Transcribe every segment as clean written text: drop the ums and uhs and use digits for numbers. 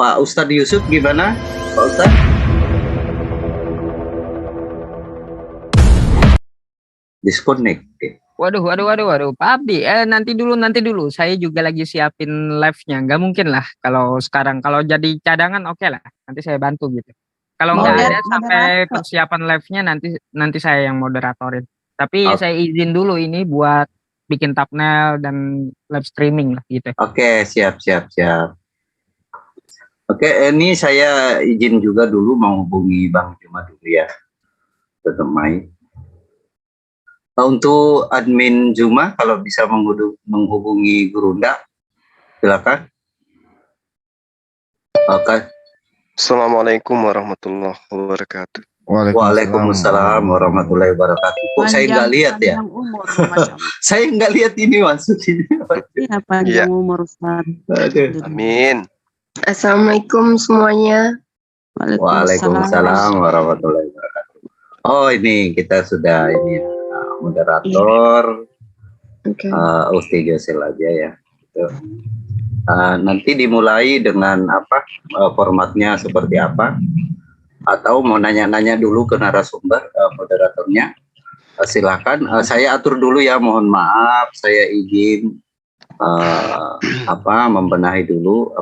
Pak Ustadz Yusuf gimana? Pak Ustadz? Disconnect. Waduh. Pak Abdi, nanti dulu. Saya juga lagi siapin live-nya. Nggak mungkin lah kalau sekarang. Kalau jadi cadangan oke lah. Nanti saya bantu gitu. Kalau nggak ada sampai persiapan live-nya nanti saya yang moderatorin. Tapi saya izin dulu ini buat bikin thumbnail dan live streaming lah gitu. Oke, siap. Oke, ini saya izin juga dulu menghubungi Bang Juma dulu ya. Tetap main. Untuk admin Juma, kalau bisa menghubungi Gurunda, silakan. Oke. Assalamualaikum warahmatullahi wabarakatuh. Waalaikumsalam warahmatullahi wabarakatuh. Kok saya nggak lihat ya? Saya nggak lihat ini maksudnya. Iya, panjang umur Ustaz. Amin. Assalamualaikum semuanya. Waalaikumsalam warahmatullahi wabarakatuh. Oh, ini kita sudah ini moderator. Usti Josel aja ya. Nanti dimulai dengan apa? Formatnya seperti apa? Atau mau nanya-nanya dulu ke narasumber moderatornya? Silakan. Saya atur dulu ya. Mohon maaf, saya izin membenahi dulu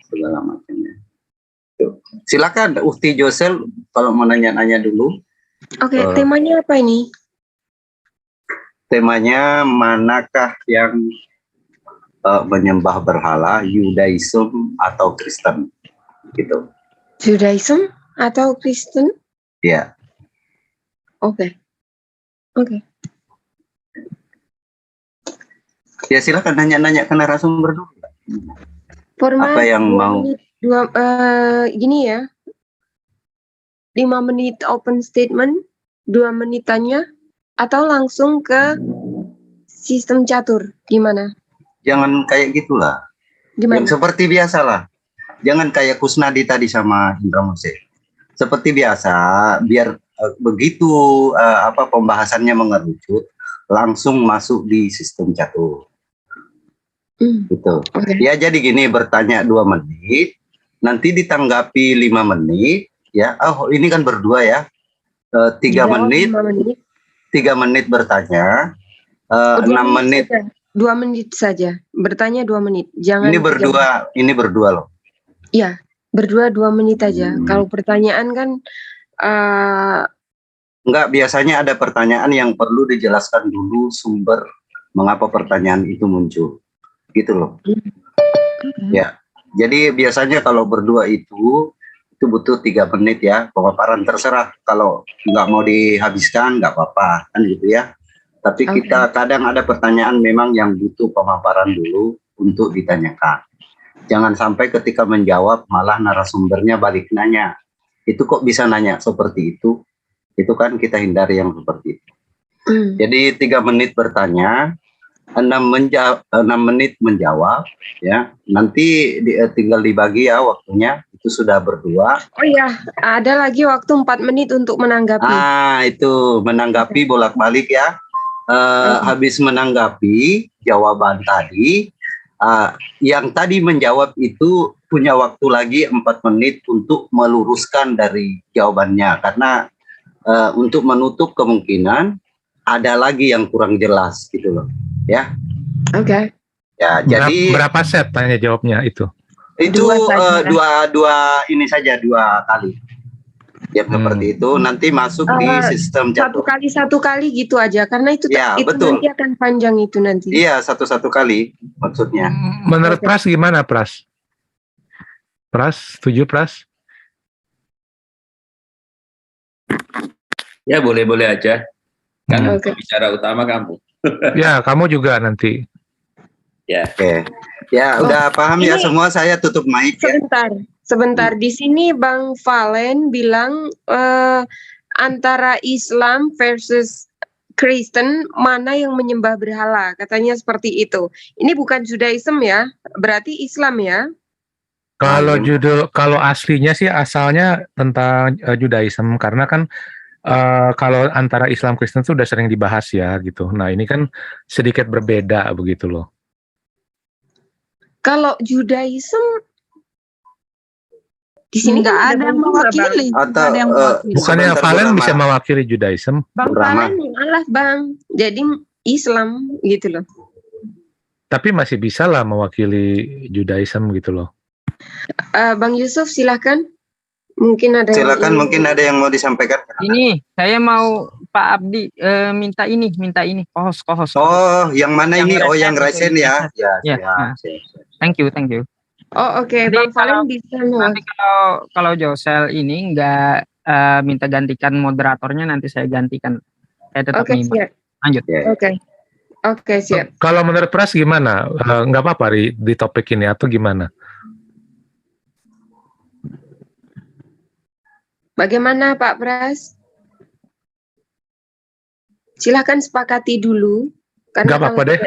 segala macamnya. Silakan Usti Josel kalau mau nanya-nanya dulu. Oke, temanya apa ini? Temanya manakah yang menyembah berhala, Yudaism atau Kristen, gitu. Judaism atau Kristen? Ya. Oke. Ya silakan nanya-nanya ke narasumber dulu. Format apa yang mau? Gini ya. 5 menit open statement, 2 menit tanya, atau langsung ke sistem catur, gimana? Jangan kayak gitulah. Gimana? Yang seperti biasa lah. Jangan kayak Kusnadi tadi sama Indra Mose. Seperti biasa, biar begitu pembahasannya mengerucut, langsung masuk di sistem catur. Gitu. Okay. Ya jadi gini, bertanya 2 menit, nanti ditanggapi 5 menit, ya. Oh ini kan berdua ya. 3 menit, 3 menit bertanya, 6 menit. 2 menit saja. Bertanya 2 menit. Jangan. Ini berdua loh. Iya, berdua 2 menit aja. Kalau pertanyaan kan enggak, biasanya ada pertanyaan yang perlu dijelaskan dulu sumber mengapa pertanyaan itu muncul. Gitu loh. Ya. Jadi biasanya kalau berdua itu butuh 3 menit ya. Pemaparan terserah, kalau nggak mau dihabiskan nggak apa-apa kan gitu ya. Tapi kita kadang ada pertanyaan memang yang butuh pemaparan dulu untuk ditanyakan. Jangan sampai ketika menjawab malah narasumbernya balik nanya. Itu kok bisa nanya seperti itu? Itu kan kita hindari yang seperti itu. Jadi 3 menit bertanya, 6 menit menjawab, ya. Nanti tinggal dibagi ya waktunya. Itu sudah berdua. Oh iya, ada lagi waktu 4 menit untuk menanggapi. Itu menanggapi bolak-balik ya. Habis menanggapi jawaban tadi, yang tadi menjawab itu punya waktu lagi 4 menit untuk meluruskan dari jawabannya, karena untuk menutup kemungkinan ada lagi yang kurang jelas gitu loh ya. Oke. Ya, jadi berapa set tanya jawabnya itu? Itu dua ini saja, 2 kali. Ya seperti itu, nanti masuk di sistem catur. Satu kali gitu aja, karena itu Ya, itu betul. nanti akan panjang itu nanti. Iya, satu kali maksudnya. Menurut Pras gimana, Pras? Pras, setuju Pras? Ya boleh-boleh aja. Kan bicara utama kamu. Ya, kamu juga nanti. Ya. Oke. Ya, udah paham ya semua, saya tutup mic ya. Sebentar. Di sini Bang Valen bilang antara Islam versus Kristen mana yang menyembah berhala, katanya seperti itu. Ini bukan Judaism ya, berarti Islam ya? Kalau aslinya sih asalnya tentang Judaism, karena kan kalau antara Islam Kristen itu udah sering dibahas ya gitu. Nah ini kan sedikit berbeda begitu loh. Kalau Judaism Di sini Nggak kan ada yang Bang Zuma, Bang. mewakili. Nggak Atau ada yang mewakili. Bukannya Sebentar, Valen Bu bisa Rama. mewakili Judaism? Bang Bu Rama. Valen ngalah Bang. Jadi Islam gitu loh. Tapi masih bisa lah mewakili Judaism gitu loh. Bang Yusuf silahkan. Mungkin ada yang Silakan, ingin- mungkin ada yang mau disampaikan. Ini saya mau Pak Abdi minta ini. Kohos. Oh, yang mana Yang ini? Oh, Resen yang itu, Resen yang ya. Resen. Ya, Ya, siap, nah. siap. Thank you. Oh, oke. Jadi Bang Valen kalau- bisa Nanti kalau Josel ini nggak minta gantikan moderatornya, nanti saya gantikan. Saya tetap Oke, nyimak. siap. Lanjut. Ya. Oke, siap. Kalau menurut Pras gimana? Nggak apa-apa di topik ini atau gimana? Bagaimana Pak Pras? Silahkan sepakati dulu. Nggak apa-apa kalau deh.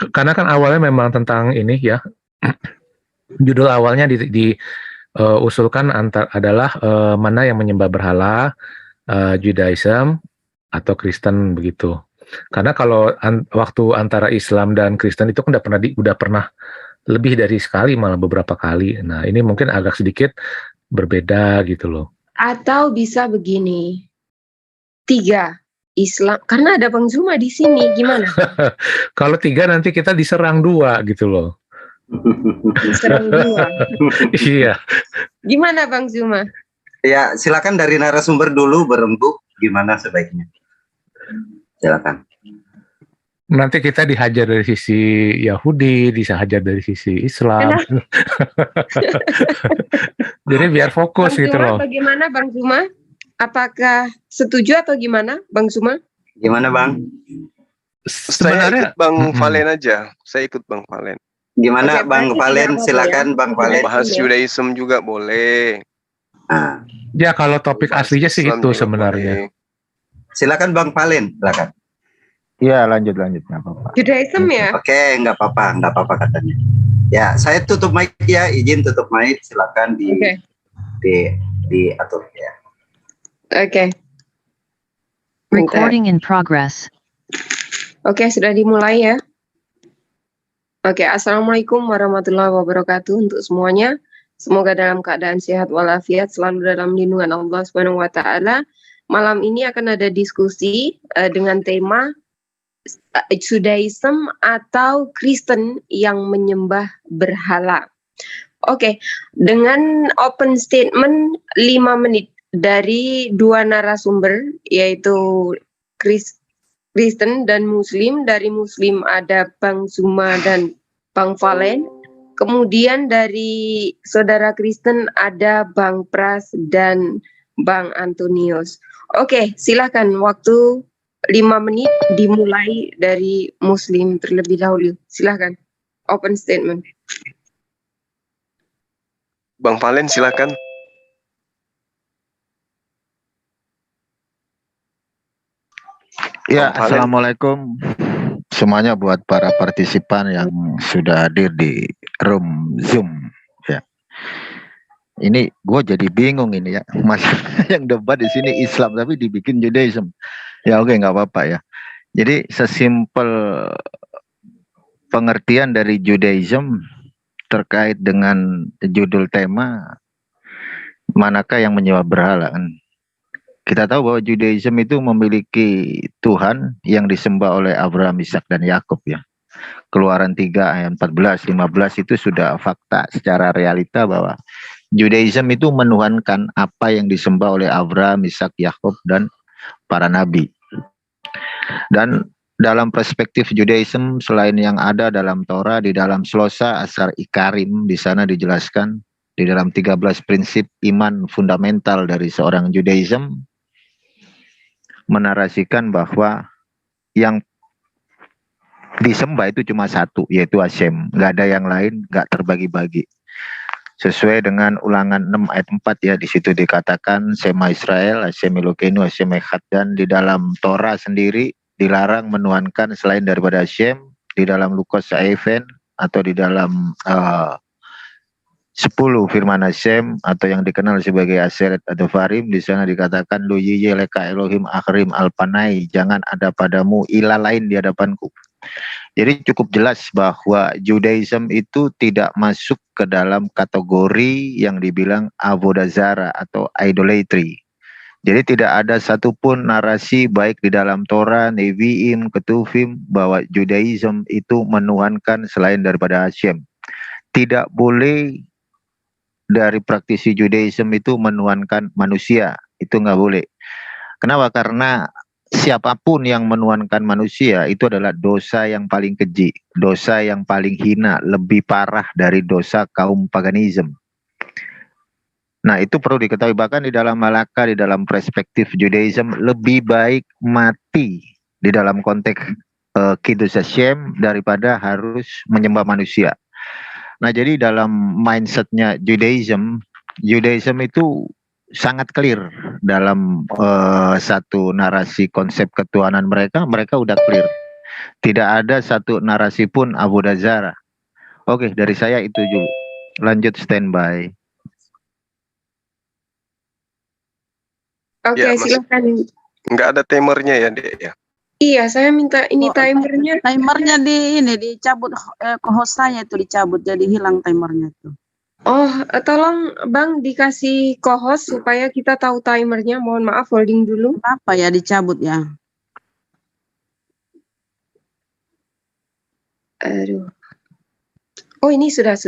Karena kan awalnya memang tentang ini ya. Judul awalnya usulkan adalah mana yang menyembah berhala, Judaism atau Kristen begitu. Karena kalau waktu antara Islam dan Kristen itu kan udah pernah lebih dari sekali, malah beberapa kali. Nah, ini mungkin agak sedikit berbeda gitu loh. Atau bisa begini, 3 Islam, karena ada Bang Zuma di sini, gimana? Kalau 3 nanti kita diserang 2 gitu loh. Diserang 2. Iya. Gimana Bang Zuma? Ya, silakan dari narasumber dulu berembuk gimana sebaiknya. Silakan. Nanti kita dihajar dari sisi Yahudi, dihajar dari sisi Islam. Jadi biar fokus Bang gitu Zuma, loh. bagaimana Bang Zuma? Apakah setuju atau gimana Bang Zuma? Gimana, Bang? Saya ikut Bang Mm-mm. Valen aja. Saya ikut Bang Valen. Gimana, Oke, Bang berarti Valen? tidak apa-apa Silakan, ya. Bang Valen. Bahas Ya. Judaism juga boleh. Nah, Ya kalau topik Bahas aslinya sih Islam itu juga sebenarnya. boleh. silakan Bang Valen, silakan. Iya, lanjut nggak apa-apa. Judaism ya? Oke, nggak apa-apa katanya. Ya, saya tutup mic ya, izin tutup mic, silakan Oke. diatur ya. Oke. Bentar. Recording in progress. Oke, sudah dimulai ya. Oke, Assalamualaikum warahmatullahi wabarakatuh untuk semuanya. Semoga dalam keadaan sehat walafiat, selalu dalam lindungan Allah Subhanahu wa taala. Malam ini akan ada diskusi dengan tema Judaism atau Kristen yang menyembah berhala. Oke, dengan open statement 5 menit dari 2 narasumber, yaitu Kristen dan Muslim. Dari Muslim ada Bang Zuma dan Bang Valen. Kemudian dari saudara Kristen ada Bang Pras dan Bang Antonius. Oke, silakan, waktu 5 menit dimulai dari Muslim terlebih dahulu. Silakan, open statement. Bang Valen silakan. Ya, Bang Valen. assalamualaikum semuanya buat para partisipan yang sudah hadir di room Zoom. Ya, ini gue jadi bingung ini ya, mas yang debat di sini Islam tapi dibikin Judaism. Ya oke, nggak apa-apa ya. Jadi sesimpel pengertian dari Judaism terkait dengan judul tema manakah yang menyembah berhala kan. Kita tahu bahwa Judaism itu memiliki Tuhan yang disembah oleh Abraham, Ishak dan Yakub ya. Keluaran 3 ayat 14, 15 itu sudah fakta secara realita bahwa Judaism itu menuhankan apa yang disembah oleh Abraham, Ishak, Yakub dan para nabi. Dan dalam perspektif Judaism selain yang ada dalam Torah, di dalam Slosa Asar Ikarim di sana dijelaskan di dalam 13 prinsip iman fundamental dari seorang Judaism menarasikan bahwa yang disembah itu cuma satu, yaitu Hashem. Nggak ada yang lain, nggak terbagi-bagi. Sesuai dengan Ulangan 6 ayat 4 ya, di situ dikatakan Sema Israel, Hashem Elokeinu, Hashem Echad. Dan di dalam Torah sendiri dilarang menuhankan selain daripada Hashem. Di dalam Lukas Aiven atau di dalam 10 firman Hashem atau yang dikenal sebagai Aseret atau Farim, di sana dikatakan lu leka Elohim akhrim alpanai, jangan ada padamu ilah lain di hadapanku. Jadi cukup jelas bahwa Judaism itu tidak masuk ke dalam kategori yang dibilang avodah zarah atau idolatry. Jadi tidak ada satupun narasi baik di dalam Torah, Nevi'im, Ketuvim bahwa Judaism itu menuhankan selain daripada Hashem. Tidak boleh dari praktisi Judaism itu menuhankan manusia, itu nggak boleh. Kenapa? Karena siapapun yang menuhankan manusia itu adalah dosa yang paling keji, dosa yang paling hina, lebih parah dari dosa kaum paganism. Nah itu perlu diketahui, bahkan di dalam Malaka, di dalam perspektif Judaism, lebih baik mati di dalam konteks Kiddush Hashem daripada harus menyembah manusia. Nah jadi dalam mindsetnya Judaism itu sangat clear dalam satu narasi konsep ketuhanan mereka udah clear. Tidak ada satu narasi pun avodah zarah. Oke, dari saya itu dulu. Lanjut standby. Oke, Ya, Mas. silakan. Nggak ada timernya ya, Dek ya? Iya, saya minta ini timernya. Timernya dicabut, ke host saya itu dicabut, jadi hilang timernya tuh. Oh, tolong Bang dikasih co-host supaya kita tahu timernya. Mohon maaf, holding dulu. Apa ya dicabut ya? Aduh. Oh, ini sudah.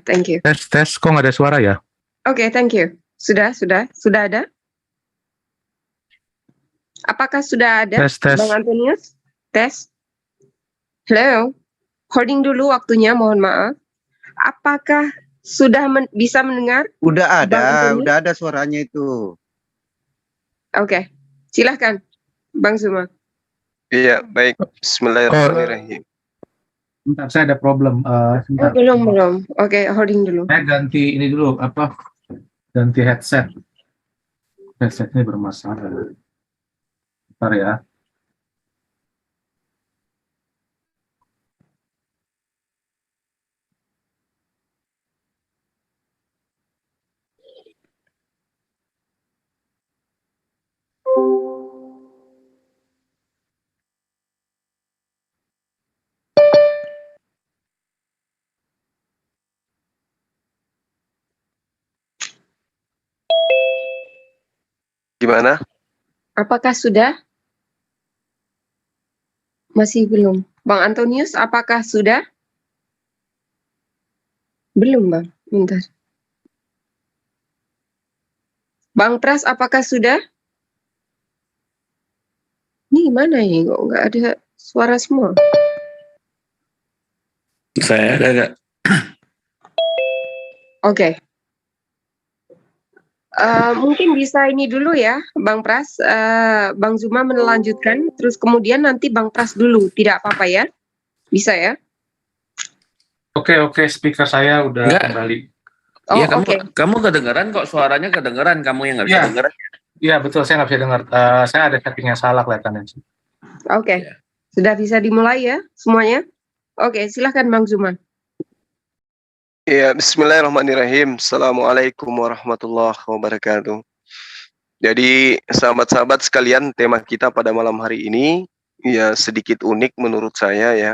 Thank you. Tes, kok nggak ada suara ya? Oke, thank you. Sudah ada? Apakah sudah ada, Tes. Bang Antonius? Tes. Hello. Holding dulu waktunya, mohon maaf. Apakah sudah bisa mendengar? Udah Bang Antonius? udah ada suaranya itu. Oke, silahkan, Bang Zuma. Iya, baik. Bismillahirrahmanirrahim. Bentar, saya ada problem. Oh, belum. Oke, holding dulu. Saya ganti ini dulu, ganti headset. Headsetnya bermasalah. Bentar ya. Gimana? Apakah sudah? Masih belum. Bang Antonius, apakah sudah? Belum, Bang. Bentar. Bang Pras, apakah sudah? Ini gimana ya? Kok nggak ada suara semua? Saya ada nggak? Oke. Mungkin bisa ini dulu ya, Bang Pras. Bang Zuma melanjutkan, terus kemudian nanti Bang Pras dulu. Tidak apa-apa ya? Bisa ya? Oke, speaker saya udah Enggak. kembali. Oh, Iya, oke. kamu kedengeran kok, suaranya kedengeran, kamu yang nggak bisa Iya. dengeran. Iya, betul, saya nggak bisa dengar. Saya ada settingnya salah kelihatannya. Oke. Ya. Sudah bisa dimulai ya semuanya? Oke, silahkan Bang Zuma. Ya, bismillahirrahmanirrahim. Assalamualaikum warahmatullahi wabarakatuh. Jadi, sahabat-sahabat sekalian, tema kita pada malam hari ini ya sedikit unik menurut saya ya.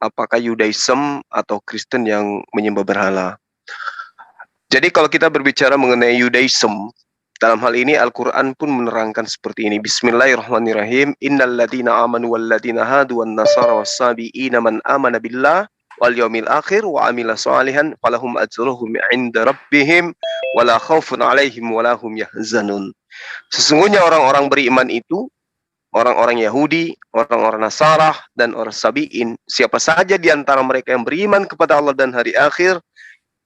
Apakah Judaism atau Kristen yang menyembah berhala? Jadi kalau kita berbicara mengenai Judaism, dalam hal ini Al-Quran pun menerangkan seperti ini. Bismillahirrahmanirrahim. Innal ladina amanu wal ladina hadu wan nasara was sabiina man amana billah wal yaumil akhir wa amila salihan falahum ajruhum 'inda rabbihim wala khaufun 'alaihim wala hum yahzanun. Sesungguhnya orang-orang beriman itu orang-orang Yahudi, orang-orang Nasara dan orang Sabi'in, siapa saja di antara mereka yang beriman kepada Allah dan hari akhir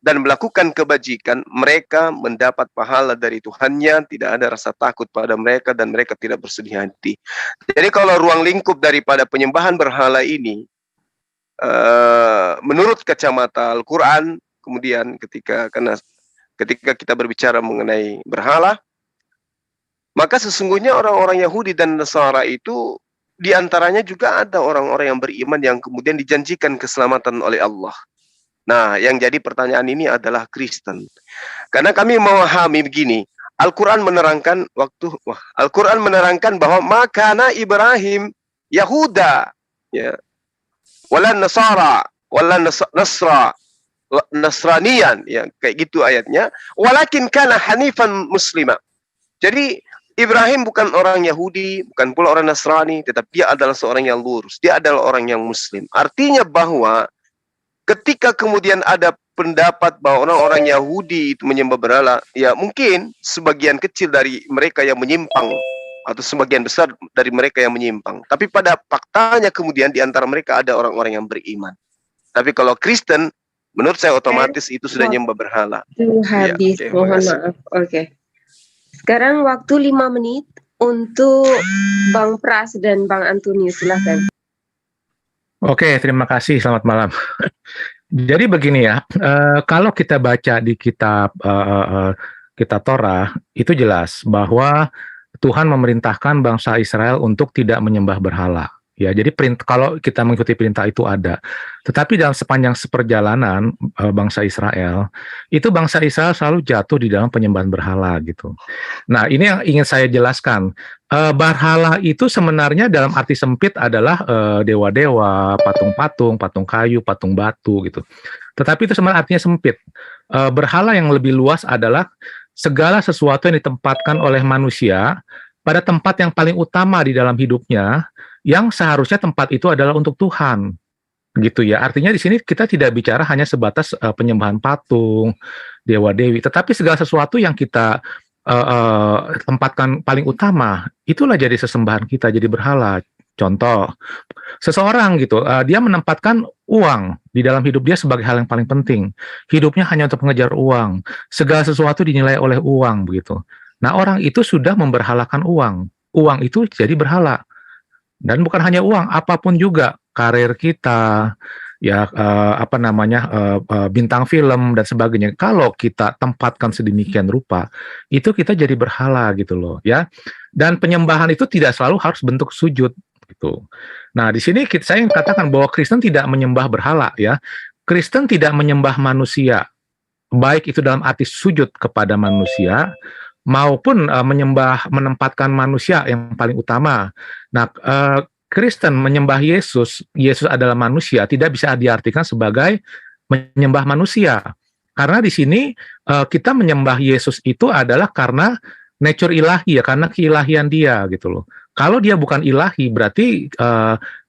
dan melakukan kebajikan, mereka mendapat pahala dari Tuhannya, tidak ada rasa takut pada mereka dan mereka tidak bersedih hati. Jadi kalau ruang lingkup daripada penyembahan berhala ini menurut kacamata Al-Quran, kemudian ketika kita berbicara mengenai berhala, maka sesungguhnya orang-orang Yahudi dan Nasara itu diantaranya juga ada orang-orang yang beriman yang kemudian dijanjikan keselamatan oleh Allah. Nah, yang jadi pertanyaan ini adalah Kristen. Karena kami memahami begini, Al-Quran menerangkan bahwa makana Ibrahim Yahuda, ya, wala nasara, wala nasraniyan, ya kayak gitu ayatnya. Walakin kana hanifan muslima. Jadi Ibrahim bukan orang Yahudi, bukan pula orang Nasrani, tetapi dia adalah seorang yang lurus. Dia adalah orang yang Muslim. Artinya bahwa ketika kemudian ada pendapat bahwa orang-orang Yahudi itu menyembah berhala, ya mungkin sebagian kecil dari mereka yang menyimpang, atau sebagian besar dari mereka yang menyimpang. Tapi pada faktanya kemudian di antara mereka ada orang-orang yang beriman. Tapi kalau Kristen, menurut saya otomatis itu sudah nyembah berhala. Itu hadis, Ya, mohon maaf. Oke. Sekarang waktu 5 menit untuk Bang Pras dan Bang Antonius, silahkan. Oke, terima kasih. Selamat malam. Jadi begini ya, kalau kita baca di kitab kitab Torah, itu jelas bahwa Tuhan memerintahkan bangsa Israel untuk tidak menyembah berhala. Ya, jadi kalau kita mengikuti perintah itu ada. Tetapi dalam sepanjang seperjalanan bangsa Israel, itu bangsa Israel selalu jatuh di dalam penyembahan berhala gitu. Nah, ini yang ingin saya jelaskan. Berhala itu sebenarnya dalam arti sempit adalah dewa-dewa, patung-patung, patung kayu, patung batu gitu. Tetapi itu sebenarnya artinya sempit. Berhala yang lebih luas adalah segala sesuatu yang ditempatkan oleh manusia pada tempat yang paling utama di dalam hidupnya, yang seharusnya tempat itu adalah untuk Tuhan, gitu ya. Artinya di sini kita tidak bicara hanya sebatas penyembahan patung, dewa-dewi, tetapi segala sesuatu yang kita tempatkan paling utama, itulah jadi sesembahan kita, jadi berhala. Contoh, seseorang gitu, dia menempatkan uang di dalam hidup dia sebagai hal yang paling penting. Hidupnya hanya untuk mengejar uang. Segala sesuatu dinilai oleh uang, begitu. Nah, orang itu sudah memberhalakan uang. Uang itu jadi berhala. Dan bukan hanya uang, apapun juga, karir kita, ya bintang film dan sebagainya. Kalau kita tempatkan sedemikian rupa, itu kita jadi berhala gitu loh, ya. Dan penyembahan itu tidak selalu harus bentuk sujud gitu. Nah, di sini saya ingin katakan bahwa Kristen tidak menyembah berhala, ya. Kristen tidak menyembah manusia, baik itu dalam arti sujud kepada manusia maupun menempatkan manusia yang paling utama. Nah, Kristen menyembah Yesus adalah manusia, tidak bisa diartikan sebagai menyembah manusia. Karena di sini kita menyembah Yesus itu adalah karena nature ilahi, ya, karena keilahian dia gitu loh. Kalau dia bukan ilahi, berarti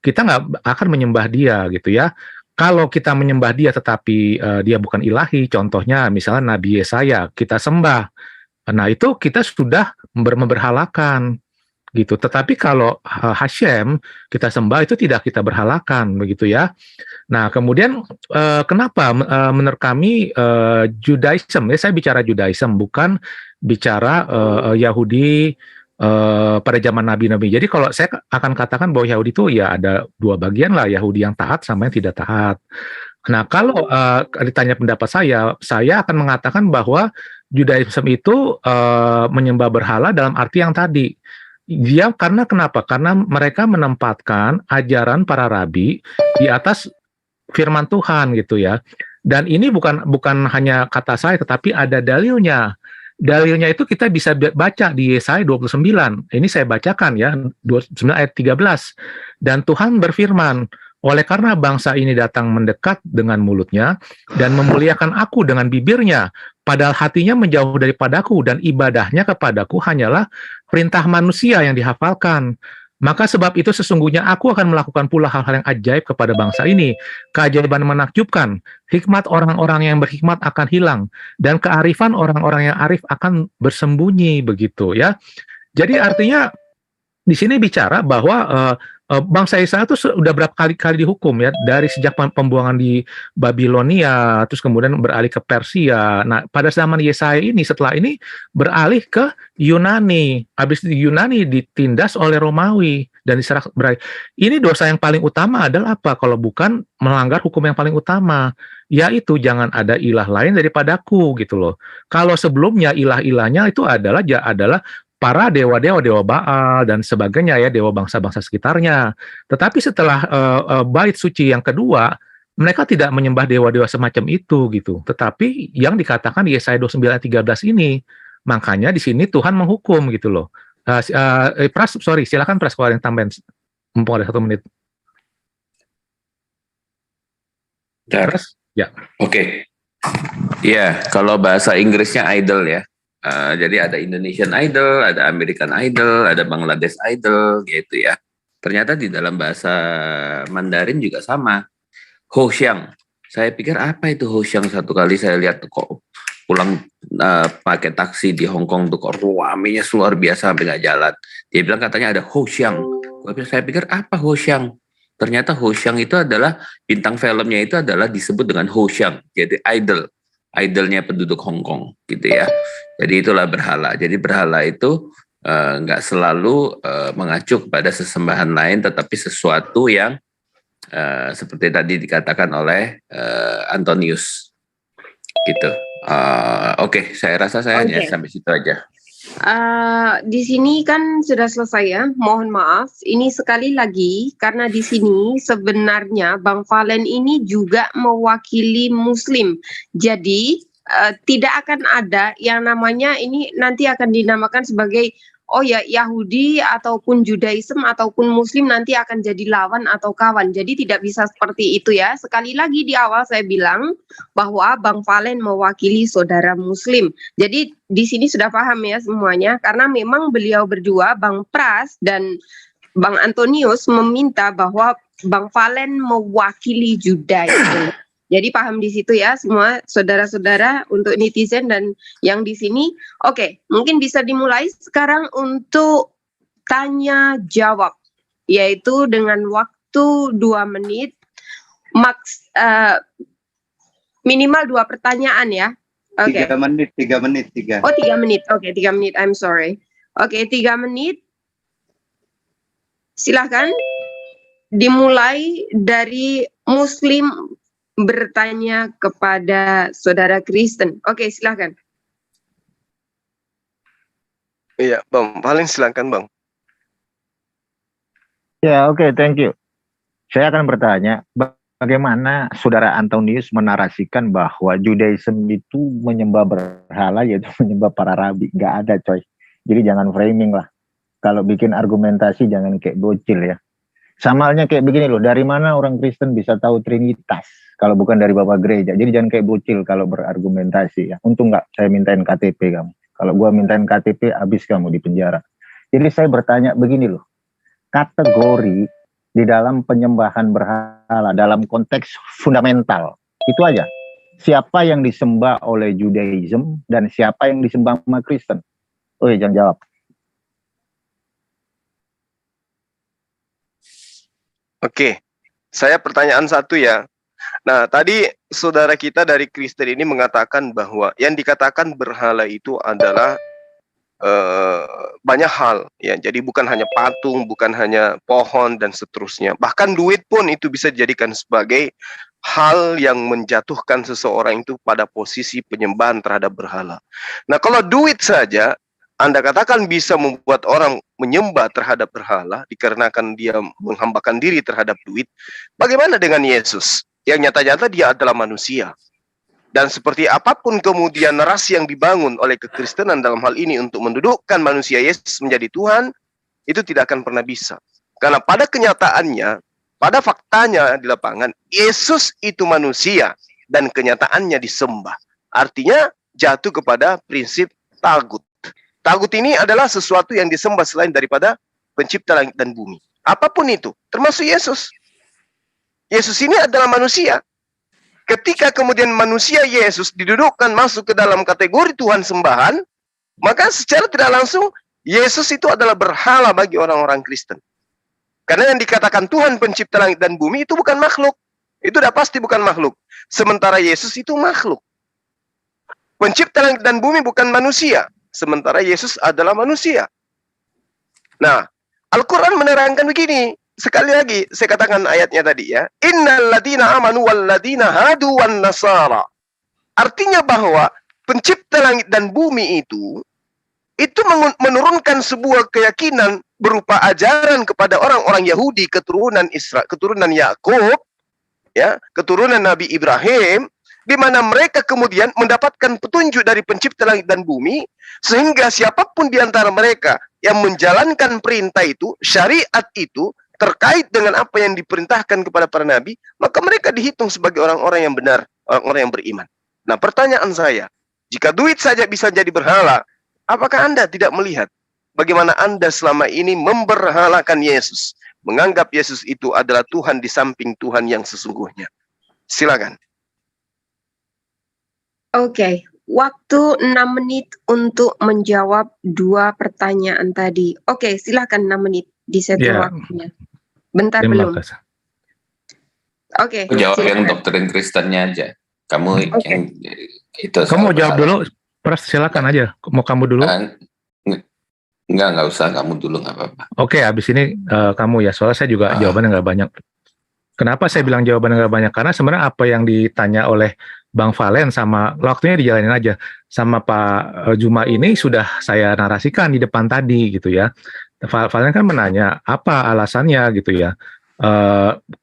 kita nggak akan menyembah dia gitu ya. Kalau kita menyembah dia tetapi dia bukan ilahi, contohnya misalnya Nabi Yesaya, kita sembah. Nah, itu kita sudah memberhalakan gitu. Tetapi kalau Hashem kita sembah, itu tidak kita berhalakan begitu ya. Nah, kemudian kenapa menurut kami Judaism, ya saya bicara Judaism, bukan bicara Yahudi pada zaman Nabi-Nabi. Jadi kalau saya akan katakan bahwa Yahudi itu ya ada dua bagian lah, Yahudi yang taat sama yang tidak taat. Nah, kalau ditanya pendapat saya akan mengatakan bahwa Judaism itu menyembah berhala dalam arti yang tadi. Dia karena kenapa? Karena mereka menempatkan ajaran para rabi di atas firman Tuhan gitu ya. Dan ini bukan hanya kata saya, tetapi ada dalilnya. Dalilnya itu kita bisa baca di Yesaya 29. Ini saya bacakan ya, 29 ayat 13. Dan Tuhan berfirman, oleh karena bangsa ini datang mendekat dengan mulutnya dan memuliakan aku dengan bibirnya, padahal hatinya menjauh daripadaku dan ibadahnya kepadaku hanyalah perintah manusia yang dihafalkan. Maka sebab itu sesungguhnya aku akan melakukan pula hal-hal yang ajaib kepada bangsa ini, keajaiban menakjubkan. Hikmat orang-orang yang berhikmat akan hilang dan kearifan orang-orang yang arif akan bersembunyi, begitu ya. Jadi artinya di sini bicara bahwa bangsa Israel itu sudah berapa kali dihukum ya, dari sejak pembuangan di Babilonia, terus kemudian beralih ke Persia. Nah, pada zaman Yesaya ini, setelah ini beralih ke Yunani. Habis itu Yunani ditindas oleh Romawi dan diserah beralih. Ini dosa yang paling utama adalah apa? Kalau bukan melanggar hukum yang paling utama, yaitu jangan ada ilah lain daripadaku gitu loh. Kalau sebelumnya ilah-ilahnya itu adalah para dewa-dewa, dewa Baal dan sebagainya ya, dewa bangsa-bangsa sekitarnya. Tetapi setelah bait suci yang kedua, mereka tidak menyembah dewa-dewa semacam itu gitu. Tetapi yang dikatakan di Yesaya 29 ayat 13 ini, makanya di sini Tuhan menghukum gitu loh. Silakan Pras, kalau yang tambahin, mumpung ada 1 menit. Terus, ya. Oke. Ya, kalau bahasa Inggrisnya idol ya. Jadi ada Indonesian Idol, ada American Idol, ada Bangladesh Idol gitu ya. Ternyata di dalam bahasa Mandarin juga sama. Hoxiang. Saya pikir apa itu Hoxiang, satu kali saya lihat tuh kok pulang pakai taksi di Hong Kong tuh kok ramenya luar biasa sampai nggak jalan. Dia bilang katanya ada Hoxiang. Saya pikir apa Hoxiang? Ternyata Hoxiang itu adalah bintang filmnya itu adalah disebut dengan Hoxiang. Jadi idolnya penduduk Hong Kong gitu ya. Jadi itulah berhala. Jadi berhala itu nggak selalu mengacu kepada sesembahan lain, tetapi sesuatu yang seperti tadi dikatakan oleh Antonius gitu. Oke, saya rasa saya hanya sampai situ aja. Di sini kan sudah selesai ya. Mohon maaf, ini sekali lagi karena di sini sebenarnya Bang Valen ini juga mewakili Muslim. Jadi tidak akan ada yang namanya ini nanti akan dinamakan sebagai Yahudi ataupun Judaism ataupun Muslim nanti akan jadi lawan atau kawan. Jadi tidak bisa seperti itu ya. Sekali lagi di awal saya bilang bahwa Bang Valen mewakili saudara Muslim. Jadi di sini sudah paham ya semuanya, karena memang beliau berdua, Bang Pras dan Bang Antonius, meminta bahwa Bang Valen mewakili Judaism. Jadi paham di situ ya semua saudara-saudara untuk netizen dan yang di sini. Oke, mungkin bisa dimulai sekarang untuk tanya jawab, yaitu dengan waktu 2 menit, minimal 2 pertanyaan ya. Oke. 3 menit. Oh 3 menit, oke 3 menit, I'm sorry. Oke, 3 menit. Silahkan dimulai dari Muslim bertanya kepada saudara Kristen. Oke, silakan. Iya, Bang. Paling silakan, Bang. Ya, oke, thank you. Saya akan bertanya, bagaimana saudara Antonius menarasikan bahwa Judaism itu menyembah berhala, yaitu menyembah para rabi. Nggak ada, coy. Jadi jangan framing lah. Kalau bikin argumentasi jangan kayak bocil ya. Sama halnya kayak begini loh, dari mana orang Kristen bisa tahu Trinitas kalau bukan dari Bapak Gereja? Jadi jangan kayak bocil kalau berargumentasi ya. Untung nggak saya mintain KTP kamu. Kalau gua mintain KTP, habis kamu di penjara. Jadi saya bertanya begini loh, kategori di dalam penyembahan berhala dalam konteks fundamental itu aja. Siapa yang disembah oleh Judaism dan siapa yang disembah sama Kristen? Oh ya, jangan jawab. Oke, saya pertanyaan satu ya. Nah, tadi saudara kita dari Kristen ini mengatakan bahwa yang dikatakan berhala itu adalah banyak hal ya. Jadi bukan hanya patung, bukan hanya pohon dan seterusnya. Bahkan duit pun itu bisa dijadikan sebagai hal yang menjatuhkan seseorang itu pada posisi penyembahan terhadap berhala. Nah, kalau duit saja Anda katakan bisa membuat orang menyembah terhadap berhala dikarenakan dia menghambakan diri terhadap duit. Bagaimana dengan Yesus? Yang nyata-nyata dia adalah manusia. Dan seperti apapun kemudian narasi yang dibangun oleh kekristenan dalam hal ini untuk mendudukkan manusia Yesus menjadi Tuhan, itu tidak akan pernah bisa. Karena pada kenyataannya, pada faktanya di lapangan, Yesus itu manusia dan kenyataannya disembah. Artinya jatuh kepada prinsip tagut. Tagut ini adalah sesuatu yang disembah selain daripada pencipta langit dan bumi. Apapun itu, termasuk Yesus. Yesus ini adalah manusia. Ketika kemudian manusia Yesus didudukkan masuk ke dalam kategori Tuhan sembahan, maka secara tidak langsung Yesus itu adalah berhala bagi orang-orang Kristen. Karena yang dikatakan Tuhan pencipta langit dan bumi itu bukan makhluk. Itu sudah pasti bukan makhluk. Sementara Yesus itu makhluk. Pencipta langit dan bumi bukan manusia. Sementara Yesus adalah manusia. Nah, Al-Quran menerangkan begini. Sekali lagi, saya katakan ayatnya tadi ya. Innal ladina amanu wal ladina hadu wan nasara. Artinya bahwa pencipta langit dan bumi itu menurunkan sebuah keyakinan berupa ajaran kepada orang-orang Yahudi keturunan keturunan Yakub, ya, keturunan Nabi Ibrahim, di mana mereka kemudian mendapatkan petunjuk dari pencipta langit dan bumi, sehingga siapapun di antara mereka yang menjalankan perintah itu, syariat itu, terkait dengan apa yang diperintahkan kepada para nabi, maka mereka dihitung sebagai orang-orang yang benar, orang-orang yang beriman. Nah, pertanyaan saya, jika duit saja bisa jadi berhala, apakah Anda tidak melihat bagaimana Anda selama ini memberhalakan Yesus, menganggap Yesus itu adalah Tuhan di samping Tuhan yang sesungguhnya? Silakan. Oke, waktu 6 menit untuk menjawab 2 pertanyaan tadi. Oke, silakan 6 menit disetting Ya. waktunya. Bentar Terima belum. kasih. Oke, Aku jawab yang silakan. doktrin Kristennya aja. Kamu Oke. yang itu Kamu mau soal jawab berhala. dulu? Pras, silakan aja. Mau kamu dulu? Enggak usah, kamu dulu nggak apa-apa. Oke, habis ini kamu ya. Soalnya saya juga jawabannya nggak banyak. Kenapa saya bilang jawabannya nggak banyak? Karena sebenarnya apa yang ditanya oleh Bang Valen sama waktunya dijalanin aja sama Pak Juma ini sudah saya narasikan di depan tadi gitu ya. Valen kan menanya apa alasannya gitu ya,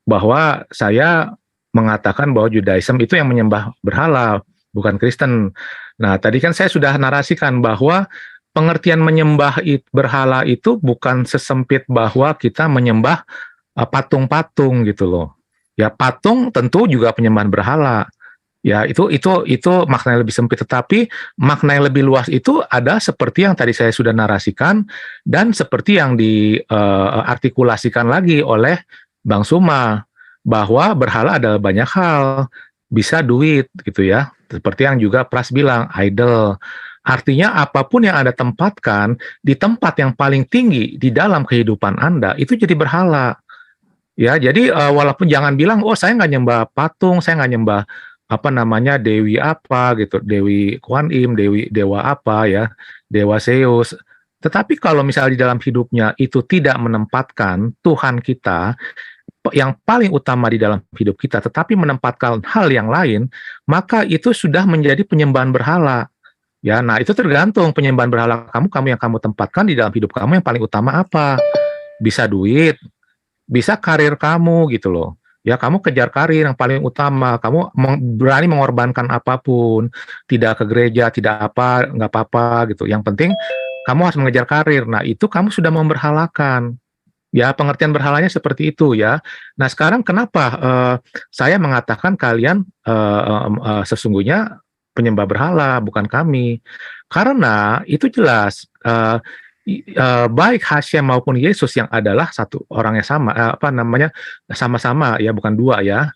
bahwa saya mengatakan bahwa Judaism itu yang menyembah berhala, bukan Kristen. Nah, tadi kan saya sudah narasikan bahwa pengertian menyembah berhala itu bukan sesempit bahwa kita menyembah patung-patung gitu loh. Ya, patung tentu juga penyembahan berhala. Ya, itu makna yang lebih sempit, tetapi makna yang lebih luas itu ada seperti yang tadi saya sudah narasikan dan seperti yang diartikulasikan lagi oleh Bang Suma, bahwa berhala adalah banyak hal, bisa duit gitu ya, seperti yang juga Pras bilang, idol. Artinya apapun yang Anda tempatkan di tempat yang paling tinggi di dalam kehidupan Anda, itu jadi berhala. Ya, jadi walaupun jangan bilang, oh saya nggak nyembah patung, saya nggak nyembah apa namanya Dewi apa gitu, Dewi Kuan Im, Dewa apa ya, Dewa Zeus. Tetapi kalau misalnya di dalam hidupnya itu tidak menempatkan Tuhan kita yang paling utama di dalam hidup kita, tetapi menempatkan hal yang lain, maka itu sudah menjadi penyembahan berhala. Ya, nah itu tergantung penyembahan berhala kamu yang kamu tempatkan di dalam hidup kamu yang paling utama apa. Bisa duit, bisa karir kamu gitu loh. Ya, kamu kejar karir yang paling utama, kamu berani mengorbankan apapun, tidak ke gereja, tidak apa, nggak apa-apa gitu. Yang penting kamu harus mengejar karir. Nah, itu kamu sudah memberhalakan. Ya, pengertian berhalanya seperti itu ya. Nah, sekarang kenapa saya mengatakan kalian sesungguhnya penyembah berhala, bukan kami. Karena itu jelas baik Hashem maupun Yesus yang adalah satu orang yang sama, sama-sama ya, bukan dua ya.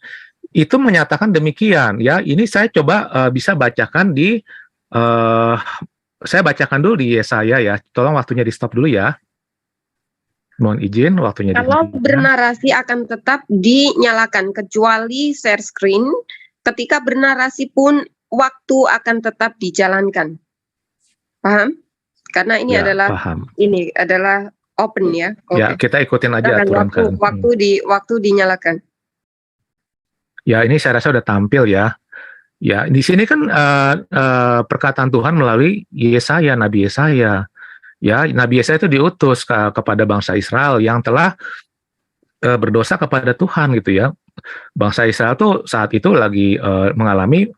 Itu menyatakan demikian ya. Ini saya coba bisa bacakan di saya bacakan dulu di Yesaya ya. Tolong waktunya di stop dulu ya. Mohon izin waktunya. Kalau bernarasi akan tetap dinyalakan kecuali share screen. Ketika bernarasi pun waktu akan tetap dijalankan. Paham? Karena ini ya, adalah paham. Ini adalah open ya. Okay. Ya, kita ikutin aja aturan kan. Waktu dinyalakan. Ya, ini saya rasa udah tampil ya. Ya, di sini kan perkataan Tuhan melalui Yesaya, Nabi Yesaya. Ya, Nabi Yesaya itu diutus kepada bangsa Israel yang telah berdosa kepada Tuhan gitu ya. Bangsa Israel tuh saat itu lagi mengalami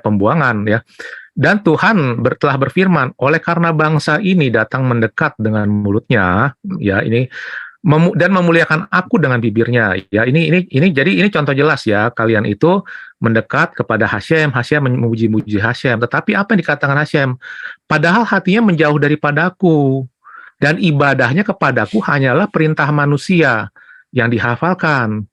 pembuangan ya. Dan Tuhan telah berfirman, oleh karena bangsa ini datang mendekat dengan mulutnya, ya ini dan memuliakan aku dengan bibirnya, ya ini jadi ini contoh jelas ya, kalian itu mendekat kepada Hashem memuji-muji Hashem, tetapi apa yang dikatakan Hashem? Padahal hatinya menjauh daripadaku dan ibadahnya kepadaku hanyalah perintah manusia yang dihafalkan.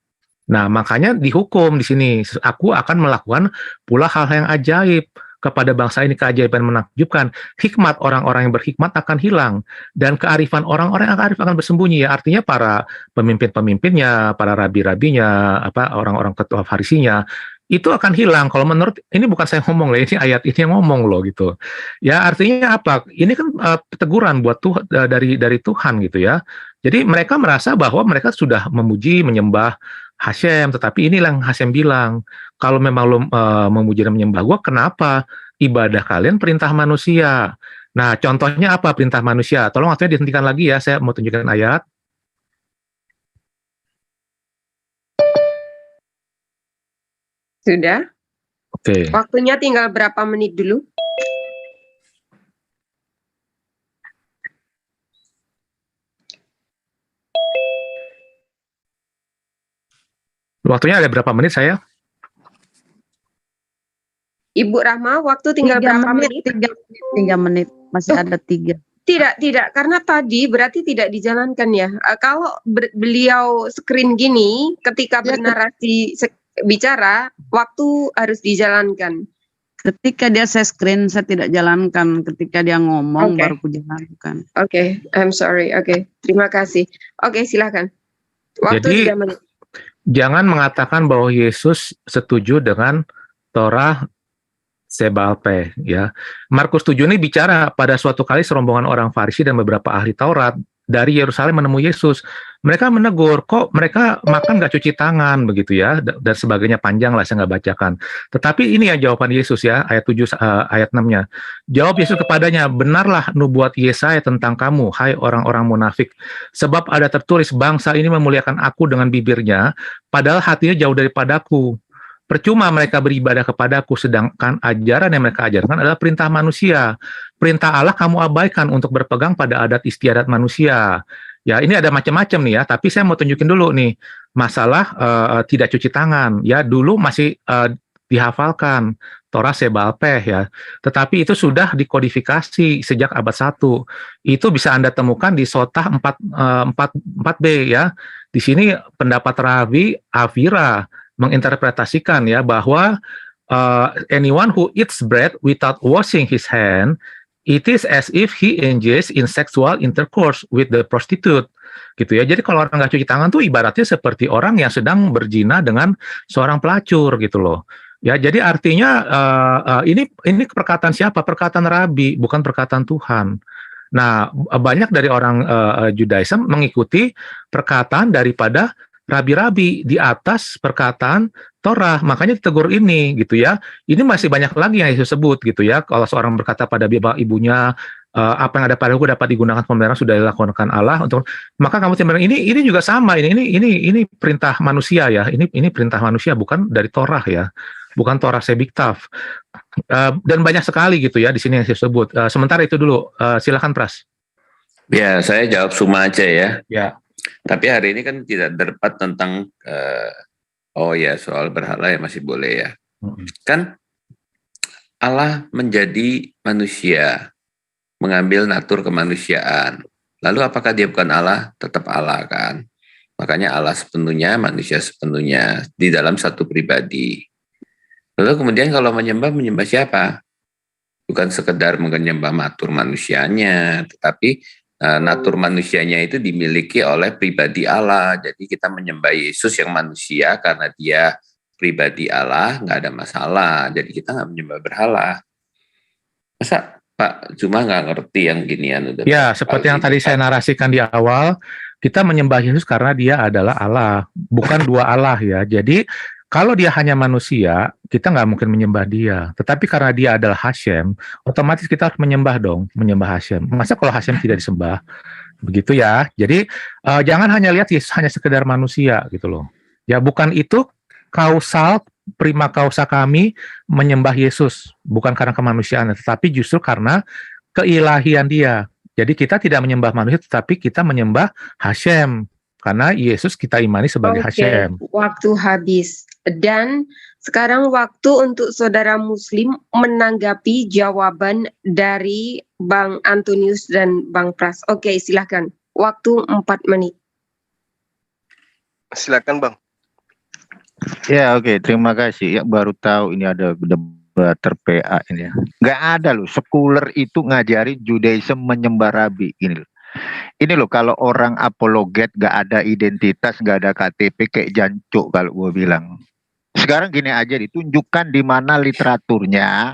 Nah, makanya dihukum di sini. Aku akan melakukan pula hal-hal yang ajaib kepada bangsa ini, keajaiban menakjubkan. Hikmat orang-orang yang berhikmat akan hilang dan kearifan orang-orang yang arif akan bersembunyi. Ya, artinya para pemimpin-pemimpinnya, para rabi-rabinya, orang-orang ketua farisinya itu akan hilang. Kalau menurut ini bukan saya ngomong loh, ini ayat ini yang ngomong loh gitu. Ya, artinya apa? Ini kan teguran buat Tuhan dari Tuhan gitu ya. Jadi mereka merasa bahwa mereka sudah memuji, menyembah Hashem, tetapi inilah yang Hashem bilang, kalau memang lo memuji dan menyembah gue, kenapa ibadah kalian perintah manusia? Nah, contohnya apa perintah manusia? Tolong waktunya dihentikan lagi ya, saya mau tunjukkan ayat. Sudah? Oke. Waktunya tinggal berapa menit dulu? Waktunya ada berapa menit saya? Ibu Rahma, waktu tinggal 3 berapa menit, menit? 3 menit. Masih ada 3. Tidak, karena tadi berarti tidak dijalankan ya. Kalau beliau screen gini, ketika Ya, bernarasi bicara, waktu harus dijalankan. Ketika dia saya screen, saya tidak jalankan. Ketika dia ngomong, Oke. baru ku jalankan. Oke, I'm sorry. Oke, terima kasih. Oke, silakan. Waktu Jadi 3 menit. jangan mengatakan bahwa Yesus setuju dengan Torah Sebalpe, ya. Markus 7 ini bicara pada suatu kali serombongan orang Farisi dan beberapa ahli Taurat dari Yerusalem menemui Yesus. Mereka menegur, kok mereka makan nggak cuci tangan begitu ya, dan sebagainya, panjang lah, saya nggak bacakan. Tetapi ini ya jawaban Yesus ya, ayat 7 ayat 6-nya. Jawab Yesus kepadanya, benarlah nubuat Yesaya tentang kamu, hai orang-orang munafik. Sebab ada tertulis, bangsa ini memuliakan aku dengan bibirnya, padahal hatinya jauh daripadaku. Percuma mereka beribadah kepadaku, sedangkan ajaran yang mereka ajarkan adalah perintah manusia. Perintah Allah kamu abaikan untuk berpegang pada adat istiadat manusia. Ya, ini ada macam-macam nih ya, tapi saya mau tunjukin dulu nih, masalah tidak cuci tangan. Ya, dulu masih dihafalkan, Torah Sebalpeh ya. Tetapi itu sudah dikodifikasi sejak abad 1. Itu bisa Anda temukan di Sotah 4b ya. Di sini pendapat Rabi Avira menginterpretasikan ya bahwa anyone who eats bread without washing his hand, it is as if he engages in sexual intercourse with the prostitute, gitu ya. Jadi kalau orang nggak cuci tangan tuh ibaratnya seperti orang yang sedang berzina dengan seorang pelacur gitu loh. Ya, jadi artinya ini perkataan siapa? Perkataan Rabi, bukan perkataan Tuhan. Nah, banyak dari orang Judaism mengikuti perkataan daripada rabi-rabi di atas perkataan Torah, makanya ditegur ini gitu ya. Ini masih banyak lagi yang Yesus sebut gitu ya. Kalau seorang berkata pada ibunya, apa yang ada padaku dapat digunakan pemeliharaan sudah dilakukan Allah untuk, maka kamu bilang ini juga sama, ini perintah manusia ya. Ini perintah manusia, bukan dari Torah ya. Bukan Torah Sebiktaf. Dan banyak sekali gitu ya di sini yang saya sebut. Sementara itu dulu, silakan Pras. Ya, saya jawab Suma aja ya. Ya. Tapi hari ini kan tidak berdebat tentang oh ya soal berhala ya masih boleh ya. Kan Allah menjadi manusia, mengambil natur kemanusiaan. Lalu apakah dia bukan Allah? Tetap Allah kan. Makanya Allah sepenuhnya, manusia sepenuhnya di dalam satu pribadi. Lalu kemudian kalau menyembah siapa? Bukan sekedar menyembah natur manusianya, tetapi natur manusianya itu dimiliki oleh pribadi Allah. Jadi kita menyembah Yesus yang manusia karena dia pribadi Allah, nggak ada masalah. Jadi kita nggak menyembah berhala. Masa Pak cuma nggak ngerti yang ginian? Ya, seperti yang tadi saya narasikan di awal, kita menyembah Yesus karena dia adalah Allah, bukan dua Allah ya. Jadi kalau dia hanya manusia, kita nggak mungkin menyembah dia. Tetapi karena dia adalah Hashem, otomatis kita harus menyembah dong, menyembah Hashem. Masa kalau Hashem tidak disembah? Begitu ya. Jadi jangan hanya lihat Yesus hanya sekedar manusia gitu loh. Ya, bukan itu kausal, prima causa kami menyembah Yesus. Bukan karena kemanusiaan, tetapi justru karena keilahian dia. Jadi kita tidak menyembah manusia, tetapi kita menyembah Hashem. Karena Yesus kita imani sebagai Hashem. Waktu habis. Dan sekarang waktu untuk saudara Muslim menanggapi jawaban dari Bang Antonius dan Bang Pras. Oke, silakan. Waktu 4 menit. Silakan Bang. Ya oke, terima kasih. Ya baru tahu ini ada debat PA ini ya. Nggak ada loh, sekuler itu ngajarin Judaism menyembah rabi ini loh. Ini loh kalau orang apologet nggak ada identitas, nggak ada KTP kayak jancuk kalau gue bilang. Sekarang gini aja ditunjukkan di mana literaturnya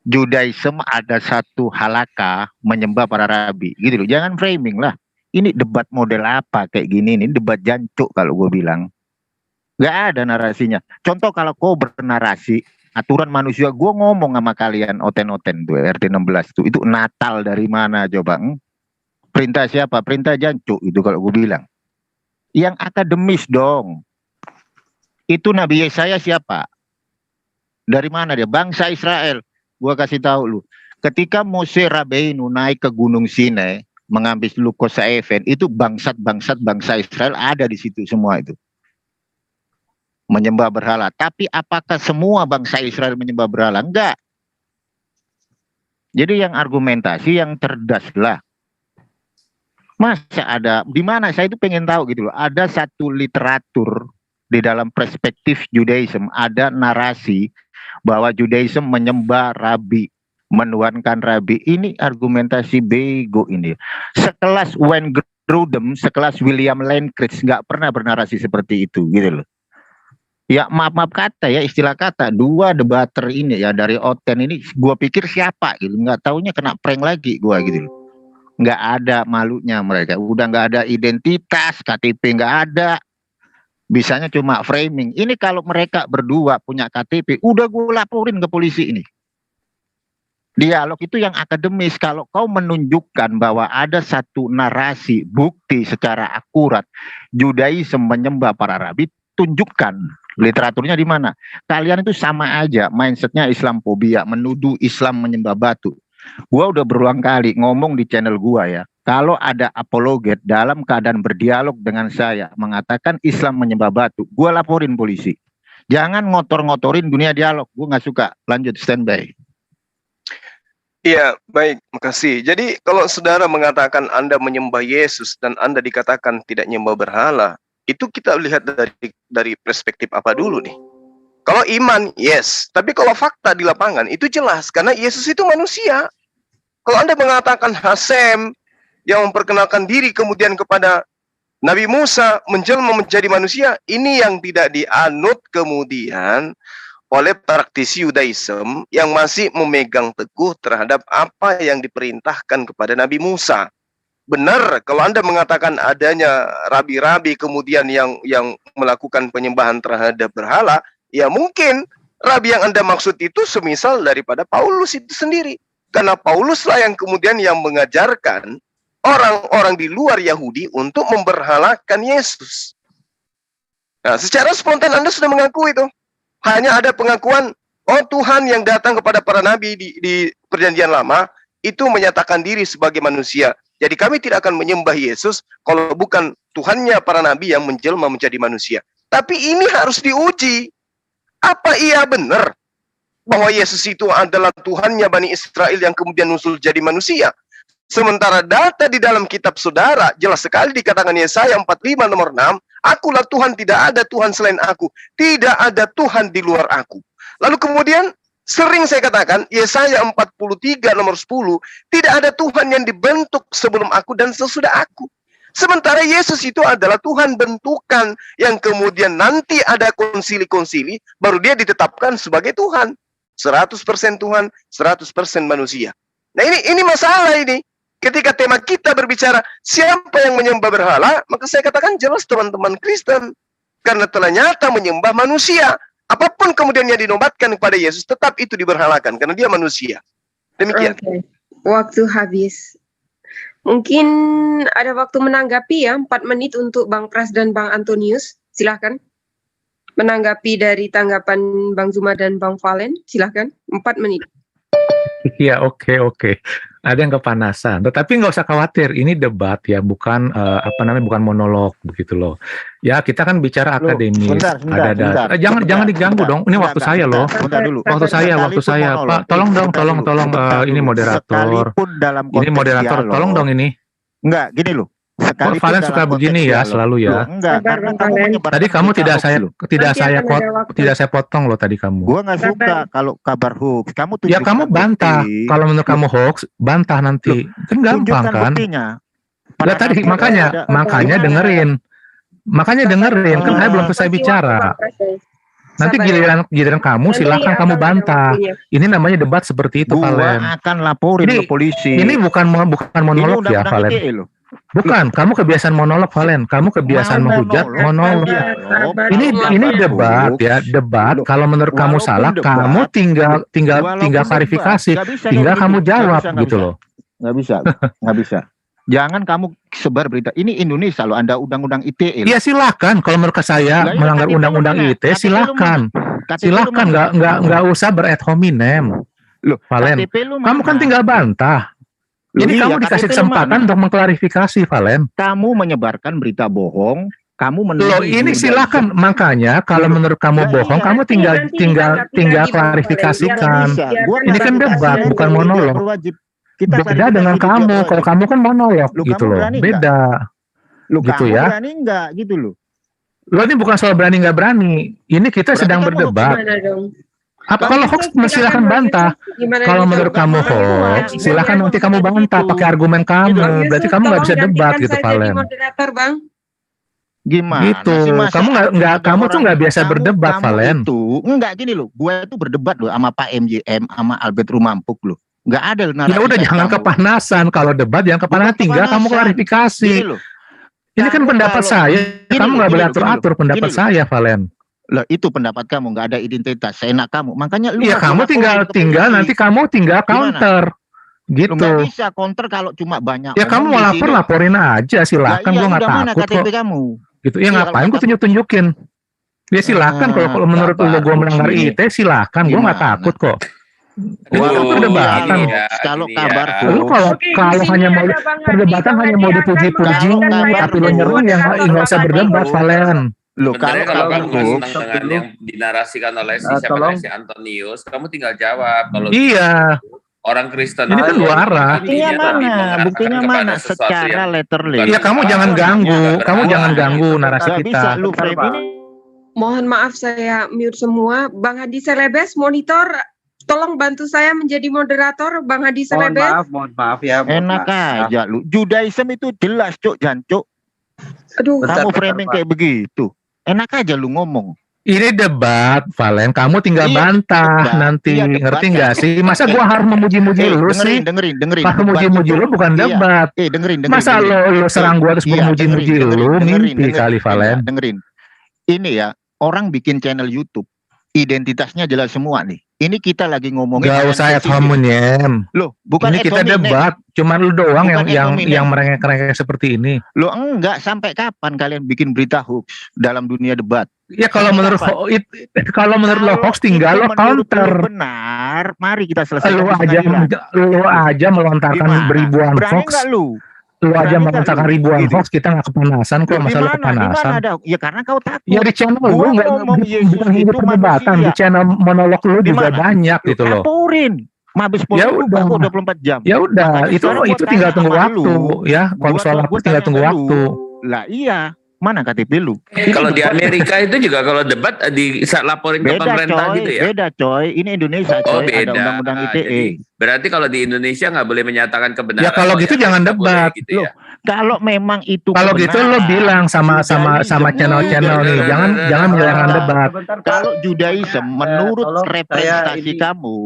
Judaism ada satu halakah menyembah para rabi gitu loh. Jangan framing lah. Ini debat model apa kayak gini, ini debat jancuk kalau gue bilang. Nggak ada narasinya. Contoh kalau kau bernarasi aturan manusia, gue ngomong sama kalian oten-oten tuh RT 16 tuh, itu Natal dari mana coba? Perintah siapa? Perintah jancuk itu kalau gue bilang. Yang akademis dong. Itu Nabi Yesaya siapa? Dari mana dia? Bangsa Israel. Gua kasih tahu lu. Ketika Mose Rabbeinu naik ke Gunung Sinai mengambil Lukosa Even, itu bangsat-bangsat bangsa Israel ada di situ semua itu. menyembah berhala. Tapi apakah semua bangsa Israel menyembah berhala? Enggak. Jadi yang argumentasi yang cerdas lah. Masa ada, di mana saya itu pengen tahu gitu loh. Ada satu literatur di dalam perspektif Judaism, ada narasi bahwa Judaism menyembah rabi, menuhankan rabi. Ini argumentasi bego ini. Sekelas Wayne Grudem, sekelas William Lane Craig nggak pernah bernarasi seperti itu gitu loh. Ya maaf kata ya, istilah kata, dua debater ini ya dari Oten ini, gua pikir siapa gitu, nggak taunya kena prank lagi gua gitu loh. Nggak ada malunya mereka, udah nggak ada identitas, KTP nggak ada, bisanya cuma framing. Ini kalau mereka berdua punya KTP, udah gue laporin ke polisi ini. Dialog itu yang akademis. Kalau kau menunjukkan bahwa ada satu narasi, bukti secara akurat, Judaism menyembah para rabi, tunjukkan literaturnya di mana. Kalian itu sama aja, mindsetnya Islamophobia, menuduh Islam menyembah batu. Gua udah berulang kali ngomong di channel gua ya, kalau ada apologet dalam keadaan berdialog dengan saya mengatakan Islam menyembah batu, gua laporin polisi. Jangan ngotor-ngotorin dunia dialog, gua nggak suka. Lanjut, standby. Iya, baik, makasih. Jadi kalau saudara mengatakan Anda menyembah Yesus dan Anda dikatakan tidak menyembah berhala, itu kita lihat dari perspektif apa dulu nih? Kalau iman, yes. Tapi kalau fakta di lapangan, itu jelas. Karena Yesus itu manusia. Kalau Anda mengatakan Hasem, yang memperkenalkan diri kemudian kepada Nabi Musa, menjelma menjadi manusia, ini yang tidak dianut kemudian oleh praktisi Judaism yang masih memegang teguh terhadap apa yang diperintahkan kepada Nabi Musa. Benar, kalau Anda mengatakan adanya rabi-rabi kemudian yang melakukan penyembahan terhadap berhala, ya mungkin rabi yang Anda maksud itu semisal daripada Paulus itu sendiri. Karena Pauluslah yang kemudian yang mengajarkan orang-orang di luar Yahudi untuk memberhalakan Yesus. Nah, secara spontan Anda sudah mengaku itu. Hanya ada pengakuan, oh Tuhan yang datang kepada para nabi di perjanjian lama, itu menyatakan diri sebagai manusia. Jadi kami tidak akan menyembah Yesus kalau bukan Tuhannya para nabi yang menjelma menjadi manusia. Tapi ini harus diuji. Apa iya benar bahwa Yesus itu adalah Tuhannya Bani Israel yang kemudian usul jadi manusia? Sementara data di dalam kitab saudara jelas sekali dikatakan Yesaya 45 nomor 6, akulah Tuhan, tidak ada Tuhan selain aku, tidak ada Tuhan di luar aku. Lalu kemudian sering saya katakan Yesaya 43 nomor 10, tidak ada Tuhan yang dibentuk sebelum aku dan sesudah aku. Sementara Yesus itu adalah Tuhan bentukan yang kemudian nanti ada konsili-konsili baru dia ditetapkan sebagai Tuhan. 100% Tuhan, 100% manusia. Nah ini masalah ini. Ketika tema kita berbicara siapa yang menyembah berhala, maka saya katakan jelas teman-teman Kristen. Karena telah nyata menyembah manusia. Apapun kemudian yang dinobatkan kepada Yesus, tetap itu diberhalakan. Karena dia manusia. Demikian. Okay. Waktu habis. Mungkin ada waktu menanggapi ya, 4 menit untuk Bang Pras dan Bang Antonius. Silahkan. Menanggapi dari tanggapan Bang Zuma dan Bang Valen. Silahkan, 4 menit. Iya, oke. Ada yang kepanasan, tetapi nggak usah khawatir, ini debat ya, bukan bukan monolog begitu loh. Ya kita kan bicara akademis. Bentar. Jangan diganggu dong. Ini waktu saya loh. Waktu saya, Pak. Tolong ini moderator. Ini moderator, tolong dong ini. Enggak, gini loh. Valen suka begini ya selalu ya. Enggak, karena kamu menyebarkan tadi kamu tidak saya potong loh tadi kamu. Gua nggak suka kalau kabar hoax. Kamu ya kamu bantah. Kalau menurut kamu hoax, bantah nanti. Kan gampang kan? Lah tadi makanya dengerin. Makanya dengerin, kan saya belum selesai bicara. Nanti giliran kamu silahkan kamu bantah. Ini namanya debat seperti itu, Valen. Gua akan laporin ke polisi. Ini bukan monolog ya, Valen. Bukan, kamu kebiasaan monolog, Valen. Kamu kebiasaan menghujat monolog. Ini debat ya, debat. Kalau menurut kamu salah, kamu tinggal klarifikasi, tinggal kamu jawab gitu loh. Nggak bisa. Jangan kamu sebar berita. Ini Indonesia loh, Anda undang-undang ITE. Iya silakan. Kalau menurut saya melanggar undang-undang ITE silakan. Silakan, nggak usah ad hominem. Loh, Valen, kamu kan tinggal bantah. Ini kamu dikasih kesempatan untuk mengklarifikasi, Valen. Kamu menyebarkan berita bohong Kamu Loh, menuduh ini Judaism. silakan. Makanya kalau menurut kamu Lah, bohong, iya. kamu Nanti tinggal ditanggapi lagi, Bang klarifikasikan. Bisa. Gua Ini kan klarifikasi debat, nanti bukan di monolog. Dialog Berwajib. Kita Beda klarifikasi dengan di Dialog kamu. Kalau Berwajib. kamu kan monolog Lu gitu kamu loh. berani nggak? Beda Lu gitu kamu ya. berani enggak gitu loh. Lo ini bukan soal berani nggak berani. Ini kita Berarti sedang kamu berdebat. Gimana dong? Apa Bang kalau Yusuf, hoax silakan Bang bantah. Yusuf. Gimana Kalau nih, menurut Bang? kamu Bang Yusuf hoax, jadi silakan moderator. nanti kamu Jadi bantah gitu. pakai argumen kamu. Gitu. Bang Berarti Yusuf, kamu nggak tolong bisa debat gantikan gitu, saya jadi Valen. moderator, Bang. Gimana Gitu. sih masa Kamu nggak ada kamu tuh orang nggak biasa berdebat, kamu Valen. itu enggak gini loh. Gue itu berdebat loh sama Pak MJM sama Albert Rumampuk loh. Enggak ada narasi Ya udah kayak jangan kamu. kepanasan. Kalau debat jangan Bukan kepanasan. Tinggal kamu kepanasan. klarifikasi. Gini loh. Ini kan Kamu pendapat kalau- saya. Gini Kamu loh, nggak boleh gini loh, atur-atur pendapat gini loh. saya, Valen. Lah itu pendapat kamu, nggak ada identitas, seenak kamu. Makanya lu Iya, harus kamu laporin tinggal ke tinggal polisi. nanti kamu tinggal Gimana? counter. Lu Gitu. nggak bisa counter kalau cuma banyak Ya kamu omong mau di lapor sini. laporin aja, Lah silakan. iya, Gua nggak udah mana takut KTP kok. kamu? Gitu. Ya Iya, kalau ngapain nggak gue tunjuk-tunjukin. Ya silakan kalau menurut kabar lu gue hoax melanggar ini. IIT silakan, gue nggak Gimana? takut kok. Aduh, Ini kan perdebatan. gini ya, Kalau gini kabar ya. Lu hoax. kalau Oke, kalau di sini hanya mau ada Bang Hadi. perdebatan Bang hanya Hadi mau akan dipuji-puji, menggantikan saya tapi lo menjadi nyerang ya moderator, nggak usah Bang Hadi. berdebat, Valen. Loh Sebenarnya kalau kalau kabar kamu nggak hoax, senang dengan yang dinarasikan oleh si siapa tolong. namanya, si Antonius, kamu tinggal jawab. Kalau Iya, orang Kristen ini kan itu dua arah. buktinya intinya tadi mana? mengarahkan Buktinya kepada mana? sesuatu Secara yang letterly. bukan Ya kamu berhala. jangan ganggu, Bukan kamu berhala, jangan ganggu gitu. narasi Gak bisa kita. lu frame ini. Mohon maaf saya mute semua. Bang Hadi Selebes, monitor, tolong bantu saya menjadi moderator. Bang Hadi Selebes. Mohon maaf ya. Enak aja lu. Judaism itu jelas cuk, jancuk. Aduh, Bentar, Kamu bentar, framing Pak. kayak begitu. Enak aja lu ngomong. Ini debat, Valen. Kamu tinggal Iya, bantah debat. nanti, Iya, debat ngerti kan. nggak sih? Masa gua harus memuji-muji lu sih? dengerin. Kalau muji-muji lu bukan Iya. debat. Dengerin. Masa lo serang gua terus gua muji-muji lu, mimpi kali, Valen. Dengerin. Ini ya, orang bikin channel YouTube, identitasnya jelas semua nih. Ini kita lagi ngomongin Gak hal yang usah ad spesifik. hominem. Loh, bukan Ini ad kita hominem. debat. Cuman lu doang Bukan ad yang hominem. merengek-rengek seperti ini. Loh, enggak, sampai kapan kalian bikin berita hoax dalam dunia debat? Ya kalau Sampai menurut kapan? kalau menurut lo hoax tinggal itu lo menurut counter. lu benar, mari kita selesaikan Lu di aja pengadilan. melontarkan Gimana? ribuan Berani hoax. nggak lu? Lu aja Berani nggak melontarkan lu? ribuan Gitu. hoax, kita nggak kepanasan kok. Loh, Masa lu Di kepanasan? mana ada? Ya karena kau takut. Ya di channel lu Gua nggak ngomong Yesus bukan ini itu perdebatan, manusia. di channel monolog lu Di juga mana? banyak gitu loh. Laporin. Mabes Polri Ya buka udah. kok 24 jam. Ya udah, Makanya sekarang gua itu tinggal tanya tunggu sama waktu lu. ya. Kalau Gua- soal gua lapor tinggal tanya tunggu sama waktu. Lah iya, mana KTP lu? Kalau di debat. Amerika itu juga kalau debat laporin ke Beda pemerintah coy, gitu ya. beda coy. Ini Indonesia Oh coy, ada beda. undang-undang ITE. Jadi, berarti kalau di Indonesia nggak boleh menyatakan kebenaran. Ya kalau gitu yang jangan nggak boleh debat. gitu ya. Kalau memang itu Kalau gitu lo kebenaran, bilang sama Judaism. channel-channel nih, jangan menyerahkan debat. Sebentar, Pak. Kalau Judaism menurut tolong, representasi saya kamu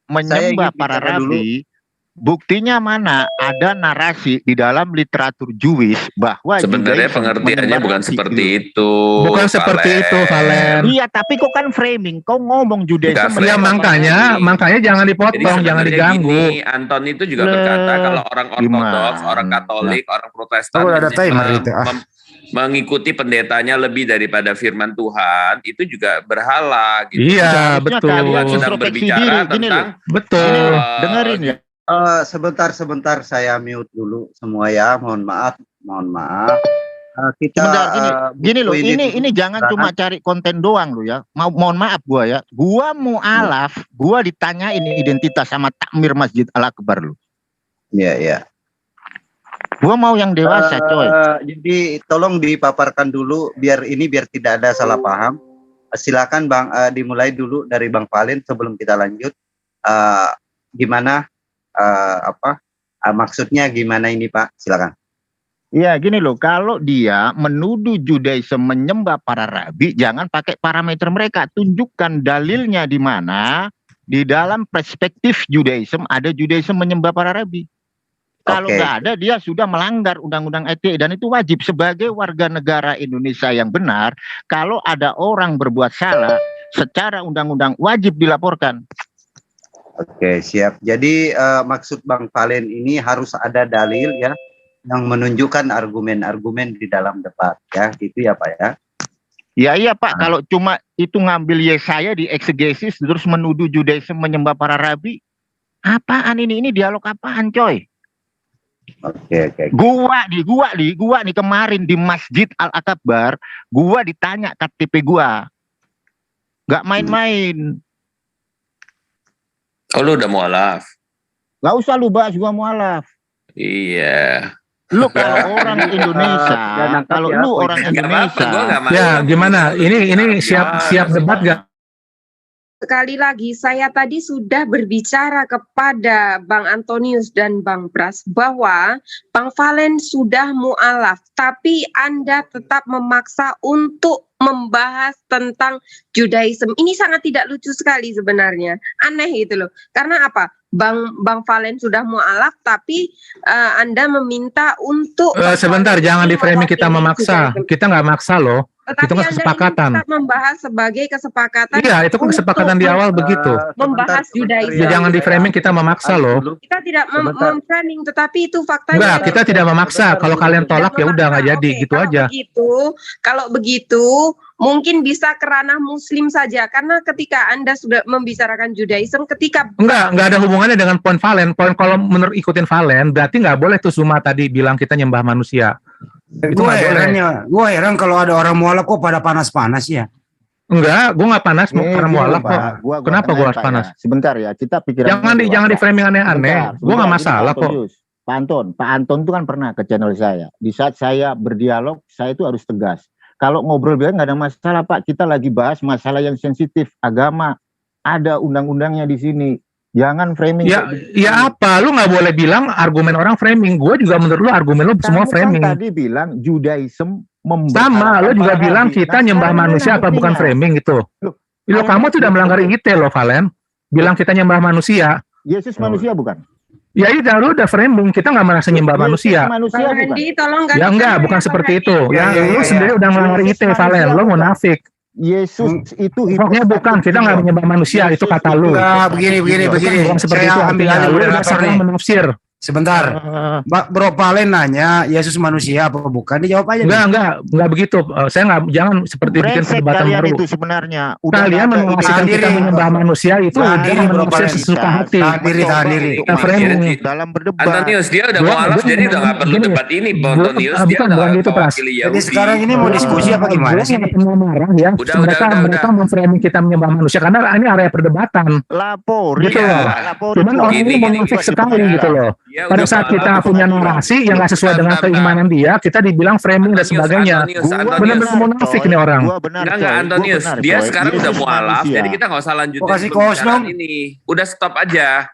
menyembah ingin para bicara dulu. rabi, buktinya mana? Ada narasi di dalam literatur Jewish bahwa Sebenarnya Judaism pengertiannya menyembah bukan rabi, seperti gitu. itu. Bukan seperti itu, Valen. Iya, tapi kok kan framing, kau ngomong Judaism Nggak Ya framing. makanya jangan Jadi dipotong, jangan sebenarnya diganggu. gini, Anton itu juga Lah, berkata kalau orang Ortodoks, gimana? orang Katolik, orang Protestan Oh, ada ini timer itu, mengikuti pendetanya lebih daripada firman Tuhan, itu juga berhala gitu. Iya, Seharusnya betul. kalian Sedang introspeksi berbicara diri, gini tentang loh. Betul. Dengerin ya. Sebentar saya mute dulu semua ya. Mohon maaf. Kita Sebentar, gini loh, buku ini jangan cuma cari konten doang lo ya. Mohon maaf gua ya. Gua mau alaf, gua ditanyain identitas sama takmir Masjid Al Akbar lo. ya. Gua mau yang dewasa, coy. Jadi tolong dipaparkan dulu biar tidak ada salah paham. Silakan Bang, dimulai dulu dari Bang Valen sebelum kita lanjut. Gimana maksudnya gimana ini Pak? Silakan. Iya, gini loh, kalau dia menuduh Judaism menyembah para rabi, jangan pakai parameter mereka. Tunjukkan dalilnya di mana di dalam perspektif Judaism ada Judaism menyembah para rabi. Kalau Oke. nggak ada, dia sudah melanggar undang-undang ITE dan itu wajib sebagai warga negara Indonesia yang benar. Kalau ada orang berbuat salah, secara undang-undang wajib dilaporkan. Oke, siap. Jadi maksud Bang Valen ini harus ada dalil ya yang menunjukkan argumen-argumen di dalam debat ya, gitu ya Pak ya. Ya iya Pak, kalau cuma itu ngambil Yesaya di eksegesis terus menuduh Judaism menyembah para rabi, apaan ini? Ini dialog apaan coy? Oke. Gua nih kemarin di Masjid Al-Akbar, gua ditanya KTP gua. Gak main-main. Oh, lu udah mualaf. Gak usah lu bahas gua mualaf. Iya. Lu kalau orang Indonesia, kalau lu orang Nggak apa-apa, gua Indonesia, nggak marah. Ya, gimana? Ini siap debat gak? Sekali lagi, saya tadi sudah berbicara kepada Bang Antonius dan Bang Pras bahwa Bang Valen sudah mualaf, tapi Anda tetap memaksa untuk membahas tentang Judaism. Ini sangat tidak lucu sekali sebenarnya. Aneh gitu loh. Karena apa? Bang Valen sudah mualaf, tapi Anda meminta untuk Sebentar, jangan di framing kita memaksa. Kita nggak maksa loh. Tetapi Itu kan Anda kesepakatan. ini bisa membahas sebagai kesepakatan. Iya, itu kan kesepakatan di awal begitu. Membahas Judaism. Ya, jangan di framing kita memaksa loh. Kita tidak memframing, tetapi itu faktanya. Enggak, kita tidak memaksa. Kalau kalian tolak ya udah nggak jadi, Oke, gitu kalau aja. Kalau begitu, mungkin bisa ke ranah Muslim saja. Karena ketika Anda sudah membicarakan Judaism, ketika Enggak ada hubungannya dengan poin Valen. Poin kalau menurut ikutin Valen, berarti nggak boleh tuh Suma tadi bilang kita nyembah manusia. Itu Gue nggak boleh. heran kalau ada orang mualaf kok pada panas-panas ya. Enggak, gue nggak panas mau karena mualaf kok. Kenapa gue harus panas? Sebentar ya, kita pikiran. Jangan di framing aneh-aneh. Gue nggak masalah kok. Pak Anton itu kan pernah ke channel saya. Di saat saya berdialog, saya itu harus tegas. Kalau ngobrol biar nggak ada masalah Pak. Kita lagi bahas masalah yang sensitif, agama. Ada undang-undangnya di sini. Jangan framing. Ya apa? Lu nggak boleh bilang argumen orang framing. Gue juga menurut lu argumen lu semua framing. Kan tadi bilang Judaism sama. Lu juga bilang kita nyembah manusia apa bukan framing gitu. Lo kamu tuh udah melanggar IIT loh Valen. Bilang kita nyembah manusia. Yesus manusia bukan? Ya itu lu udah framing. Kita nggak merasa nyembah manusia. Manusia bukan? Ya enggak, bukan seperti itu. Ya lu sendiri udah melanggar IIT Valen. Lu munafik. Yesus itu pokoknya bukan, kita nggak menyembah manusia, itu kata lu. Enggak, begini. Bukan seperti itu, ambil alih lu udah moderator salah nih. menafsir. Sebentar. Bro Valen nanya, Yesus manusia apa bukan? Dijawab aja. Enggak begitu. Saya nggak, jangan seperti bikin perdebatan kalian baru. itu sebenarnya. Kalian menafsirkan kita menyembah manusia itu jangan menafsir sesuka hati. Tahan diri. Dalam berdebat. Antonius dia udah mau alaf, jadi udah nggak perlu debat ini. Antonius dia udah gitu, mewakili Jadi Yahudi. sekarang ini mau diskusi apa gimana sih? Marah ya. Mereka memframing kita menyembah manusia karena ini area perdebatan. Lapor. Gitu loh. Cuman orang ini munafik sekali gitu loh. Pada saat kita punya narasi yang nggak sesuai dengan keimanan dia, kita dibilang framing dan sebagainya. Benar-benar munafik nih orang. Enggak Antonius, dia sekarang udah mualaf, jadi kita nggak usah lanjutin kasih kosong ini. Udah stop aja.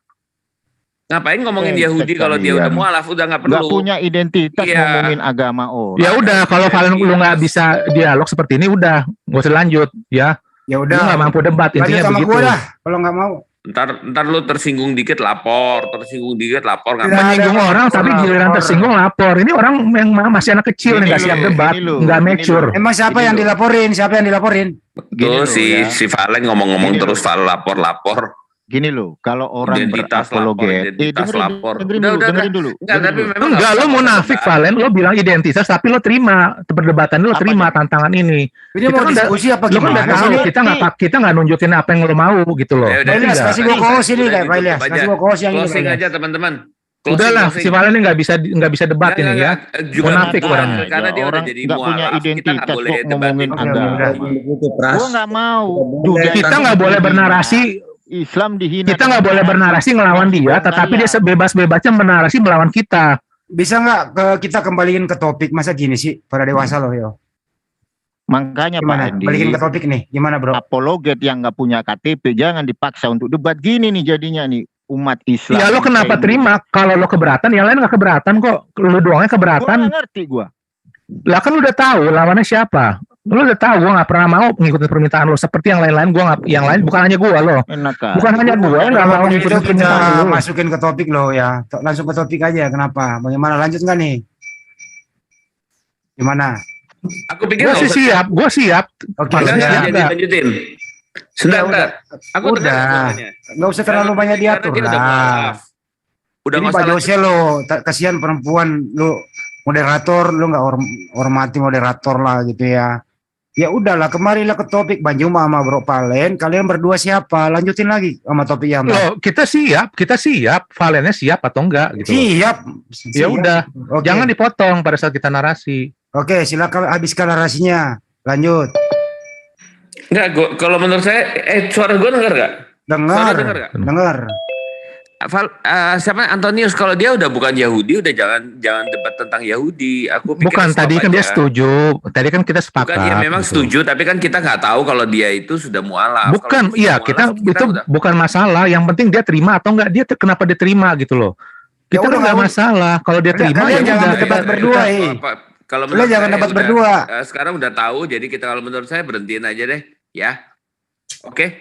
Ngapain ngomongin Yahudi kalau dia udah mualaf, udah nggak perlu. Nggak punya identitas ngomongin agama orang. Ya udah, kalau Valen lu nggak bisa dialog seperti ini, udah nggak usah lanjut ya. Ya udah. Lu nggak mampu debat, intinya begitu. Gua dah, kalau nggak mau. Ntar lu tersinggung dikit lapor, Menyinggung orang tapi giliran tersinggung lapor. Ini orang yang masih anak kecil nih, nggak siap debat, nggak mature. Emang siapa yang dilaporin? Betul si Valen ngomong-ngomong terus lapor. Gini loh, kalau orang identitas berapologet, lapor. Dengerin dulu. Enggak, lo munafik Valen, lo bilang identitas tapi lo terima perdebatan, lo terima tantangan ini. Ini mau diskusi apa gimana? Lo kan udah tahu kita nggak nunjukin apa yang lo mau gitu loh. Ilyas, kasih gua kos ini deh, Pak Ilyas. Kasih gua kos yang ini. Closing aja teman-teman. Udahlah, si Valen ini nggak bisa debat ini ya. Munafik orangnya. Karena dia udah jadi nggak punya identitas kok ngomongin agama. Gua nggak mau. Kita nggak boleh bernarasi. Islam dihina. Kita nggak boleh bernarasi ngelawan dia, tetapi dia sebebas-bebasnya bernarasi melawan kita. Bisa nggak kita kembaliin ke topik? Masa gini sih, para dewasa loh yo. Makanya Gimana? Pak Andi, Balikin ke topik nih, gimana bro? apologet yang nggak punya KTP jangan dipaksa untuk debat gini nih jadinya nih umat Islam. Ya lo kenapa terima? Kalau lo keberatan, yang lain nggak keberatan kok. Lo doangnya keberatan. Gua nggak ngerti gua. Lah kan lo udah tahu lawannya siapa. Lo udah tahu gue nggak pernah mau ngikutin permintaan lo seperti yang lain-lain. Gue nggak, yang lain bukan hanya gue lo. Bukan hanya gue yang nggak mau ngikutin Itu kita permintaan lo. masukin ke topik lo ya. Langsung ke topik aja. Kenapa? Bagaimana? Lanjut nggak nih? Gimana? Aku pikir Gue sih siap. Gue siap. Oke. lanjutin. Sebentar. Aku udah. Nggak usah terlalu banyak diatur lah. Udah Ini Pak Jose lo, kasihan perempuan lo, moderator lo nggak hormati moderator lah gitu ya. Ya udahlah, kemarilah ke topik Bang Juma sama Bro Palen. Kalian berdua siapa? Lanjutin lagi sama topik yang Loh, kita siap. Valennya siap atau enggak gitu loh. siap. Ya udah, Oke. jangan dipotong pada saat kita narasi. Oke, silakan habiskan narasinya. Lanjut. Enggak, kalau menurut saya, suara gue dengar nggak? Dengar. Suara dengar nggak? Dengar. Siapa Antonius? Kalau dia udah bukan Yahudi, udah jangan debat tentang Yahudi. Aku pikir Bukan, stop tadi kan dia aja. setuju. Tadi kan kita sepakat. Bukan, ya memang gitu. setuju, tapi kan kita nggak tahu kalau dia itu sudah mualaf. Bukan, Kalau dia iya sudah kita mualaf, itu udah. bukan masalah. Yang penting dia terima atau enggak. Dia kenapa dia terima gitu loh. Kita Ya udah, kan nggak kamu- masalah. Kalau dia terima Kalian ya jangan udah. debat berdua, Kalau Kalian jangan saya debat udah, berdua. sekarang udah tahu, jadi kita kalau menurut saya berhentiin aja deh, ya. Oke,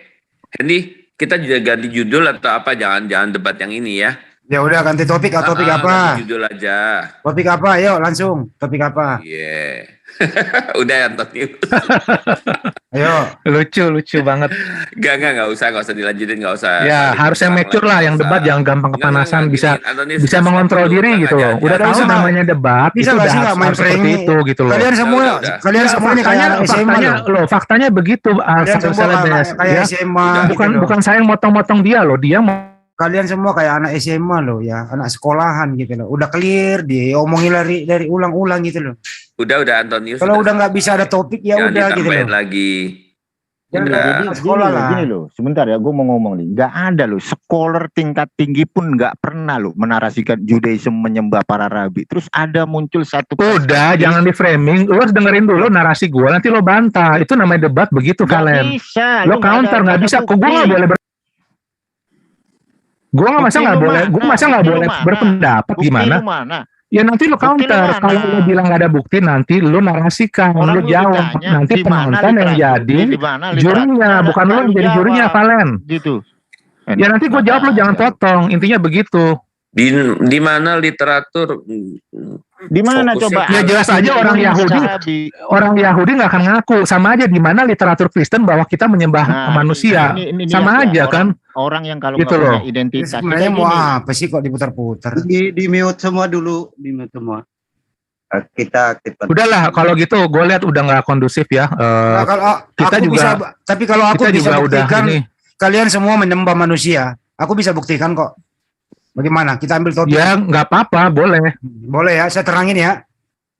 Hendy, kita juga ganti judul atau apa? Jangan debat yang ini ya. Ya udah ganti topik. Topik apa? Ganti judul aja. Topik apa? Yuk langsung. Topik apa? Iya. Udah Antonius. Ayo. Lucu banget. Enggak usah dilanjutin, enggak usah. Ya, harus yang mature lah, yang debat jangan gampang kepanasan, bisa mengontrol diri gitu loh. Udah tahu namanya debat, Bisa itu nggak udah sih nggak main harus seperti framing? itu gitu loh. Kalian semua, Udah. kalian semuanya kayak anak SMA loh. Faktanya begitu. Kalian semua Celebes, kayak ya. SMA. Bukan gitu loh. bukan saya yang motong-motong dia loh, dia mau Kalian semua kayak anak SMA loh ya, anak sekolahan gitu loh. Udah clear, diomongin dari ulang-ulang gitu loh. Udah Antonius. Kalau udah nggak bisa ada topik ya jangan udah gitu ditambahin loh. lagi. Jadi Udah. Sekolah lah. gini loh, sebentar ya, gue mau ngomong nih, nggak ada loh, scholar tingkat tinggi pun nggak pernah loh menarasikan Judaism menyembah para rabi. Terus ada muncul satu. udah jangan di framing, lo harus dengerin dulu narasi gue, nanti lo bantah. Itu namanya debat begitu Nggak kalian. bisa, Lo counter nggak bisa, kok gue nggak boleh gue nggak masa Bukti nggak lu boleh, gue mana? masa nggak Bukti lu boleh mana? berpendapat Bukti gimana? lu mana? Ya nanti lo Bukti lu counter. mana? Kalau lo bilang nggak ada bukti, nanti lo narasikan, Orang lo lu jawab. ditanya, Nanti di mana penonton yang literaturnya, jadi di mana jurinya, literaturnya, bukan lo yang lu jadi jurinya, jawab. Valen. Gitu. Ya nanti gue jawab, lo jangan potong. Intinya begitu. Di mana literatur? Di mana Fokusnya- coba? Ya jelas aja orang Yahudi, orang Yahudi nggak akan ngaku. Sama aja di mana literatur Kristen bahwa kita menyembah Nah, manusia. ini Sama lihat ya, aja kan. Orang yang kalau Gitu nggak punya loh. identitas. Sebenarnya Kayak mau gini. apa sih kok diputar-putar? Di mute semua dulu, di mute semua. Kita aktifkan. Udahlah, kalau gitu gue lihat udah nggak kondusif ya. Nah, kalau kita aku juga- bisa, tapi kalau aku kita bisa juga udah buktikan ini. kalian semua menyembah manusia. Aku bisa buktikan kok. Bagaimana? Kita ambil topik. Ya nggak apa-apa, boleh. Boleh ya, saya terangin ya.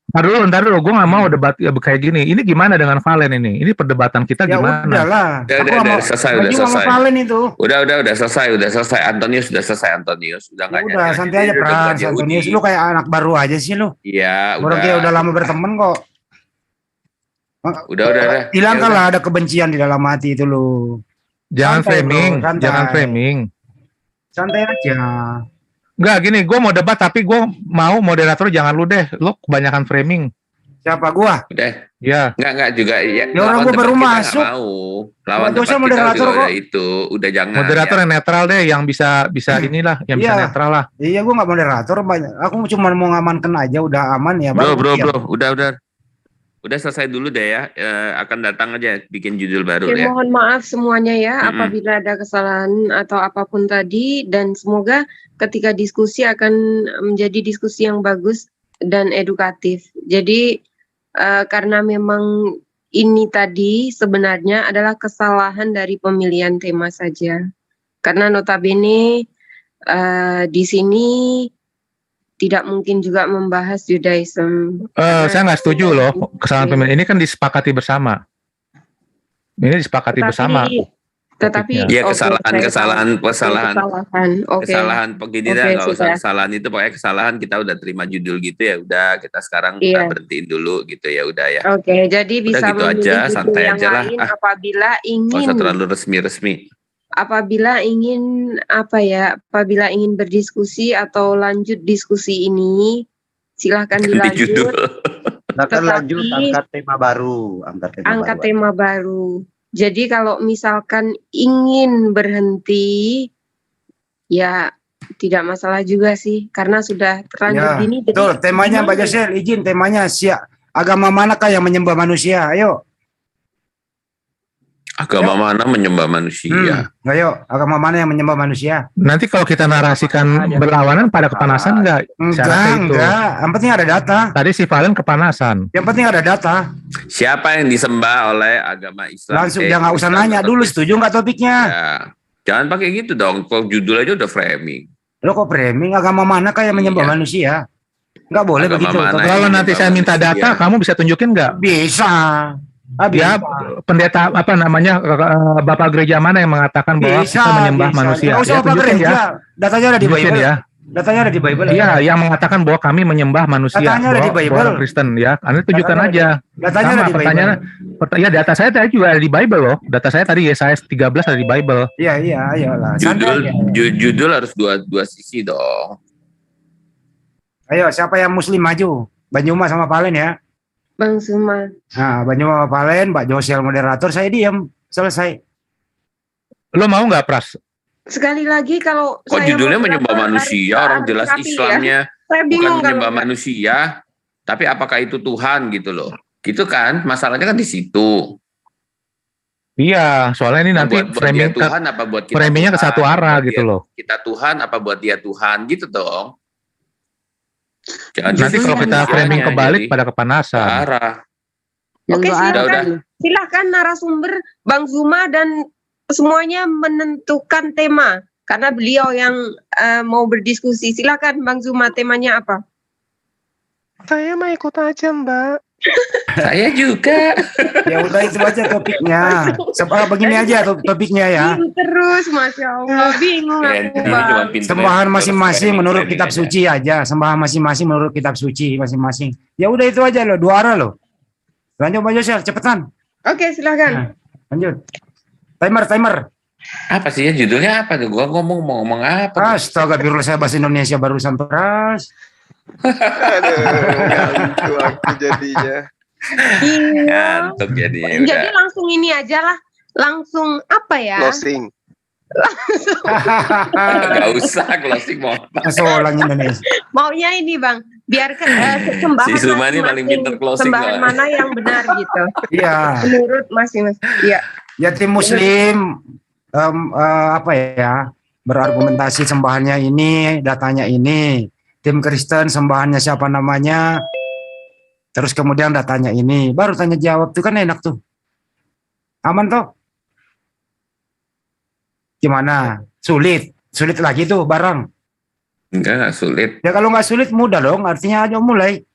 Ntar dulu, gue nggak mau debat ya, kayak gini. Ini gimana dengan Valen ini? Ini perdebatan kita Ya gimana? udahlah. Udah, selesai, udah selesai. Valen itu. Udah selesai. Antonius sudah selesai, Antonius. Udah Ya nggak udah, nyari- santai aja udah Pras, bukan Yahudi. Antonius. Lu kayak anak baru aja sih lu. Iya, Orang kayak udah lama berteman kok. Udah. Hilangkan Ya lah ada kebencian di dalam hati itu lu. Jangan Santai, framing, bro, santai. jangan framing. Santai aja. Enggak gini, gue mau debat tapi gue mau moderator jangan lu deh. Lu kebanyakan framing. Siapa gua? Udah. Ya. Enggak juga ya. Ya orang lawan gua baru debat kita nggak masuk. Mau. Lawan Nggak usah debat kita moderator juga kok. udah itu. Udah jangan. Moderator ya. yang netral deh, yang bisa inilah, yang bisa Iya. netral lah. Iya, gua nggak moderator banyak. Aku cuma mau ngamankan aja, udah aman ya. Bro, baru diam. udah. Udah selesai dulu deh ya. Akan datang aja bikin judul baru Oke, ya. mohon maaf semuanya ya Mm-mm. apabila ada kesalahan atau apapun tadi, dan semoga ketika diskusi akan menjadi diskusi yang bagus dan edukatif. Jadi karena memang ini tadi sebenarnya adalah kesalahan dari pemilihan tema saja. Karena notabene di sini tidak mungkin juga membahas Judaism. Saya nggak setuju loh kesalahan pemilihan. Ini kan disepakati bersama. Ini disepakati bersama. Tetapi Iya, oke, kesalahan. Oke. Kesalahan begini Oke, dah, nggak usah sudah. kesalahan itu, pokoknya kesalahan kita udah terima judul gitu ya, udah kita sekarang Iya. berhentiin dulu gitu ya, udah ya. Oke, jadi Udah bisa gitu memilih aja, judul santai yang aja lah. lain Ah. apabila Nggak usah ingin terlalu resmi. apabila ingin berdiskusi atau lanjut diskusi ini, silahkan Ganti dilanjut. judul. Silakan Tetapi- lanjut, angkat tema baru. Angkat tema baru. Jadi kalau misalkan ingin berhenti, ya tidak masalah juga sih, karena sudah terlanjur Ya, gini. Jadi betul. Temanya Mbak gimana? Josel, izin temanya agama manakah yang menyembah manusia? Ayo. Agama mana menyembah manusia? Ayo, agama mana yang menyembah manusia? Nanti kalau kita narasikan berlawanan pada kepanasan nggak? Enggak. Yang penting ada data. Tadi si Valen kepanasan. Yang penting ada data. Siapa yang disembah oleh agama Islam? Langsung jangan usah nanya dulu, setuju nggak topiknya? Ya, jangan pakai gitu dong. Kalau judul aja udah framing. Lo kok framing agama mana kayak menyembah manusia? Nggak boleh Agama begitu. mana Kalau yang nanti menyembah saya minta manusia? data, kamu bisa tunjukin nggak? Bisa. Ya, pendeta apa namanya bapak gereja mana yang mengatakan bahwa Bisa, kita menyembah bisa. manusia? Nggak usah Ya, bapak tunjukin gereja. ya. Datanya ada di Tunjukin Bible. ya. Datanya ada di Bible. Iya, yang mengatakan bahwa kami menyembah manusia. Datanya ada di bahwa Bible. orang Kristen ya. Anda tunjukkan Datanya aja. Datanya Sama ada di Bible. pertanyaannya. Ya, data saya tadi juga ada di Bible loh. Data saya tadi Yesaya 13 ada di Bible. Iya, ayolah. Judul harus dua sisi dong. Ayo, siapa yang muslim maju? Banyuma sama Palen ya. Bang Zuma. Nah, Banyuma sama Palen, Mbak Josiel moderator, saya diam. Selesai. Lo mau nggak, Pras? Sekali lagi kalau Kok saya judulnya mau menyembah harus- manusia, orang jelas harus rapi ya. Islamnya Saya bukan bingung kalau menyembah nggak. manusia, tapi apakah itu Tuhan gitu loh. Gitu kan, masalahnya kan di situ. Iya, soalnya ini nanti buat dia framing Tuhan apa buat kita framingnya ke Tuhan? satu arah Buat gitu dia- loh. Kita Tuhan apa buat dia Tuhan gitu dong. Jangan Nanti kalau kita framing kebalik pada kepanasan. arah. Oke, Udah. silakan narasumber Bang Zuma dan semuanya menentukan tema karena beliau yang mau berdiskusi. Silakan Bang Zuma, temanya apa? Saya mau ikut aja, Mbak. Saya juga. Ya udah itu aja topiknya. Begini aja topiknya ya. Bingung terus, Masya Allah. Bingung Ya, aku, intinya cuma Bang. pinter Sembahan ya, masing-masing terus menurut framing kitab aja. suci aja. Sembahan masing-masing menurut kitab suci masing-masing. Ya udah itu aja loh, dua arah loh. Lanjut Mbak Josel, cepetan. Oke, silakan. Lanjut. Timer. Apa sih ya judulnya apa tuh? Gua mau ngomong apa? Astaga, biru saya bahasa Indonesia barusan Pras. Aduh, ganggu aku jadinya. Iya. Ngantuk jadinya Jadi udah. langsung ini aja lah. Langsung apa ya? Closing. Gak usah closing mau apa. Masuk orang Indonesia. Maunya ini Bang, biarkan sembahan Si Zuma ini paling masing-masing. pinter closing Sembahan soalnya. mana yang benar gitu. Iya. Menurut masing-masing. Iya. Ya tim Muslim apa ya, berargumentasi sembahannya ini, datanya ini. Tim Kristen sembahannya siapa namanya, terus kemudian datanya ini, baru tanya jawab tuh kan enak tuh. Aman toh? Gimana? Sulit lagi tuh barang. Enggak sulit. Ya kalau nggak sulit mudah dong, artinya aja mulai.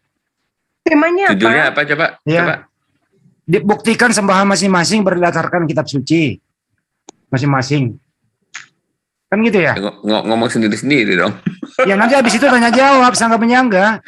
Temanya Judulnya apa coba? Ya. Coba. Dibuktikan sembahan masing-masing berdasarkan kitab suci masing-masing. Kan gitu ya? Ngomong sendiri-sendiri dong. Ya nanti habis itu tanya jawab, sangka penyangga.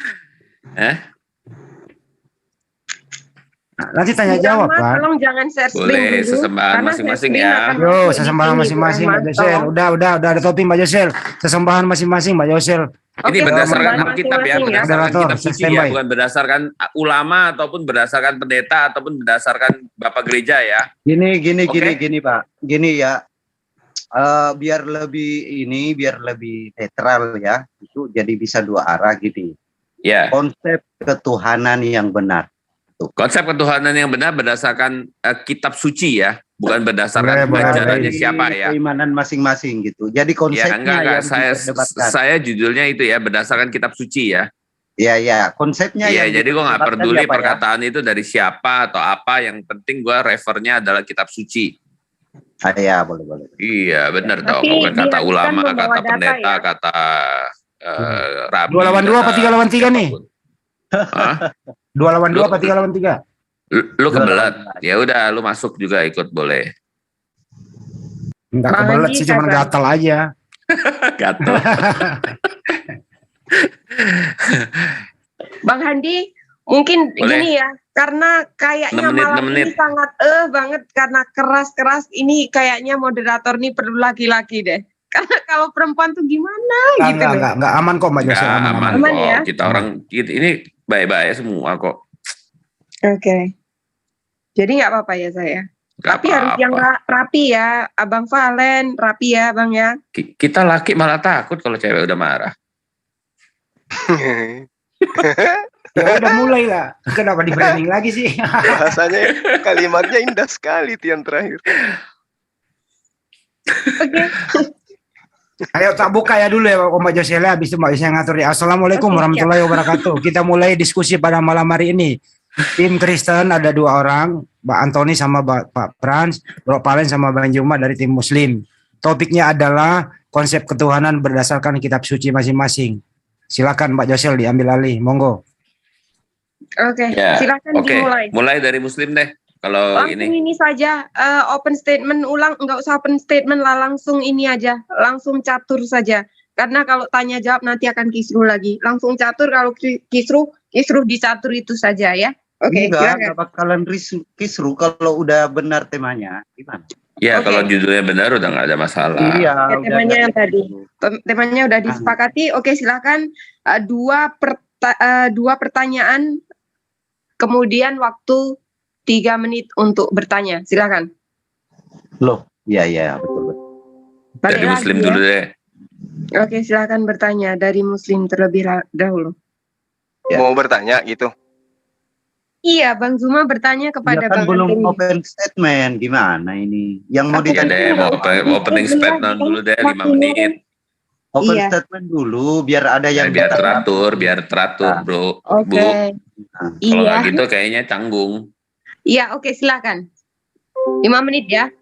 Nanti tanya jawab kan. Tolong jangan share screen Boleh, dulu, sesembahan karena masing-masing share screen ya. akan Yo, masuk di sesembahan sini, masing-masing Bu Mbak Rahmat. Josel. Tolong. Udah ada topik Mbak Josel. Sesembahan masing-masing Mbak Josel. Ini Oke, berdasarkan sesembahan Alkitab ya, masing-masing ya. berdasarkan Moderator, kitab suci ya, standby. bukan berdasarkan ulama ataupun berdasarkan pendeta ataupun berdasarkan bapak gereja ya. Gini Oke. Pak. Gini ya. Biar lebih netral ya. Itu jadi bisa dua arah gini. Ya. Konsep ketuhanan yang benar. Konsep ketuhanan yang benar berdasarkan kitab suci ya, bukan berdasarkan Boleh, ajarannya Dari siapa ya. keimanan masing-masing gitu. Jadi Ya konsepnya enggak, yang diperdebatkan. saya judulnya itu ya berdasarkan kitab suci ya. Iya, konsepnya Iya, yang jadi gua nggak diperdebatkan peduli ya, Pak, ya. perkataan itu dari siapa atau apa, yang penting gua refernya adalah kitab suci. Iya, boleh. Iya, benar dong. Tapi Bukan kata dilakukan ulama, membawa kata data pendeta, ya. kata rabi. 2 lawan 2 apa 3 lawan 3 nih? Hah? 2 lawan 2 Lu- apa 3 lawan 3? Lu kebelet. Ya udah, lu masuk juga ikut boleh. Enggak Bang kebelet Haji sih, cuma kagak. gatal aja. Gatel. Bang Handi, mungkin Boleh. gini ya, karena kayaknya 6 menit, malam 6 menit. ini sangat banget karena keras-keras ini kayaknya moderator nih perlu laki-laki deh. Karena kalau perempuan tuh gimana gitu loh. Enggak aman kok Mbak Josel, Nggak, aman. aman Aman kok. ya? Kita orang ini baik-baik semua kok. Oke. Jadi nggak apa-apa ya saya. Nggak Tapi harus yang apa-apa. rapi ya, Abang Valen, rapi ya Bang ya. Kita laki malah takut kalau cewek udah marah. Ya udah mulai lah. Kenapa di framing lagi sih? Bahasanya kalimatnya indah sekali itu yang terakhir. Oke. Ayo tak buka ya dulu ya Mbak Josela, habis itu Mbak Josela ngatur ya. Assalamualaikum Oke, warahmatullahi wabarakatuh. Kita mulai diskusi pada malam hari ini. Tim Kristen ada 2 orang, Mbak Antoni sama Pak Frans, Bro Palen sama Bang Juma dari tim Muslim. Topiknya adalah konsep ketuhanan berdasarkan kitab suci masing-masing. Silakan Mbak Josel diambil alih, monggo. Oke, Ya, silakan oke. dimulai. Mulai dari Muslim deh. Kalau Langsung ini saja, open statement ulang, enggak usah open statement lah, langsung ini aja, langsung catur saja. Karena kalau tanya jawab nanti akan kisruh lagi. Langsung catur, kalau kisruh dicatur itu saja ya. Oke, silakan. Enggak bakalan kisru kalau udah benar temanya. Gimana? ya Oke. kalau judulnya benar udah nggak ada masalah. Iya, Oke, udah temanya nggak yang tadi. kisru. Temanya udah disepakati. Oke, silakan. Dua pertanyaan, kemudian waktu 3 menit untuk bertanya. Silakan. Loh, iya betul. Balik Dari Muslim lagi ya. dulu deh. Oke, silakan bertanya dari Muslim terlebih dahulu. Ya. Mau bertanya gitu. Iya, Bang Zuma bertanya kepada Ya kan Bang belum Antoni. open statement, gimana ini? Yang mau Aku Ya dijawab deh, mau opening statement dulu deh 5 menit. open Iya. statement dulu biar ada yang Biar teratur, Bro. Oke. Bu. Kalau Iya. nggak gitu kayaknya canggung. Iya, oke, silakan. 5 menit ya.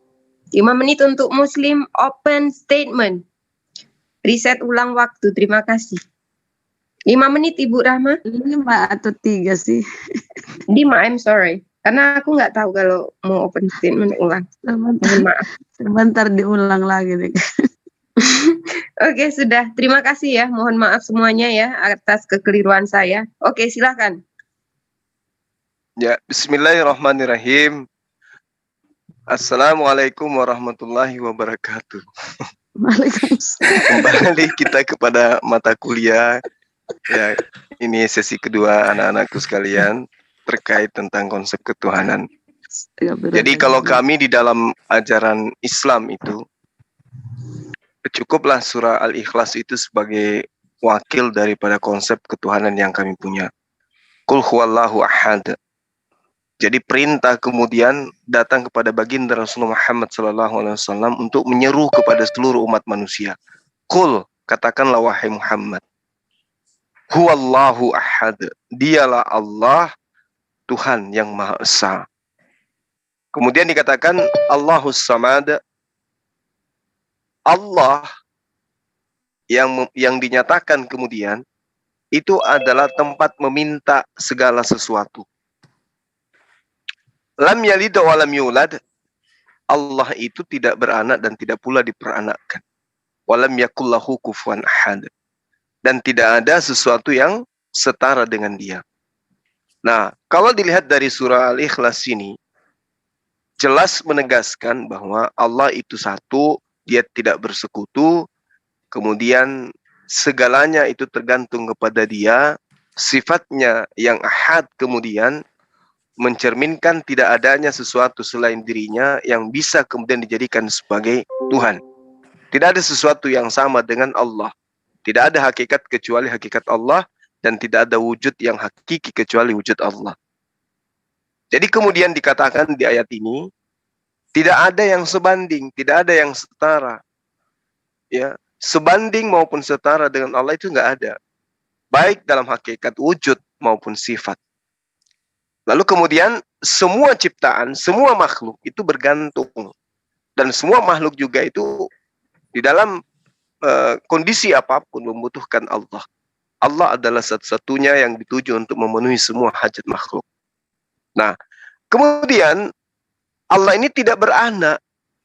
5 menit untuk Muslim open statement. Reset ulang waktu. Terima kasih. 5 menit Ibu Rahma. 5 atau 3 sih? 5, I'm sorry. Karena aku nggak tahu kalau mau open statement ulang. Mohon maaf. Sebentar diulang lagi nih. Oke, sudah. Terima kasih ya. Mohon maaf semuanya ya atas kekeliruan saya. Oke, silakan. Ya, bismillahirrahmanirrahim. Assalamualaikum warahmatullahi wabarakatuh. Waalaikumsalam. Kembali kita kepada mata kuliah. Ya, ini sesi kedua anak-anakku sekalian terkait tentang konsep ketuhanan. Jadi kalau kami di dalam ajaran Islam itu cukuplah surah Al-Ikhlas itu sebagai wakil daripada konsep ketuhanan yang kami punya. Qul huwallahu ahad. Jadi perintah kemudian datang kepada baginda Rasulullah Muhammad SAW untuk menyeru kepada seluruh umat manusia. Qul, katakanlah wahai Muhammad. Huwallahu ahad. Dialah Allah, Tuhan yang Maha Esa. Kemudian dikatakan Allahus Samad. Allah yang dinyatakan kemudian itu adalah tempat meminta segala sesuatu. Lam yalid wa lam yulad. Allah itu tidak beranak dan tidak pula diperanakkan. Walam yakul lahu kufuwan ahad. Dan tidak ada sesuatu yang setara dengan dia. Nah, kalau dilihat dari surah Al-Ikhlas ini, jelas menegaskan bahwa Allah itu satu, dia tidak bersekutu, kemudian segalanya itu tergantung kepada dia, sifatnya yang ahad kemudian mencerminkan tidak adanya sesuatu selain dirinya yang bisa kemudian dijadikan sebagai Tuhan. Tidak ada sesuatu yang sama dengan Allah. Tidak ada hakikat kecuali hakikat Allah, dan tidak ada wujud yang hakiki kecuali wujud Allah. Jadi kemudian dikatakan di ayat ini, tidak ada yang sebanding, tidak ada yang setara. Ya, sebanding maupun setara dengan Allah itu nggak ada. Baik dalam hakikat wujud maupun sifat. Lalu kemudian semua ciptaan, semua makhluk itu bergantung. Dan semua makhluk juga itu di dalam kondisi apapun membutuhkan Allah. Allah adalah satu-satunya yang dituju untuk memenuhi semua hajat makhluk. Nah, kemudian Allah ini tidak beranak,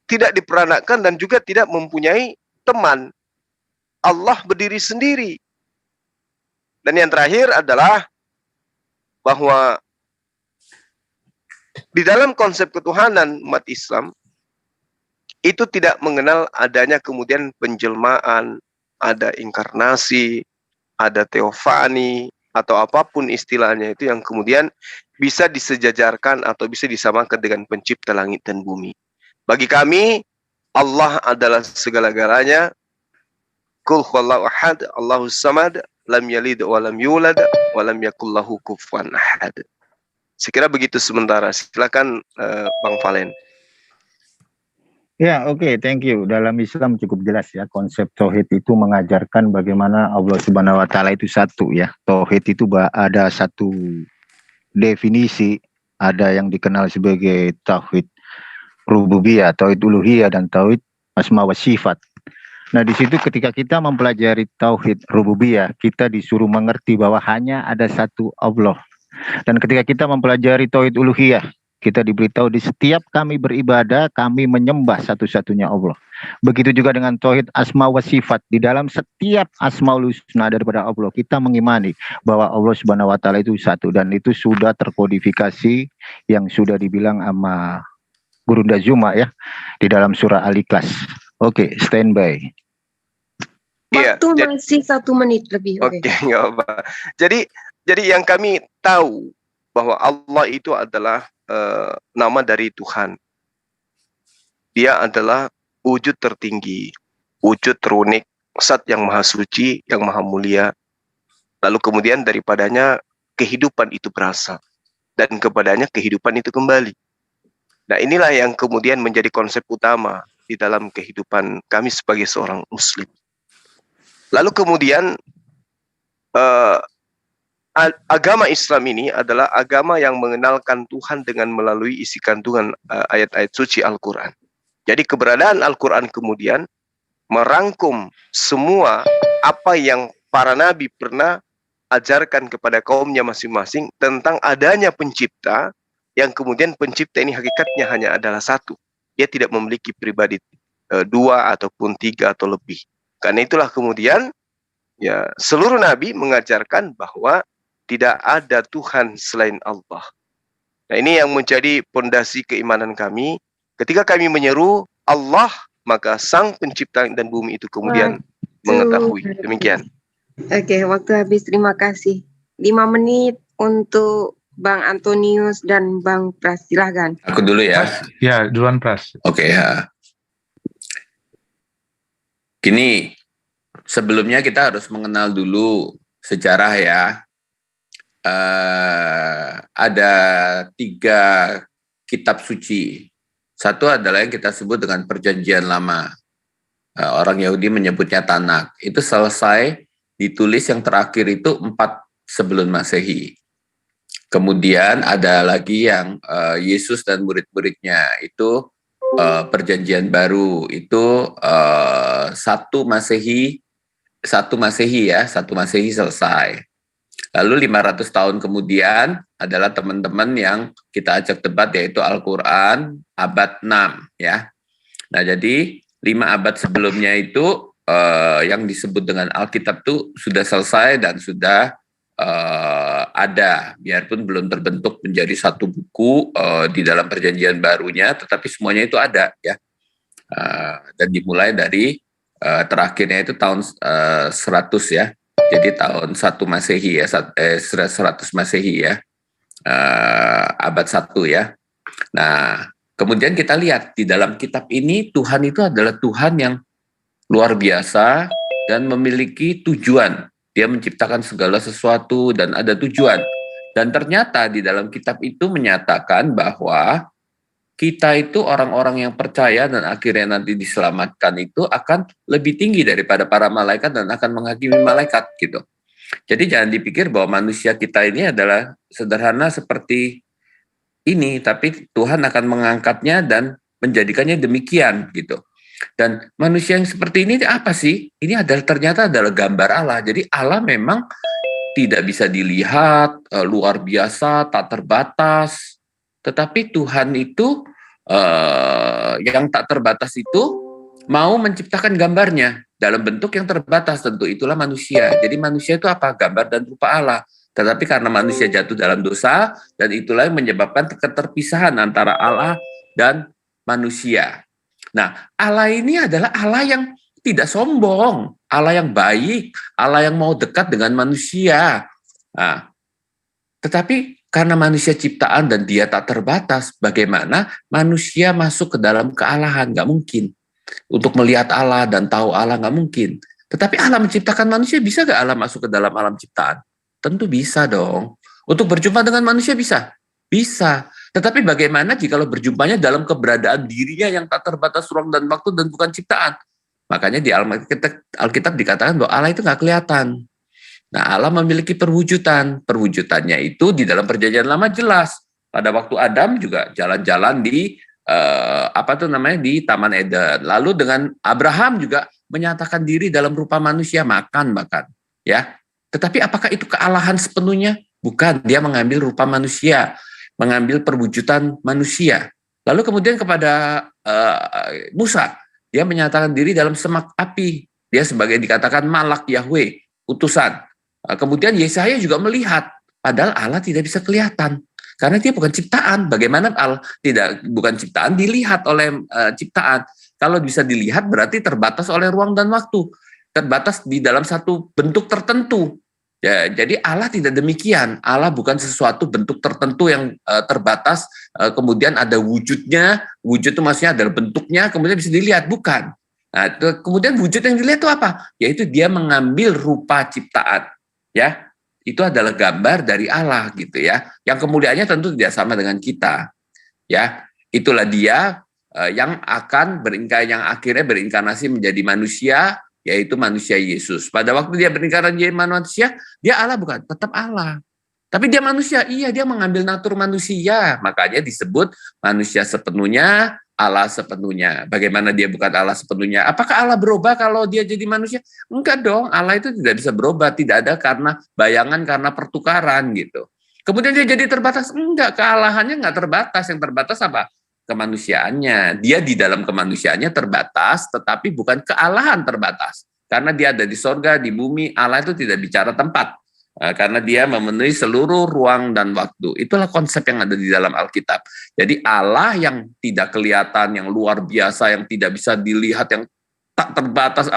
tidak diperanakkan dan juga tidak mempunyai teman. Allah berdiri sendiri. Dan yang terakhir adalah bahwa di dalam konsep ketuhanan umat Islam itu tidak mengenal adanya kemudian penjelmaan, ada inkarnasi, ada teofani, atau apapun istilahnya itu yang kemudian bisa disejajarkan atau bisa disamakan dengan pencipta langit dan bumi. Bagi kami, Allah adalah segala-galanya. Qul huwallahu ahad, Allahus samad, lam yalid wa lam yulad wa lam yakul lahu kufuwan ahad. Sekira begitu sementara. Silakan Bang Valen. Ya, oke, thank you. Dalam Islam cukup jelas ya, konsep tauhid itu mengajarkan bagaimana Allah Subhanahu wa taala itu satu ya. Tauhid itu ada satu definisi, ada yang dikenal sebagai tauhid rububiyah, tauhid uluhiyah, dan tauhid asma wa sifat. Nah, di situ ketika kita mempelajari tauhid rububiyah, kita disuruh mengerti bahwa hanya ada satu Allah. Dan ketika kita mempelajari tauhid uluhiyah, kita diberitahu di setiap kami beribadah, kami menyembah satu-satunya Allah. Begitu juga dengan tauhid asma wa sifat. Di dalam setiap asmaul husna daripada Allah, kita mengimani bahwa Allah Subhanahu wa taala itu satu, dan itu sudah terkodifikasi yang sudah dibilang sama Gurunda Zuma ya di dalam surah Al-Ikhlas. Oke, standby. Waktu masih 1 menit lebih. Oke, nggak apa. Jadi yang kami tahu bahwa Allah itu adalah nama dari Tuhan. Dia adalah wujud tertinggi, wujud terunik, Zat yang maha suci, yang maha mulia. Lalu kemudian daripadanya kehidupan itu berasal, dan kepadanya kehidupan itu kembali. Nah, inilah yang kemudian menjadi konsep utama di dalam kehidupan kami sebagai seorang Muslim. Lalu kemudian agama Islam ini adalah agama yang mengenalkan Tuhan dengan melalui isi kandungan ayat-ayat suci Al-Quran. Jadi keberadaan Al-Quran kemudian merangkum semua apa yang para nabi pernah ajarkan kepada kaumnya masing-masing tentang adanya pencipta, yang kemudian pencipta ini hakikatnya hanya adalah satu. Dia tidak memiliki pribadi 2 ataupun 3 atau lebih. Karena itulah kemudian ya seluruh nabi mengajarkan bahwa tidak ada Tuhan selain Allah. Nah, ini yang menjadi pondasi keimanan kami. Ketika kami menyeru Allah, maka Sang Pencipta dan bumi itu kemudian mengetahui. Demikian. Oke, waktu habis. Terima kasih. 5 menit untuk Bang Antonius dan Bang Pras. Silahkan. Aku dulu ya. Ya, duluan Pras. Oke ya. Gini, sebelumnya kita harus mengenal dulu sejarah ya. Ada 3 kitab suci. Satu adalah yang kita sebut dengan Perjanjian Lama. Orang Yahudi menyebutnya Tanakh. Itu selesai ditulis yang terakhir itu 4 sebelum Masehi. Kemudian ada lagi yang Yesus dan murid-muridnya itu Perjanjian Baru, itu 1 Masehi ya, 1 Masehi selesai. Lalu 500 tahun kemudian adalah teman-teman yang kita ajak debat, yaitu Al-Quran abad 6 ya. Nah, jadi 5 abad sebelumnya itu yang disebut dengan Alkitab itu sudah selesai dan sudah ada, biarpun belum terbentuk menjadi satu buku di dalam Perjanjian Barunya, tetapi semuanya itu ada ya. Dan dimulai dari terakhirnya itu tahun 100 ya. Jadi tahun 1 Masehi ya, 100 Masehi ya, abad 1 ya. Nah, kemudian kita lihat di dalam kitab ini Tuhan itu adalah Tuhan yang luar biasa dan memiliki tujuan. Dia menciptakan segala sesuatu dan ada tujuan. Dan ternyata di dalam kitab itu menyatakan bahwa kita itu orang-orang yang percaya dan akhirnya nanti diselamatkan itu akan lebih tinggi daripada para malaikat dan akan menghakimi malaikat gitu. Jadi jangan dipikir bahwa manusia kita ini adalah sederhana seperti ini, tapi Tuhan akan mengangkatnya dan menjadikannya demikian gitu. Dan manusia yang seperti ini apa sih? Ini adalah ternyata adalah gambar Allah. Jadi Allah memang tidak bisa dilihat, luar biasa, tak terbatas. Tetapi Tuhan itu yang tak terbatas itu mau menciptakan gambarnya dalam bentuk yang terbatas, tentu itulah manusia. Jadi manusia itu apa? Gambar dan rupa Allah. Tetapi karena manusia jatuh dalam dosa, dan itulah yang menyebabkan keterpisahan antara Allah dan manusia. Nah, Allah ini adalah Allah yang tidak sombong, Allah yang baik, Allah yang mau dekat dengan manusia. Nah, tetapi karena manusia ciptaan dan dia tak terbatas, bagaimana manusia masuk ke dalam kealahan? Nggak mungkin. Untuk melihat Allah dan tahu Allah nggak mungkin. Tetapi Allah menciptakan manusia, bisa gak Allah masuk ke dalam alam ciptaan? Tentu bisa dong. Untuk berjumpa dengan manusia bisa? Bisa. Tetapi bagaimana jika berjumpanya dalam keberadaan dirinya yang tak terbatas ruang dan waktu dan bukan ciptaan? Makanya di Alkitab dikatakan bahwa Allah itu nggak kelihatan. Nah, Allah memiliki perwujudan. Perwujudannya itu di dalam Perjanjian Lama jelas. Pada waktu Adam juga jalan-jalan di di Taman Eden. Lalu dengan Abraham juga menyatakan diri dalam rupa manusia, makan bahkan, ya. Tetapi apakah itu kealahan sepenuhnya? Bukan, dia mengambil rupa manusia, mengambil perwujudan manusia. Lalu kemudian kepada Musa, dia menyatakan diri dalam semak api. Dia sebagai dikatakan malak Yahweh, utusan. Kemudian Yesaya juga melihat, padahal Allah tidak bisa kelihatan. Karena dia bukan ciptaan. Bagaimana Allah bukan ciptaan, dilihat oleh ciptaan. Kalau bisa dilihat berarti terbatas oleh ruang dan waktu. Terbatas di dalam satu bentuk tertentu. Ya, jadi Allah tidak demikian. Allah bukan sesuatu bentuk tertentu yang terbatas, kemudian ada wujudnya. Wujud itu maksudnya adalah bentuknya, kemudian bisa dilihat. Bukan. Nah, kemudian wujud yang dilihat itu apa? Yaitu dia mengambil rupa ciptaan. Ya, itu adalah gambar dari Allah gitu ya. Yang kemuliaannya tentu tidak sama dengan kita. Ya, itulah dia yang akan yang akhirnya berinkarnasi menjadi manusia, yaitu manusia Yesus. Pada waktu dia berinkarnasi menjadi manusia, dia Allah bukan, tetap Allah. Tapi dia manusia, iya, dia mengambil natur manusia. Makanya disebut manusia sepenuhnya, Allah sepenuhnya. Bagaimana dia bukan Allah sepenuhnya? Apakah Allah berubah kalau dia jadi manusia? Enggak dong, Allah itu tidak bisa berubah, tidak ada karena bayangan, karena pertukaran gitu. Kemudian dia jadi terbatas? Enggak, kealahannya enggak terbatas. Yang terbatas apa? Kemanusiaannya. Dia di dalam kemanusiaannya terbatas, tetapi bukan kealahan terbatas. Karena dia ada di sorga, di bumi, Allah itu tidak bicara tempat. Karena dia memenuhi seluruh ruang dan waktu. Itulah konsep yang ada di dalam Alkitab. Jadi Allah yang tidak kelihatan, yang luar biasa, yang tidak bisa dilihat, yang tak terbatas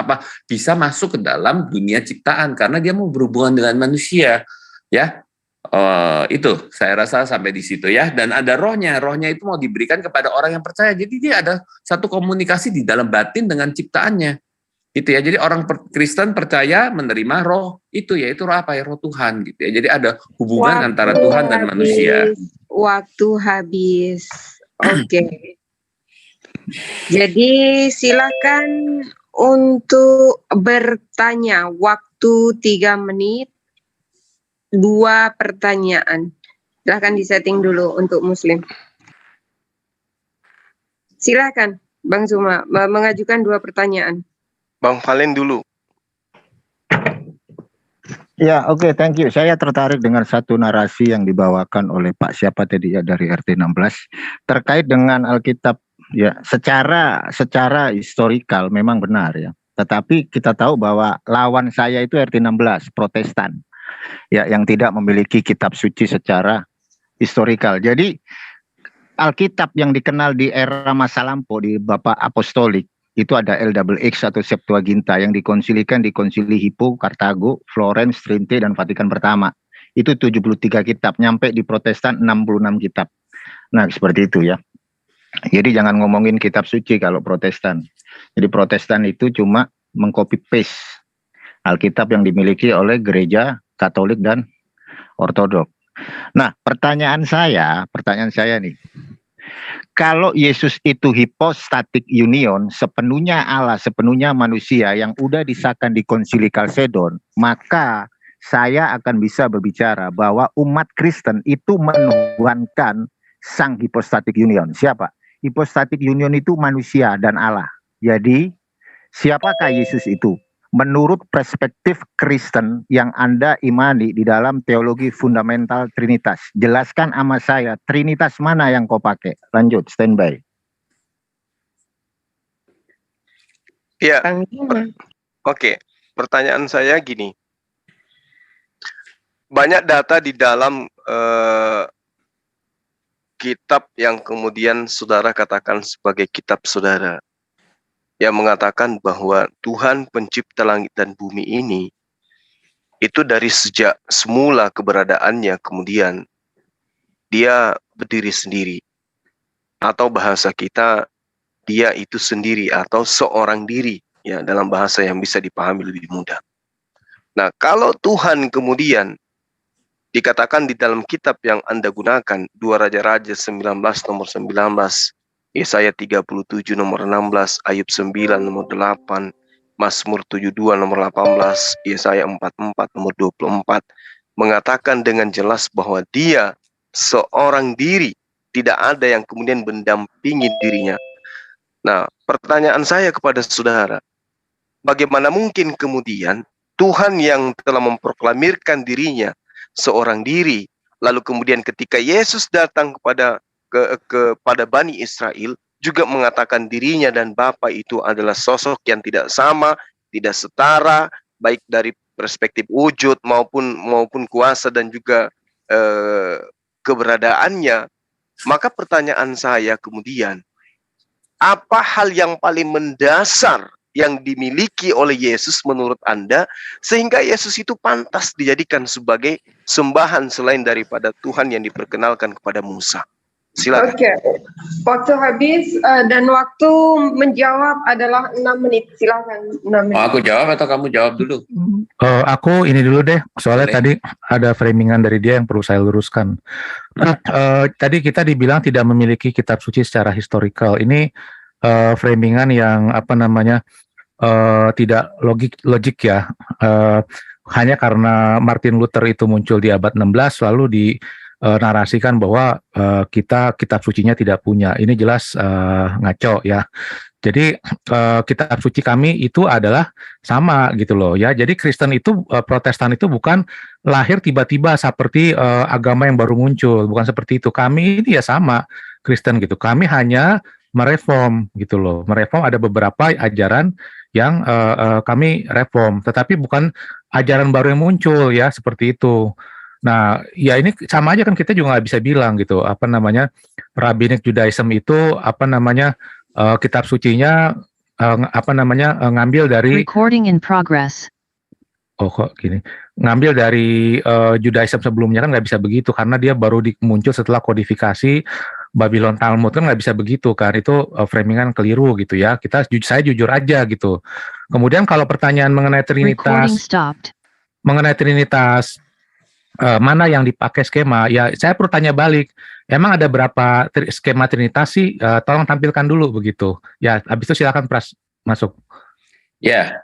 bisa masuk ke dalam dunia ciptaan karena dia mau berhubungan dengan manusia, ya. Itu saya rasa sampai di situ ya. Dan ada rohnya itu mau diberikan kepada orang yang percaya. Jadi dia ada satu komunikasi di dalam batin dengan ciptaannya. Gitu ya. Jadi orang Kristen percaya menerima roh itu, yaitu roh apa ya? Roh Tuhan gitu ya. Jadi ada hubungan antara Tuhan dan manusia. Waktu habis. Oke. Jadi silakan untuk bertanya. Waktu 3 menit. 2 pertanyaan. Silakan disetting dulu untuk Muslim. Silakan Bang Zuma mengajukan 2 pertanyaan. Bang Valen dulu. Ya, oke, thank you. Saya tertarik dengan satu narasi yang dibawakan oleh Pak siapa tadi ya dari RT 16 terkait dengan Alkitab ya, secara historikal memang benar ya. Tetapi kita tahu bahwa lawan saya itu RT 16 Protestan. Ya, yang tidak memiliki kitab suci secara historikal. Jadi Alkitab yang dikenal di era masa lampau di Bapak Apostolik itu ada LXX atau Septuaginta yang dikonsilikan di Konsili Hippo, Kartago, Florence, Trinte, dan Vatikan Pertama. Itu 73 kitab, nyampe di Protestan 66 kitab. Nah, seperti itu ya. Jadi jangan ngomongin kitab suci kalau Protestan. Jadi Protestan itu cuma mengcopy paste Alkitab yang dimiliki oleh gereja Katolik dan Ortodok. Nah, pertanyaan saya nih. Kalau Yesus itu hypostatic union, sepenuhnya Allah, sepenuhnya manusia yang udah disahkan di Konsili Kalsedon, maka saya akan bisa berbicara bahwa umat Kristen itu menuhankan sang hypostatic union. Siapa? Hypostatic union itu manusia dan Allah. Jadi, siapakah Yesus itu? Menurut perspektif Kristen yang Anda imani di dalam teologi fundamental Trinitas. Jelaskan sama saya, Trinitas mana yang kau pakai? Lanjut, standby. Iya, oke. Pertanyaan saya gini. Banyak data di dalam kitab yang kemudian saudara katakan sebagai kitab saudara, yang mengatakan bahwa Tuhan pencipta langit dan bumi ini itu dari sejak semula keberadaannya kemudian dia berdiri sendiri, atau bahasa kita dia itu sendiri atau seorang diri ya, dalam bahasa yang bisa dipahami lebih mudah. Nah, kalau Tuhan kemudian dikatakan di dalam kitab yang Anda gunakan, 2 Raja-Raja 19 nomor 19, Yesaya 37 nomor 16, Ayub 9 nomor 8, Mazmur 72 nomor 18, Yesaya 44 nomor 24, mengatakan dengan jelas bahwa dia seorang diri, tidak ada yang kemudian mendampingi dirinya. Nah, pertanyaan saya kepada saudara, bagaimana mungkin kemudian Tuhan yang telah memproklamirkan dirinya seorang diri, lalu kemudian ketika Yesus datang kepada Bani Israel, juga mengatakan dirinya dan Bapa itu adalah sosok yang tidak sama, tidak setara, baik dari perspektif wujud maupun kuasa dan juga keberadaannya. Maka pertanyaan saya kemudian, apa hal yang paling mendasar yang dimiliki oleh Yesus menurut Anda, sehingga Yesus itu pantas dijadikan sebagai sembahan selain daripada Tuhan yang diperkenalkan kepada Musa? Silakan. Oke, waktu habis dan waktu menjawab adalah 6 menit. Silakan 6 menit. Aku jawab atau kamu jawab dulu? Aku ini dulu deh, soalnya Boleh. tadi ada framingan dari dia yang perlu saya luruskan. Tadi kita dibilang tidak memiliki kitab suci secara historical. Ini framingan yang tidak logik ya. Hanya karena Martin Luther itu muncul di abad 16 lalu dinarasikan bahwa kita kitab sucinya tidak punya. Ini jelas ngaco ya. Jadi kitab suci kami itu adalah sama gitu loh ya. Jadi Kristen itu Protestan itu bukan lahir tiba-tiba seperti agama yang baru muncul, bukan seperti itu. Kami ini ya sama Kristen gitu. Kami hanya mereform gitu loh. Mereform ada beberapa ajaran yang kami reform, tetapi bukan ajaran baru yang muncul ya, seperti itu. Nah, ya ini sama aja kan, kita juga nggak bisa bilang gitu, Rabbinic Judaism itu kitab sucinya ngambil dari Recording in progress. Oh kok gini, ngambil dari Judaism sebelumnya, kan nggak bisa begitu karena dia baru muncul setelah kodifikasi Babylon Talmud, kan nggak bisa begitu kan, itu framingan keliru gitu ya. Saya jujur aja gitu. Kemudian kalau pertanyaan mengenai Trinitas, mana yang dipakai skema, ya saya perlu tanya balik, emang ada berapa skema Trinitas sih? Tolong tampilkan dulu begitu. Ya, habis itu silakan Pras masuk. Ya,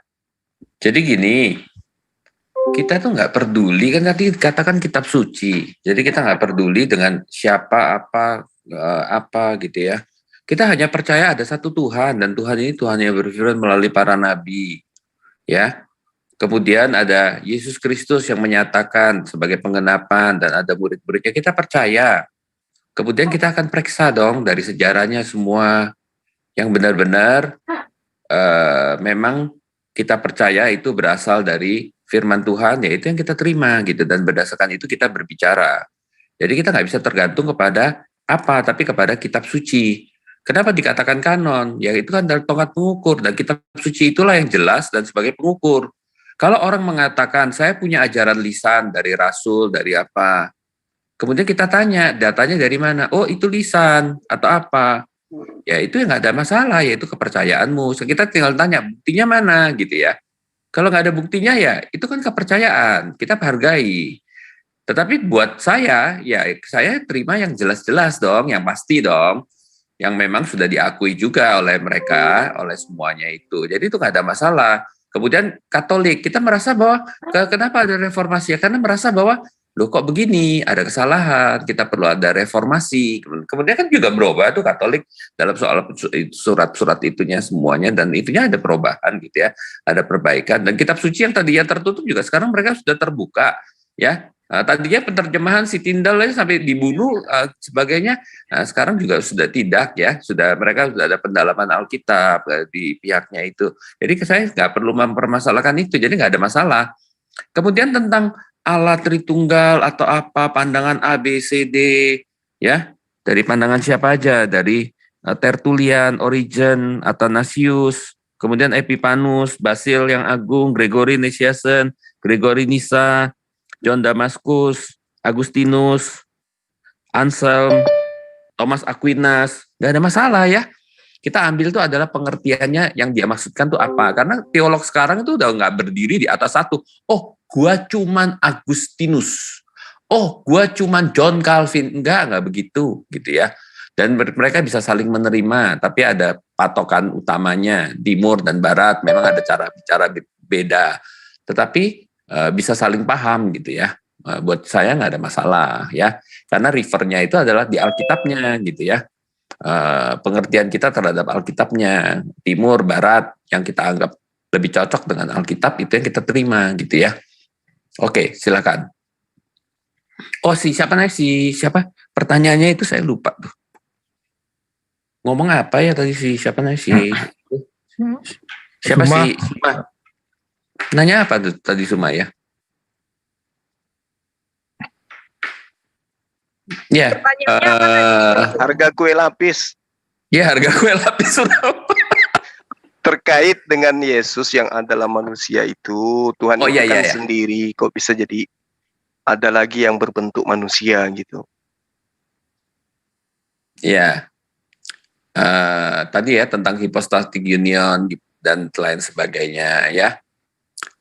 jadi gini, kita tuh nggak peduli, kan tadi katakan kitab suci, jadi kita nggak peduli dengan siapa apa gitu ya. Kita hanya percaya ada satu Tuhan, dan Tuhan ini Tuhan yang berfirman melalui para nabi, ya. Kemudian ada Yesus Kristus yang menyatakan sebagai penggenapan, dan ada murid-muridnya, kita percaya. Kemudian kita akan periksa dong dari sejarahnya semua yang benar-benar memang kita percaya itu berasal dari firman Tuhan, yaitu yang kita terima gitu, dan berdasarkan itu kita berbicara. Jadi kita nggak bisa tergantung kepada apa, tapi kepada kitab suci. Kenapa dikatakan kanon? Ya itu kan dari tongkat pengukur, dan kitab suci itulah yang jelas dan sebagai pengukur. Kalau orang mengatakan saya punya ajaran lisan dari rasul, dari apa, kemudian kita tanya datanya dari mana? Oh itu lisan atau apa? Ya itu yang nggak ada masalah, yaitu kepercayaanmu. So, kita tinggal tanya buktinya mana gitu ya. Kalau nggak ada buktinya ya itu kan kepercayaan, kita hargai. Tetapi buat saya, ya saya terima yang jelas-jelas dong, yang pasti dong, yang memang sudah diakui juga oleh mereka, oleh semuanya itu. Jadi itu nggak ada masalah. Kemudian Katolik, kita merasa bahwa kenapa ada reformasi? Ya karena merasa bahwa loh kok begini, ada kesalahan, kita perlu ada reformasi. Kemudian kan juga berubah tuh Katolik dalam soal surat-surat itunya semuanya, dan itunya ada perubahan gitu ya, ada perbaikan. Dan kitab suci yang tadinya tertutup juga sekarang mereka sudah terbuka ya. Tadinya penerjemahan si Tyndale aja sampai dibunuh sebagainya. Nah, sekarang juga sudah tidak ya, mereka sudah ada pendalaman Alkitab di pihaknya itu. Jadi saya nggak perlu mempermasalahkan itu, jadi nggak ada masalah. Kemudian tentang Allah Tritunggal atau apa, pandangan A, B, C, D, ya dari pandangan siapa aja, dari Tertullian, Origen, Athanasius, kemudian Epifanus, Basil yang Agung, Gregory Nazianzen, Gregory Nyssa, John Damascus, Agustinus, Anselm, Thomas Aquinas, nggak ada masalah ya. kita ambil tuh adalah pengertiannya yang dia maksudkan tuh apa. Karena teolog sekarang itu udah nggak berdiri di atas satu. Oh, gua cuman Agustinus. Oh, gua cuman John Calvin. Enggak begitu gitu ya. Dan mereka bisa saling menerima, tapi ada patokan utamanya, timur dan barat, memang ada cara bicara beda. Tetapi bisa saling paham gitu ya. Buat saya nggak ada masalah ya, karena refernya itu adalah di Alkitabnya gitu ya. Pengertian kita terhadap Alkitabnya, timur, barat, yang kita anggap lebih cocok dengan Alkitab itu yang kita terima gitu ya. Oke, silakan. Oh, siapa? Pertanyaannya itu saya lupa tuh. Ngomong apa ya tadi siapa Suma. sih Suma? Nanya apa tuh tadi Suma ya? Ya, Pertanyaannya apa tadi? Harga kue lapis ya harga kue lapis terkait dengan Yesus yang adalah manusia itu, Tuhan Oh, itu iya, kan iya. sendiri, kok bisa jadi ada lagi yang berbentuk manusia gitu. Ya, tadi ya tentang hypostatic union dan lain sebagainya ya.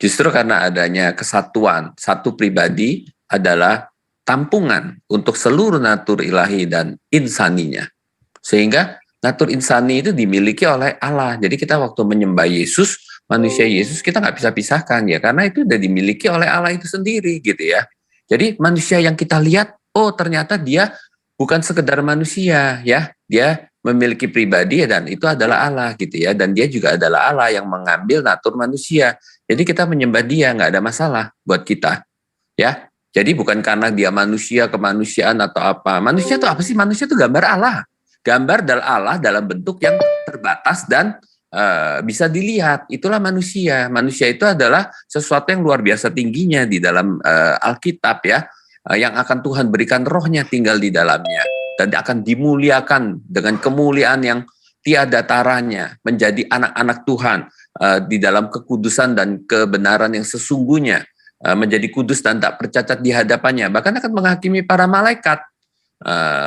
Justru karena adanya kesatuan, satu pribadi adalah tampungan untuk seluruh natur ilahi dan insaninya. Sehingga natur insani itu dimiliki oleh Allah. Jadi kita waktu menyembah Yesus, manusia Yesus, kita nggak bisa pisahkan ya, karena itu udah dimiliki oleh Allah itu sendiri gitu ya. Jadi manusia yang kita lihat, oh ternyata dia bukan sekedar manusia ya, dia memiliki pribadi dan itu adalah Allah gitu ya, dan dia juga adalah Allah yang mengambil natur manusia. Jadi kita menyembah dia, nggak ada masalah buat kita ya. Jadi bukan karena dia manusia, kemanusiaan atau apa. Manusia itu apa sih? Manusia itu gambar Allah. Gambar dari Allah dalam bentuk yang terbatas dan bisa dilihat. Itulah manusia. Manusia itu adalah sesuatu yang luar biasa tingginya di dalam Alkitab ya. Yang akan Tuhan berikan rohnya tinggal di dalamnya. Dan akan dimuliakan dengan kemuliaan yang tiada taranya. Menjadi anak-anak Tuhan di dalam kekudusan dan kebenaran yang sesungguhnya. Menjadi kudus dan tak bercacat di hadapannya. Bahkan akan menghakimi para malaikat.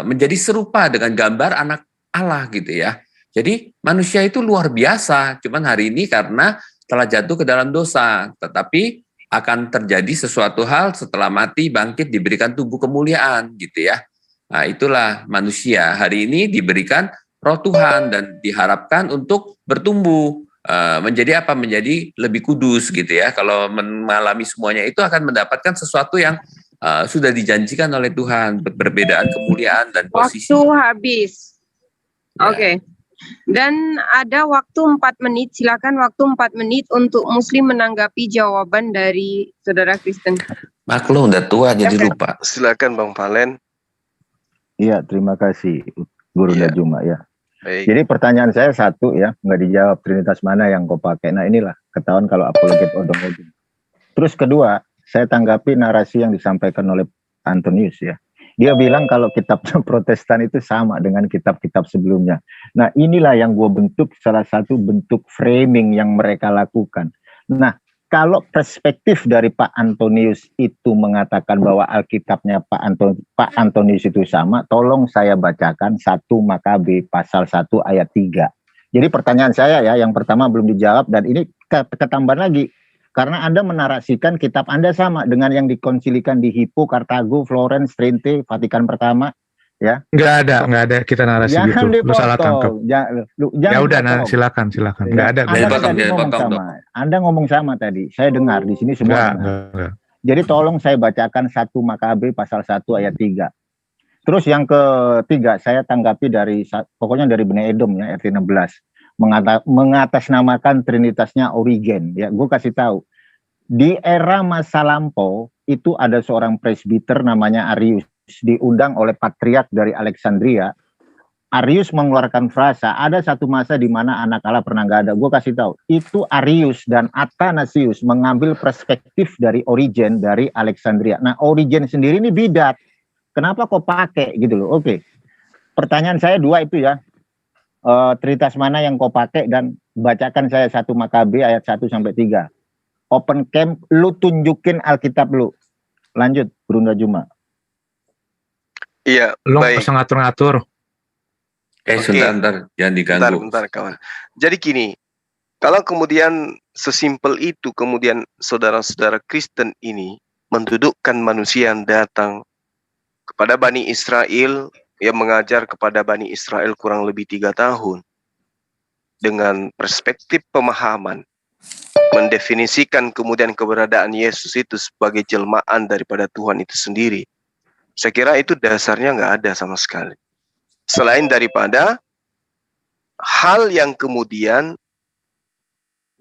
Menjadi serupa dengan gambar anak Allah gitu ya. Jadi manusia itu luar biasa. Cuman hari ini karena telah jatuh ke dalam dosa. Tetapi akan terjadi sesuatu hal setelah mati, bangkit, diberikan tubuh kemuliaan gitu ya. Nah itulah manusia. Hari ini diberikan roh Tuhan dan diharapkan untuk bertumbuh. Menjadi apa? Menjadi lebih kudus gitu ya. Kalau mengalami semuanya itu akan mendapatkan sesuatu yang sudah dijanjikan oleh Tuhan, perbedaan kemuliaan dan posisi. Waktu habis. Ya. Oke. Dan ada waktu 4 menit, silakan waktu 4 menit untuk Muslim menanggapi jawaban dari Saudara Kristen. Maklum udah tua jadi lupa. Silakan Bang Valen. Iya, terima kasih Guru Iya. Najuma ya. Baik. Jadi pertanyaan saya satu ya, nggak dijawab, Trinitas mana yang kau pakai. Nah inilah ketahuan kalau apologet odong-odong. Terus kedua, saya tanggapi narasi yang disampaikan oleh Antonius ya. Dia bilang kalau kitab Protestan itu sama dengan kitab-kitab sebelumnya. Nah inilah yang gue bentuk, salah satu bentuk framing yang mereka lakukan. Nah kalau perspektif dari Pak Antonius itu mengatakan bahwa Alkitabnya Pak Antonius itu sama, tolong saya bacakan 1 Makabe pasal 1 ayat 3. Jadi pertanyaan saya ya, yang pertama belum dijawab dan ini ketambahan lagi. Karena Anda menarasikan kitab Anda sama dengan yang dikonsilikan di Hippo, Kartago, Florence, Trente, Vatikan Pertama, ya. Nggak ada kita narasi Jangan gitu. Lu salah tangkap. dipotong. Ya udah, dipotong. silakan. Nggak ada. Anda Dipotong, tadi ngomong dipotong, sama. Anda ngomong sama tadi. Saya dengar di sini semua. Nggak. Jadi tolong saya bacakan 1 Makabe pasal 1 ayat 3. Terus yang ketiga saya tanggapi dari pokoknya dari Bene Edom ya RT 16 mengatasnamakan trinitasnya Origen ya. Gue kasih tahu di era masa lampau itu ada seorang presbiter namanya Arius diundang oleh patriark dari Alexandria. Arius mengeluarkan frasa, ada satu masa di mana anak Allah pernah nggak ada. Gue kasih tahu, itu Arius dan Athanasius mengambil perspektif dari Origen dari Alexandria. Nah, Origen sendiri ini bidat. Kenapa kok pakai gitu loh? Oke. Pertanyaan saya 2 itu ya. Trinitas mana yang kau pakai dan bacakan saya 1 Makabe ayat 1 sampai 3. Open camp, lu tunjukin Alkitab lu. Lanjut, Bro Najuma. Iya, Lu nggak baik. usah ngatur-ngatur. Sebentar, jangan diganggu. Bentar kawan. Jadi gini, kalau kemudian sesimpel itu, kemudian saudara-saudara Kristen ini mendudukkan manusia yang datang kepada Bani Israel, yang mengajar kepada Bani Israel kurang lebih 3 tahun, dengan perspektif pemahaman, mendefinisikan kemudian keberadaan Yesus itu sebagai jelmaan daripada Tuhan itu sendiri. Saya kira itu dasarnya nggak ada sama sekali. Selain daripada hal yang kemudian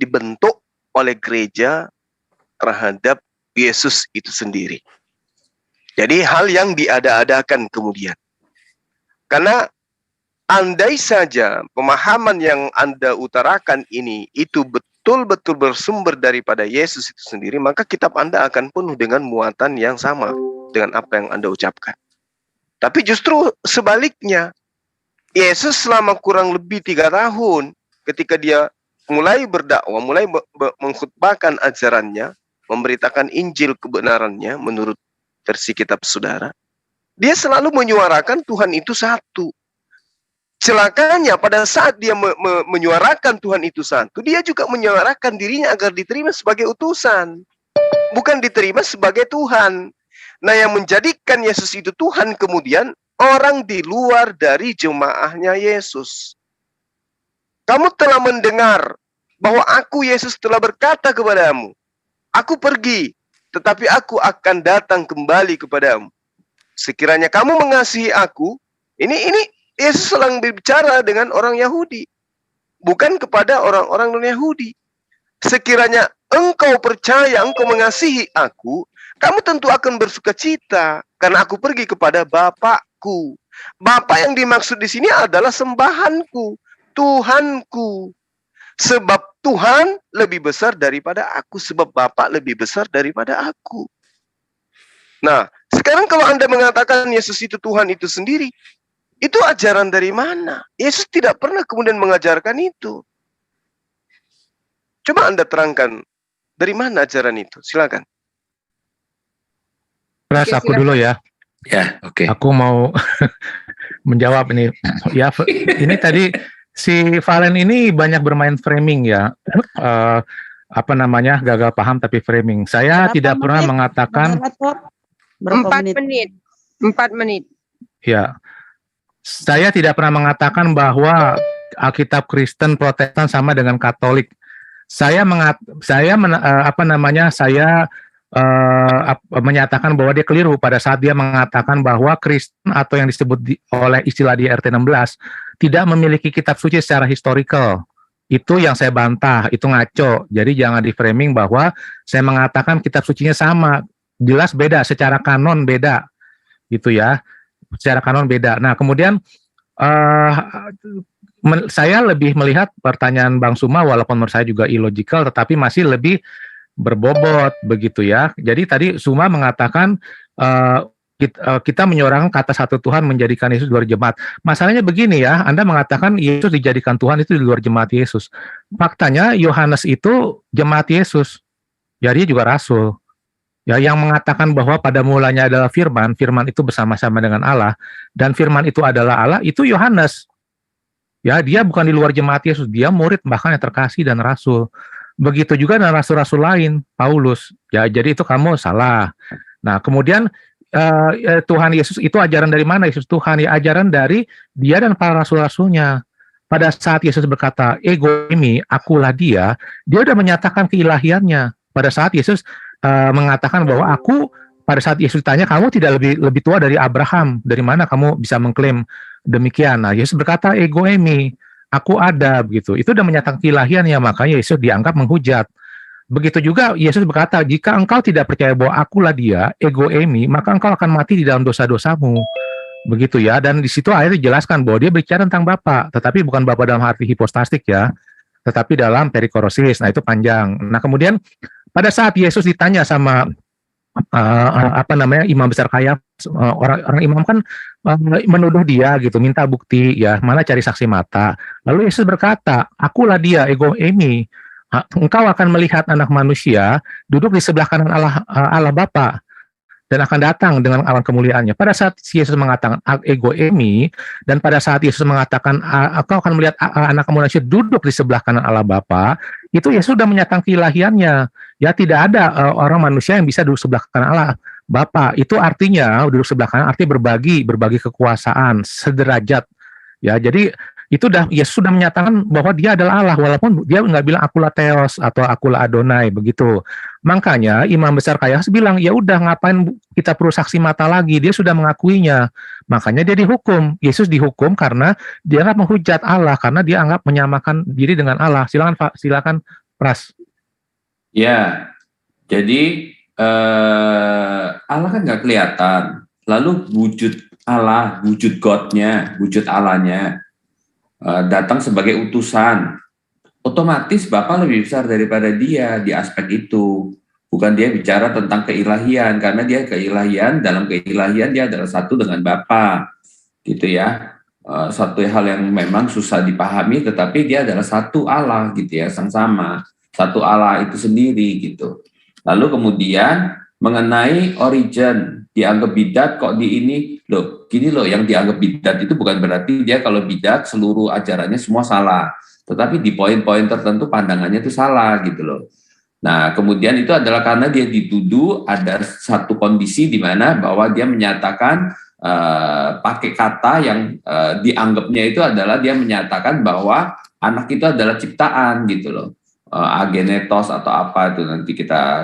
dibentuk oleh gereja terhadap Yesus itu sendiri. Jadi hal yang diada-adakan kemudian. Karena andai saja pemahaman yang Anda utarakan ini itu betul-betul bersumber daripada Yesus itu sendiri, maka kitab Anda akan penuh dengan muatan yang sama dengan apa yang Anda ucapkan. Tapi justru sebaliknya, Yesus selama kurang lebih 3 tahun ketika dia mulai berdakwah, mulai mengkhutbahkan ajarannya, memberitakan Injil kebenarannya menurut versi kitab saudara, dia selalu menyuarakan Tuhan itu satu. Celakanya pada saat dia menyuarakan Tuhan itu satu, dia juga menyuarakan dirinya agar diterima sebagai utusan, bukan diterima sebagai Tuhan. Nah, yang menjadikan Yesus itu Tuhan kemudian orang di luar dari jemaahnya Yesus. Kamu telah mendengar bahwa aku Yesus telah berkata kepadamu, aku pergi, tetapi aku akan datang kembali kepadamu. Sekiranya kamu mengasihi aku, ini Yesus sedang berbicara dengan orang Yahudi, bukan kepada orang-orang non-Yahudi. Sekiranya engkau percaya, engkau mengasihi aku, kamu tentu akan bersuka cita karena aku pergi kepada Bapakku. Bapa yang dimaksud di sini adalah sembahanku, Tuhanku. Sebab Tuhan lebih besar daripada aku, sebab Bapa lebih besar daripada aku. Nah, sekarang kalau Anda mengatakan Yesus itu Tuhan itu sendiri, itu ajaran dari mana? Yesus tidak pernah kemudian mengajarkan itu. Coba Anda terangkan, dari mana ajaran itu? Silakan. Pras, aku dulu ya. Ya, oke. Aku mau menjawab ini. Ya, ini tadi si Valen ini banyak bermain framing ya. Gagal paham tapi framing. Saya tidak pernah mengatakan 4 menit. 4 menit. Ya. Saya tidak pernah mengatakan bahwa Alkitab Kristen Protestan sama dengan Katolik. Saya menyatakan bahwa dia keliru pada saat dia mengatakan bahwa Kristen atau yang disebut oleh istilah di RT 16 tidak memiliki kitab suci secara historical. Itu yang saya bantah, itu ngaco. Jadi jangan di framing bahwa saya mengatakan kitab sucinya sama. Jelas beda, secara kanon beda. Gitu ya. Secara kanon beda. Nah, kemudian saya lebih melihat pertanyaan Bang Suma walaupun menurut saya juga illogical tetapi masih lebih berbobot begitu ya. Jadi tadi Suma mengatakan kita menyuarakan kata satu Tuhan menjadikan Yesus di luar jemaat. Masalahnya begini ya, Anda mengatakan Yesus dijadikan Tuhan itu di luar jemaat Yesus. Faktanya Yohanes itu jemaat Yesus. Ya, dia juga rasul. Ya, yang mengatakan bahwa pada mulanya adalah firman, firman itu bersama-sama dengan Allah dan firman itu adalah Allah, itu Yohanes. Ya, dia bukan di luar jemaat Yesus, dia murid bahkan yang terkasih dan rasul. Begitu juga dengan rasul-rasul lain, Paulus. Ya, jadi itu kamu salah. Nah, kemudian Tuhan Yesus itu ajaran dari mana? Yesus Tuhan, ya ajaran dari dia dan para rasul-rasulnya. Pada saat Yesus berkata, ego ini, akulah dia udah menyatakan keilahiannya. Pada saat Yesus mengatakan bahwa aku, pada saat Yesus tanya, kamu tidak lebih tua dari Abraham, dari mana kamu bisa mengklaim demikian? Nah, Yesus berkata, ego ini, aku ada, begitu. Itu udah menyatakan keilahiannya, makanya Yesus dianggap menghujat. Begitu juga Yesus berkata, jika engkau tidak percaya bahwa akulah dia, ego emi, maka engkau akan mati di dalam dosa-dosamu. Begitu ya, dan di situ akhirnya dijelaskan bahwa dia bicara tentang Bapa, tetapi bukan Bapa dalam arti hipostastik ya, tetapi dalam perikorosis. Nah, itu panjang. Nah, kemudian pada saat Yesus ditanya sama imam besar Kayafas, orang imam kan menuduh dia gitu, minta bukti ya, mana cari saksi mata. Lalu Yesus berkata, akulah dia, ego emi. Engkau akan melihat anak manusia duduk di sebelah kanan Allah Bapa. dan akan datang dengan awan kemuliaannya. Pada saat Yesus mengatakan ego emi, dan pada saat Yesus mengatakan aku akan melihat anak manusia duduk di sebelah kanan Allah Bapa, itu Yesus sudah menyatakan keilahiannya. Ya, tidak ada orang manusia yang bisa duduk sebelah kanan Allah Bapa. Itu artinya duduk sebelah kanan artinya berbagi kekuasaan sederajat. Ya, jadi itu Yesus sudah menyatakan bahwa dia adalah Allah, walaupun dia nggak bilang akulah Theos atau akulah Adonai begitu. Makanya Imam Besar Kayas bilang, ya udah ngapain kita perlu saksi mata lagi, dia sudah mengakuinya. Makanya dia dihukum. Yesus dihukum karena dia nggak menghujat Allah, karena dia anggap menyamakan diri dengan Allah. Silakan Pak, silakan Pras. Ya, jadi Allah kan nggak kelihatan. Lalu wujud Allah, wujud God-nya, wujud Allahnya datang sebagai utusan. Otomatis Bapa lebih besar daripada dia di aspek itu. Bukan dia bicara tentang keilahian, karena dia keilahian, dalam keilahian dia adalah satu dengan Bapa, gitu ya. Satu hal yang memang susah dipahami, tetapi dia adalah satu Allah, gitu ya, sama, satu Allah itu sendiri, gitu. Lalu kemudian mengenai origin, dianggap bidat kok di ini, loh, gini loh, yang dianggap bidat itu bukan berarti dia kalau bidat seluruh ajarannya semua salah, tetapi di poin-poin tertentu pandangannya itu salah gitu loh. Nah, kemudian itu adalah karena dia dituduh ada satu kondisi di mana bahwa dia menyatakan pakai kata yang dianggapnya itu adalah dia menyatakan bahwa anak itu adalah ciptaan gitu loh. Agenetos atau apa itu nanti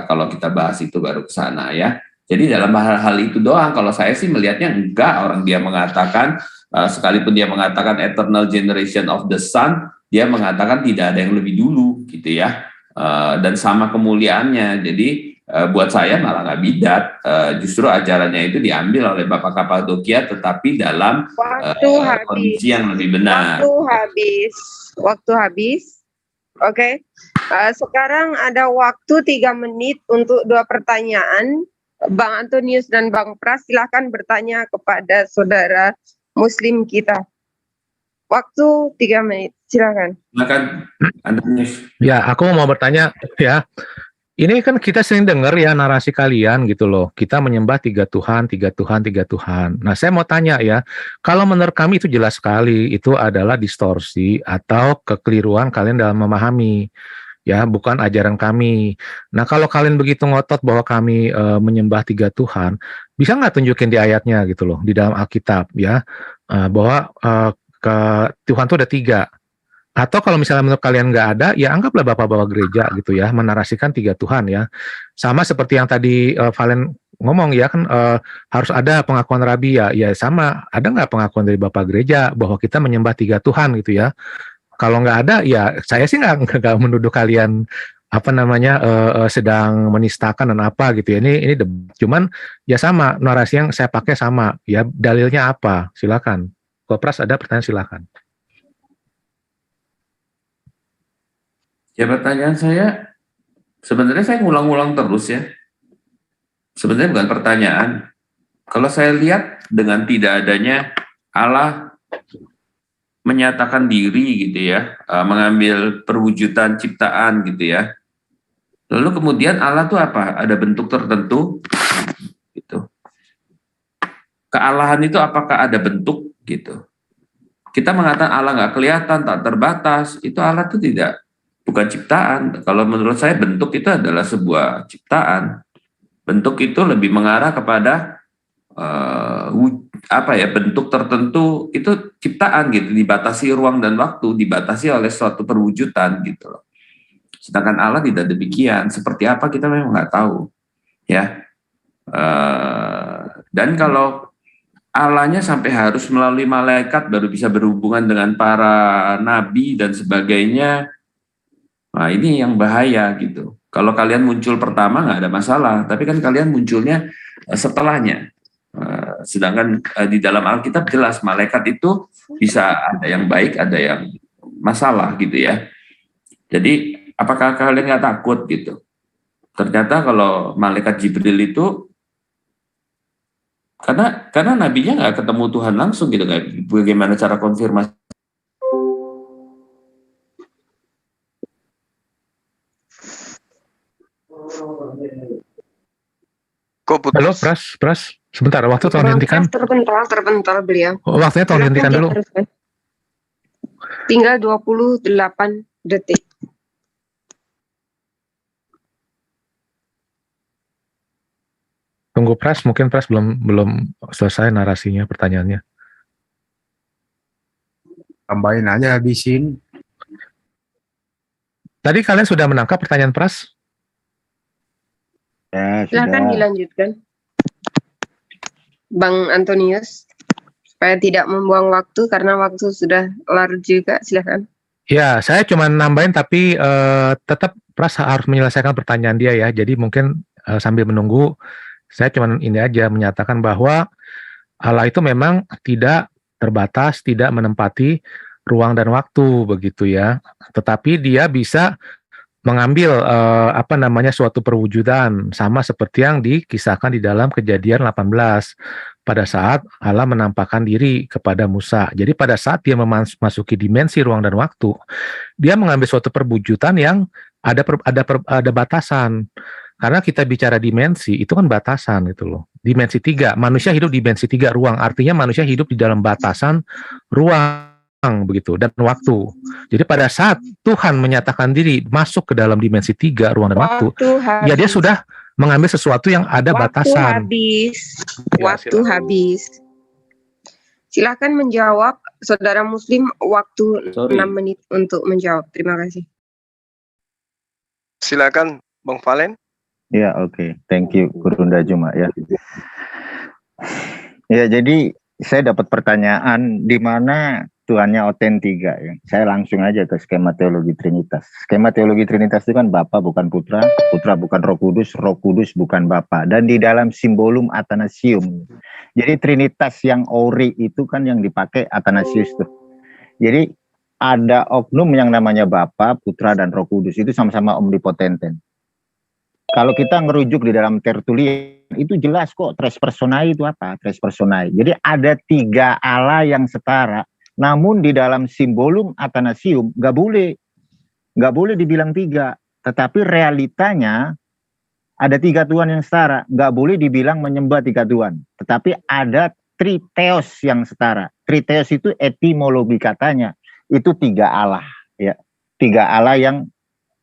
kalau kita bahas itu baru ke sana ya. Jadi dalam hal-hal itu doang, kalau saya sih melihatnya enggak, orang dia mengatakan sekalipun dia mengatakan eternal generation of the sun, dia mengatakan tidak ada yang lebih dulu gitu ya, dan sama kemuliaannya. Jadi buat saya malah nggak bidat, justru ajarannya itu diambil oleh Bapak Kapadokia, tetapi dalam kondisi yang lebih benar. Waktu habis. Oke. Sekarang ada waktu 3 menit untuk 2 pertanyaan. Bang Antonius dan Bang Pras, silakan bertanya kepada saudara Muslim kita. Waktu 3 menit, silakan. Silakan, Antonius. Ya, aku mau bertanya ya. Ini kan kita sering dengar ya narasi kalian gitu loh. Kita menyembah 3 Tuhan, 3 Tuhan, 3 Tuhan. Nah, saya mau tanya ya, kalau menurut kami itu jelas sekali itu adalah distorsi atau kekeliruan kalian dalam memahami. Ya, bukan ajaran kami. Nah, kalau kalian begitu ngotot bahwa kami menyembah 3 Tuhan, bisa nggak tunjukin di ayatnya gitu loh, di dalam Alkitab ya, bahwa Tuhan itu ada 3. Atau kalau misalnya menurut kalian nggak ada, ya anggaplah bapak-bapak gereja gitu ya, menarasikan 3 Tuhan ya. Sama seperti yang tadi Valen ngomong ya kan, harus ada pengakuan rabi ya. Ya sama, ada nggak pengakuan dari bapak gereja bahwa kita menyembah 3 Tuhan gitu ya. Kalau nggak ada, ya saya sih nggak menuduh kalian apa namanya sedang menistakan dan apa gitu ya. Ini debat. Cuman ya sama, narasi yang saya pakai sama ya, dalilnya apa? Silakan. Kalau Pras ada pertanyaan silakan. Ya, pertanyaan saya, sebenarnya saya ngulang-ulang terus ya. Sebenarnya bukan pertanyaan. Kalau saya lihat dengan tidak adanya Allah menyatakan diri gitu ya, mengambil perwujudan ciptaan gitu ya. Lalu kemudian Allah itu apa? Ada bentuk tertentu gitu. Kealahan itu apakah ada bentuk gitu? Kita mengatakan Allah nggak kelihatan, tak terbatas, itu Allah itu tidak. Bukan ciptaan. Kalau menurut saya bentuk itu adalah sebuah ciptaan. Bentuk itu lebih mengarah kepada bentuk tertentu itu ciptaan gitu, dibatasi ruang dan waktu, dibatasi oleh suatu perwujudan gitu loh. Sedangkan Allah tidak demikian. Seperti apa kita memang nggak tahu, ya. Dan kalau Allahnya sampai harus melalui malaikat baru bisa berhubungan dengan para nabi dan sebagainya. Nah, ini yang bahaya gitu. Kalau kalian muncul pertama nggak ada masalah, tapi kan kalian munculnya setelahnya. Sedangkan di dalam Alkitab jelas malaikat itu bisa ada yang baik, ada yang masalah gitu ya. Jadi apakah kalian nggak takut gitu? Ternyata kalau malaikat Jibril itu karena nabinya nggak ketemu Tuhan langsung gitu, bagaimana cara konfirmasi? Kok putus? Halo, Pras. Sebentar, waktu tolong dihentikan. Terpental beliau. Waktunya tolong dihentikan dulu. Tinggal 28 detik. Tunggu Pras, mungkin Pras belum selesai narasinya, pertanyaannya. Tambahin aja, habisin. Tadi kalian sudah menangkap pertanyaan Pras? Ya, Silakan sudah. dilanjutkan, Bang Antonius, supaya tidak membuang waktu karena waktu sudah larut juga. Silakan. Ya, saya cuma nambahin tapi tetap Pras harus menyelesaikan pertanyaan dia ya. Jadi mungkin sambil menunggu, saya cuma ini aja menyatakan bahwa Allah itu memang tidak terbatas, tidak menempati ruang dan waktu begitu ya. Tetapi dia bisa mengambil suatu perwujudan sama seperti yang dikisahkan di dalam Kejadian 18 pada saat Allah menampakkan diri kepada Musa. Jadi pada saat dia memasuki dimensi ruang dan waktu, dia mengambil suatu perwujudan yang ada batasan. Karena kita bicara dimensi, itu kan batasan gitu loh. Dimensi 3, manusia hidup di dimensi 3 ruang, artinya manusia hidup di dalam batasan ruang begitu dan waktu. Jadi pada saat Tuhan menyatakan diri masuk ke dalam dimensi 3 ruang dan waktu, ya dia sudah mengambil sesuatu yang ada batasan. Waktu habis. Silakan menjawab, saudara Muslim, waktu 6 menit untuk menjawab. Terima kasih. Silakan Bang Valen. Ya, oke. Thank you, Gurunda Juma ya. Ya, jadi saya dapat pertanyaan di mana Tuhannya otentik ya. Saya langsung aja ke skema teologi Trinitas. Skema teologi Trinitas itu kan Bapa bukan Putra, Putra bukan Roh Kudus bukan Bapa. Dan di dalam simbolum Athanasium. Jadi Trinitas yang ori itu kan yang dipakai Athanasius tuh. Jadi ada oknum yang namanya Bapa, Putra dan Roh Kudus itu sama-sama omnipotenten. Kalau kita ngerujuk di dalam Tertullian itu jelas kok tres personae itu apa? Tres personae. Jadi ada 3 Allah yang setara. Namun di dalam simbolum Athanasium nggak boleh dibilang 3. Tetapi realitanya ada 3 Tuhan yang setara. Nggak boleh dibilang menyembah 3 Tuhan. Tetapi ada triteos yang setara. Triteos itu etimologi katanya itu 3 Allah ya. 3 Allah yang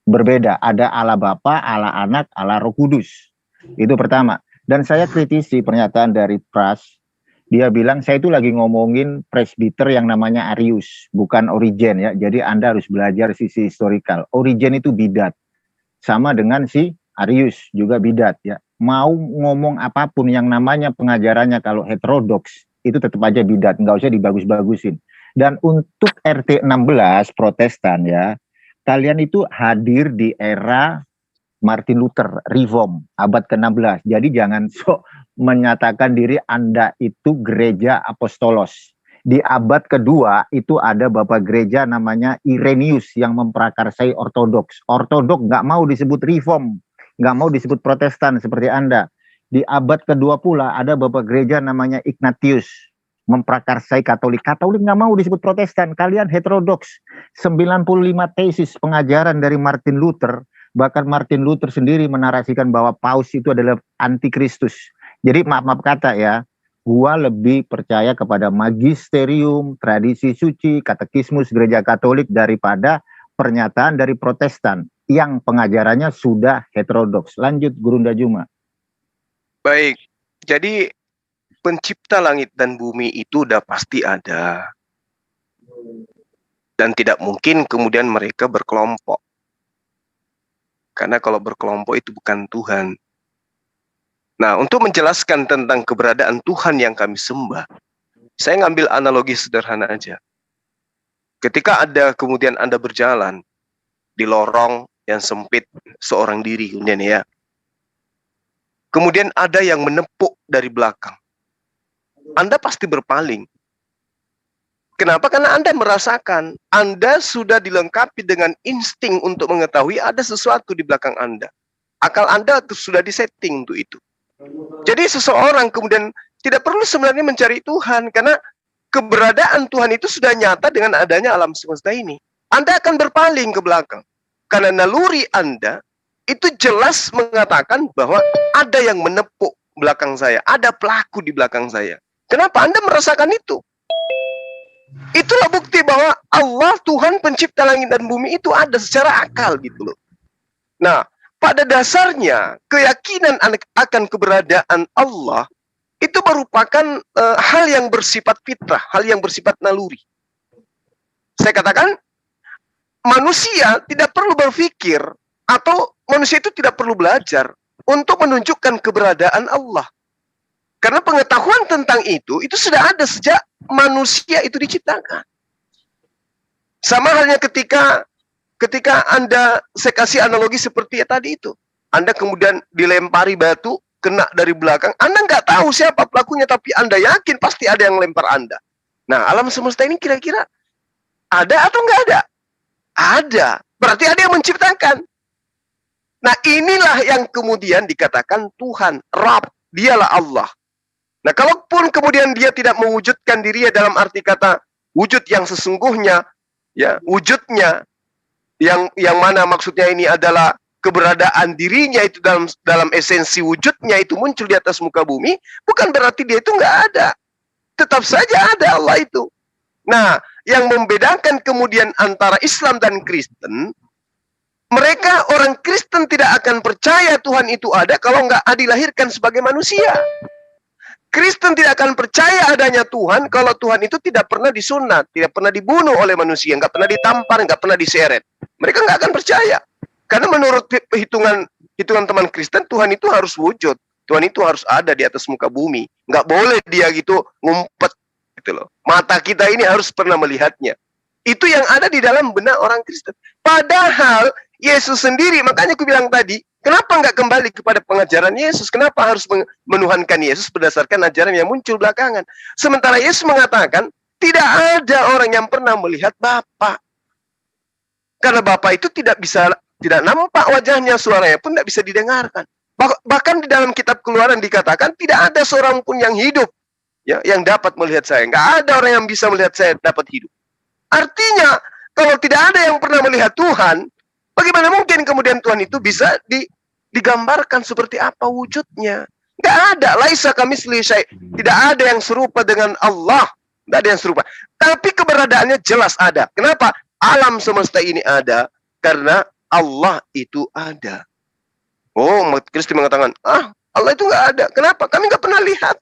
berbeda. Ada Allah Bapa, Allah Anak, Allah Roh Kudus. Itu pertama. Dan saya kritisi pernyataan dari Pras. Dia bilang saya itu lagi ngomongin presbiter yang namanya Arius, bukan Origen ya. Jadi Anda harus belajar sisi historikal. Origen itu bidat. Sama dengan si Arius juga bidat ya. Mau ngomong apapun yang namanya pengajarannya kalau heterodoks, itu tetap aja bidat, nggak usah dibagus-bagusin. Dan untuk RT 16 Protestan ya, kalian itu hadir di era Martin Luther, Reform, abad ke-16. Jadi jangan sok menyatakan diri Anda itu gereja apostolos. Di abad kedua itu ada bapak gereja namanya Irenaeus yang memprakarsai ortodoks. Ortodok nggak mau disebut Reform, nggak mau disebut Protestan seperti Anda. Di abad kedua pula ada bapak gereja namanya Ignatius memprakarsai Katolik. Katolik nggak mau disebut Protestan. Kalian heterodoks. 95 tesis pengajaran dari Martin Luther. Bahkan Martin Luther sendiri menarasikan bahwa Paus itu adalah antikristus. Jadi maaf kata ya, gua lebih percaya kepada magisterium, tradisi suci, katekismus gereja Katolik daripada pernyataan dari Protestan yang pengajarannya sudah heterodoks. Lanjut Gurunda Juma. Baik, jadi pencipta langit dan bumi itu udah pasti ada. Dan tidak mungkin kemudian mereka berkelompok. Karena kalau berkelompok itu bukan Tuhan. Nah, untuk menjelaskan tentang keberadaan Tuhan yang kami sembah, saya ngambil analogi sederhana aja. Ketika ada kemudian Anda berjalan di lorong yang sempit seorang diri, kemudian ya, kemudian ada yang menepuk dari belakang, Anda pasti berpaling. Kenapa? Karena Anda merasakan, Anda sudah dilengkapi dengan insting untuk mengetahui ada sesuatu di belakang Anda. Akal Anda sudah disetting untuk itu. Jadi seseorang kemudian tidak perlu sebenarnya mencari Tuhan, karena keberadaan Tuhan itu sudah nyata dengan adanya alam semesta ini. Anda akan berpaling ke belakang. Karena naluri Anda itu jelas mengatakan bahwa ada yang menepuk belakang saya, ada pelaku di belakang saya. Kenapa Anda merasakan itu? Itulah bukti bahwa Allah, Tuhan pencipta langit dan bumi itu ada secara akal gitu loh. Nah, pada dasarnya keyakinan akan keberadaan Allah itu merupakan hal yang bersifat fitrah, hal yang bersifat naluri. Saya katakan, manusia tidak perlu berpikir atau manusia itu tidak perlu belajar untuk menunjukkan keberadaan Allah. Karena pengetahuan tentang itu sudah ada sejak manusia itu diciptakan. Sama halnya ketika Anda, saya kasih analogi seperti tadi itu. Anda kemudian dilempari batu, kena dari belakang, Anda nggak tahu siapa pelakunya, tapi Anda yakin pasti ada yang lempar Anda. Nah, alam semesta ini kira-kira ada atau nggak ada? Ada. Berarti ada yang menciptakan. Nah, inilah yang kemudian dikatakan Tuhan, Rabb, dialah Allah. Nah, kalaupun kemudian dia tidak mewujudkan dirinya dalam arti kata wujud yang sesungguhnya, ya, wujudnya yang mana maksudnya ini adalah keberadaan dirinya itu dalam esensi wujudnya itu muncul di atas muka bumi, bukan berarti dia itu nggak ada. Tetap saja ada Allah itu. Nah, yang membedakan kemudian antara Islam dan Kristen, mereka orang Kristen tidak akan percaya Tuhan itu ada kalau nggak dilahirkan sebagai manusia. Kristen tidak akan percaya adanya Tuhan kalau Tuhan itu tidak pernah disunat, tidak pernah dibunuh oleh manusia, nggak pernah ditampar, nggak pernah diseret. Mereka nggak akan percaya. Karena menurut hitungan teman Kristen, Tuhan itu harus wujud. Tuhan itu harus ada di atas muka bumi. Nggak boleh dia gitu ngumpet gitu loh. Mata kita ini harus pernah melihatnya. Itu yang ada di dalam benak orang Kristen. Padahal Yesus sendiri, makanya aku bilang tadi, kenapa nggak kembali kepada pengajaran Yesus? Kenapa harus menuhankan Yesus berdasarkan ajaran yang muncul belakangan? Sementara Yesus mengatakan, tidak ada orang yang pernah melihat Bapa. Karena Bapa itu tidak nampak wajahnya, suaranya pun tidak bisa didengarkan. Bahkan di dalam kitab Keluaran dikatakan, tidak ada seorang pun yang hidup ya, yang dapat melihat saya. Nggak ada orang yang bisa melihat saya dapat hidup. Artinya, kalau tidak ada yang pernah melihat Tuhan, bagaimana mungkin kemudian Tuhan itu bisa digambarkan seperti apa wujudnya? Nggak ada. Laisa kamitslihi syai'. Tidak ada yang serupa dengan Allah. Nggak ada yang serupa. Tapi keberadaannya jelas ada. Kenapa? Alam semesta ini ada karena Allah itu ada. Oh, umat Kristen mengatakan, Allah itu nggak ada. Kenapa? Kami nggak pernah lihat.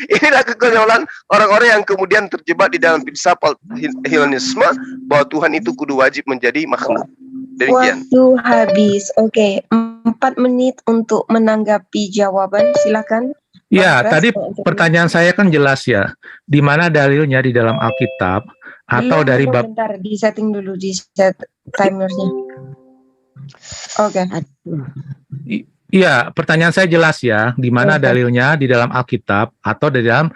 Inilah kekonyolan orang-orang yang kemudian terjebak di dalam filsafat Hellenisme bahwa Tuhan itu kudu wajib menjadi makhluk. Demikian. Waktu habis. Oke, 4 menit untuk menanggapi jawaban. Silakan. Ya, tadi pertanyaan saya kan jelas ya. Di mana dalilnya di dalam Alkitab atau dari bab? Bentar, di setting dulu, di set timernya. Oke. Iya, pertanyaan saya jelas ya. Di mana dalilnya di dalam Alkitab atau di dalam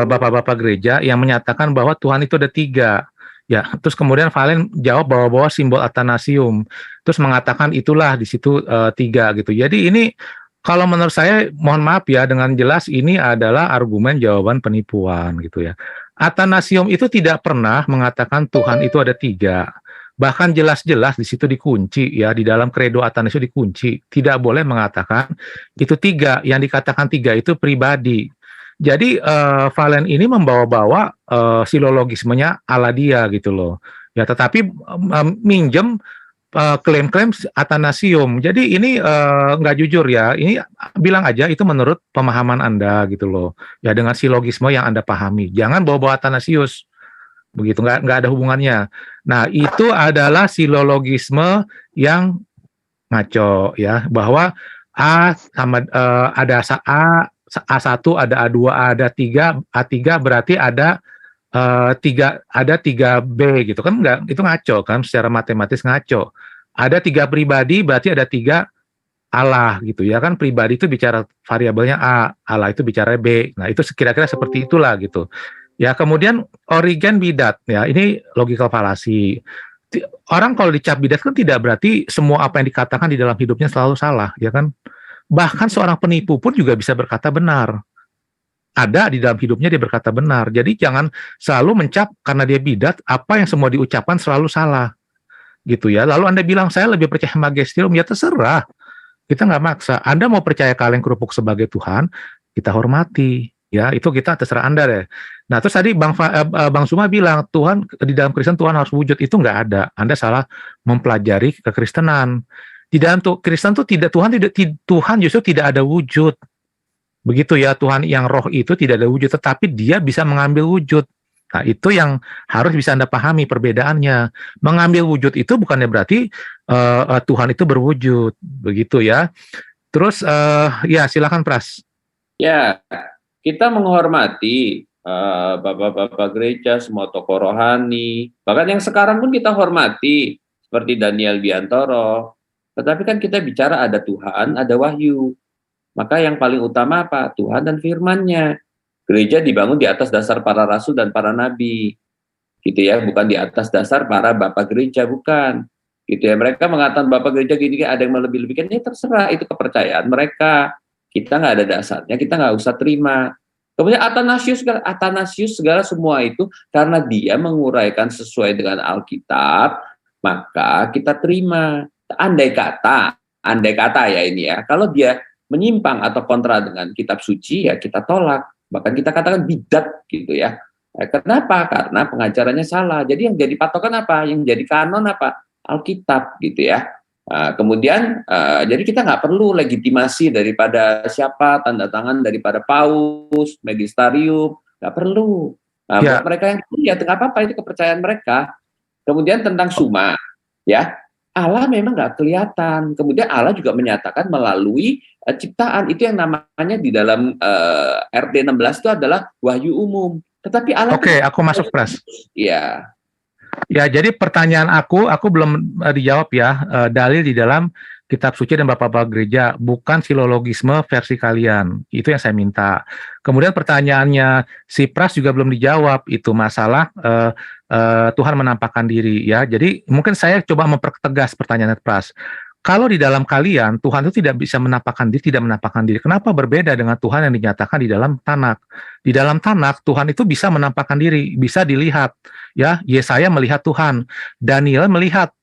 bapak-bapak gereja yang menyatakan bahwa Tuhan itu ada 3. Ya, terus kemudian Valen jawab bahwa simbol Athanasium, terus mengatakan itulah di situ 3 gitu. Jadi ini kalau menurut saya, mohon maaf ya, dengan jelas ini adalah argumen jawaban penipuan gitu ya. Athanasium itu tidak pernah mengatakan Tuhan itu ada 3. Bahkan jelas-jelas di situ dikunci ya, di dalam kredo Athanasium dikunci. Tidak boleh mengatakan itu 3. Yang dikatakan 3 itu pribadi. Jadi Valen ini membawa-bawa silologismenya ala dia gitu loh. Ya, tetapi minjem klaim-klaim Athanasium. Jadi ini nggak jujur ya. Ini bilang aja itu menurut pemahaman Anda gitu loh. Ya, dengan silogisme yang Anda pahami. Jangan bawa-bawa Athanasius. Begitu, nggak ada hubungannya. Nah, itu adalah silologisme yang ngaco ya, bahwa A sama ada A1, ada A2, ada 3, A3 berarti ada 3B gitu kan, enggak, itu ngaco kan, secara matematis ngaco. Ada 3 pribadi berarti ada 3 Allah gitu ya kan, pribadi itu bicara variabelnya A, Allah itu bicara B. Nah, itu kira-kira seperti itulah gitu. Ya, kemudian Origen bidat ya, ini logical fallacy. Orang kalau dicap bidat kan tidak berarti semua apa yang dikatakan di dalam hidupnya selalu salah, ya kan? Bahkan seorang penipu pun juga bisa berkata benar. Ada di dalam hidupnya dia berkata benar. Jadi jangan selalu mencap karena dia bidat, apa yang semua diucapkan selalu salah. Gitu ya. Lalu Anda bilang saya lebih percaya magisterium, ya terserah. Kita nggak maksa. Anda mau percaya kaleng kerupuk sebagai Tuhan, kita hormati. Ya, itu kita terserah Anda deh. Nah, terus tadi Bang Suma bilang Tuhan di dalam Kristen Tuhan harus wujud, itu nggak ada. Anda salah mempelajari kekristenan. Di dalam Kristen tuh Tuhan justru tidak ada wujud. Begitu ya, Tuhan yang roh itu tidak ada wujud, tetapi dia bisa mengambil wujud. Nah, itu yang harus bisa Anda pahami perbedaannya. Mengambil wujud itu bukannya berarti Tuhan itu berwujud, begitu ya. Terus ya silakan Pras. Ya, kita menghormati bapak-bapak gereja, semua tokoh rohani, bahkan yang sekarang pun kita hormati, seperti Daniel Biantoro. Tetapi kan kita bicara ada Tuhan, ada wahyu. Maka yang paling utama apa? Tuhan dan firman-Nya. Gereja dibangun di atas dasar para rasul dan para nabi. Gitu ya, bukan di atas dasar para bapak gereja, bukan. Gitu ya, mereka mengatakan bapak gereja gini, ada yang melebih-lebihkan, ya terserah, itu kepercayaan mereka. Kita nggak ada dasarnya, kita nggak usah terima. Kemudian Athanasius segala semua itu karena dia menguraikan sesuai dengan Alkitab, maka kita terima. Andai kata ya ini ya, kalau dia menyimpang atau kontra dengan kitab suci ya kita tolak, bahkan kita katakan bidat gitu ya. Kenapa? Karena pengajarannya salah. Jadi yang jadi patokan apa? Yang jadi kanon apa? Alkitab gitu ya. Kemudian jadi kita nggak perlu legitimasi daripada siapa, tanda tangan daripada paus, magisterium, nggak perlu. Buat mereka yang ya nggak apa-apa, itu kepercayaan mereka. Kemudian tentang suma, ya Allah memang nggak kelihatan. Kemudian Allah juga menyatakan melalui ciptaan, itu yang namanya di dalam RD 16 itu adalah wahyu umum. Tetapi Allah. Oke, aku masuk Pras. Iya. Ya, jadi pertanyaan aku belum dijawab ya. Dalil di dalam kitab suci dan bapak-bapak gereja, bukan filologisme versi kalian. Itu yang saya minta. Kemudian pertanyaannya si Pras juga belum dijawab, itu masalah Tuhan menampakkan diri ya. Jadi mungkin saya coba mempertegas pertanyaan Pras. Kalau di dalam kalian Tuhan itu tidak bisa menampakkan diri, tidak menampakkan diri. Kenapa berbeda dengan Tuhan yang dinyatakan di dalam Tanak? Di dalam Tanak Tuhan itu bisa menampakkan diri, bisa dilihat. Ya, Yesaya melihat Tuhan, Daniel melihat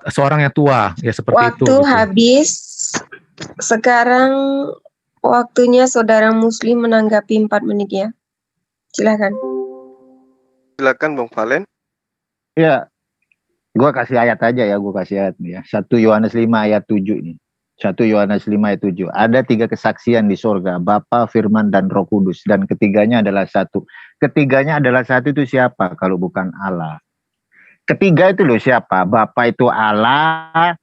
seorang yang tua, ya seperti itu. Waktu habis. Sekarang waktunya saudara Muslim menanggapi 4 menit ya. Silakan. Silakan Bang Valen. Ya, gua kasih ayat aja ya, gua kasih ayat nih ya. 1 Yohanes 5 ayat 7 nih. 1 Yohanes 5 ayat 7. Ada 3 kesaksian di surga, Bapa, Firman, dan Roh Kudus. Dan ketiganya adalah satu. Ketiganya adalah satu itu siapa kalau bukan Allah? Ketiga itu loh siapa? Bapa itu Allah,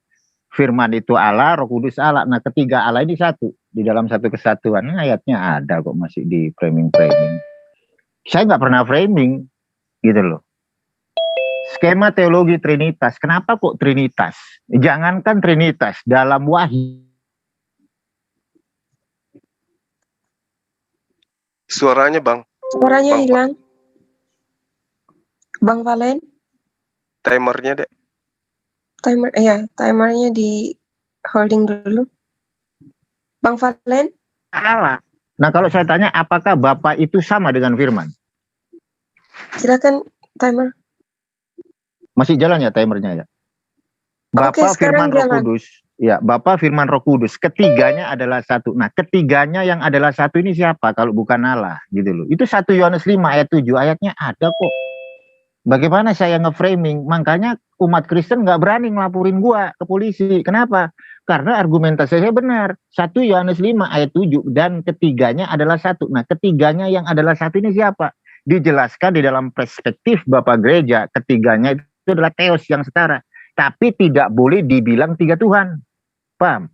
Firman itu Allah, Roh Kudus Allah. Nah, ketiga Allah ini satu. Di dalam satu kesatuan. Ini ayatnya ada kok, masih di framing-framing. Saya nggak pernah framing. Gitu loh. Skema teologi Trinitas. Kenapa kok Trinitas? Jangankan Trinitas, dalam wahyu. Suaranya Bang. Suaranya hilang. Bang Valen. Timernya deh. Timernya di holding dulu. Bang Valen. Allah. Nah, kalau saya tanya apakah Bapa itu sama dengan Firman? Silakan timer. Masih jalan ya timernya ya? Bapa, Firman, Roh Kudus. Ya, Bapa, Firman, Roh Kudus. Ketiganya adalah satu. Nah, ketiganya yang adalah satu ini siapa kalau bukan Allah? Gitu loh. Itu 1 Yohanes 5 ayat 7. Ayatnya ada kok. Bagaimana saya nge-framing? Makanya umat Kristen nggak berani ngelaporin gua ke polisi. Kenapa? Karena argumentasi saya benar. 1 Yohanes 5 ayat 7. Dan ketiganya adalah satu. Nah, ketiganya yang adalah satu ini siapa? Dijelaskan di dalam perspektif Bapak Gereja. Ketiganya itu adalah theos yang setara. Tapi tidak boleh dibilang 3 Tuhan. Paham?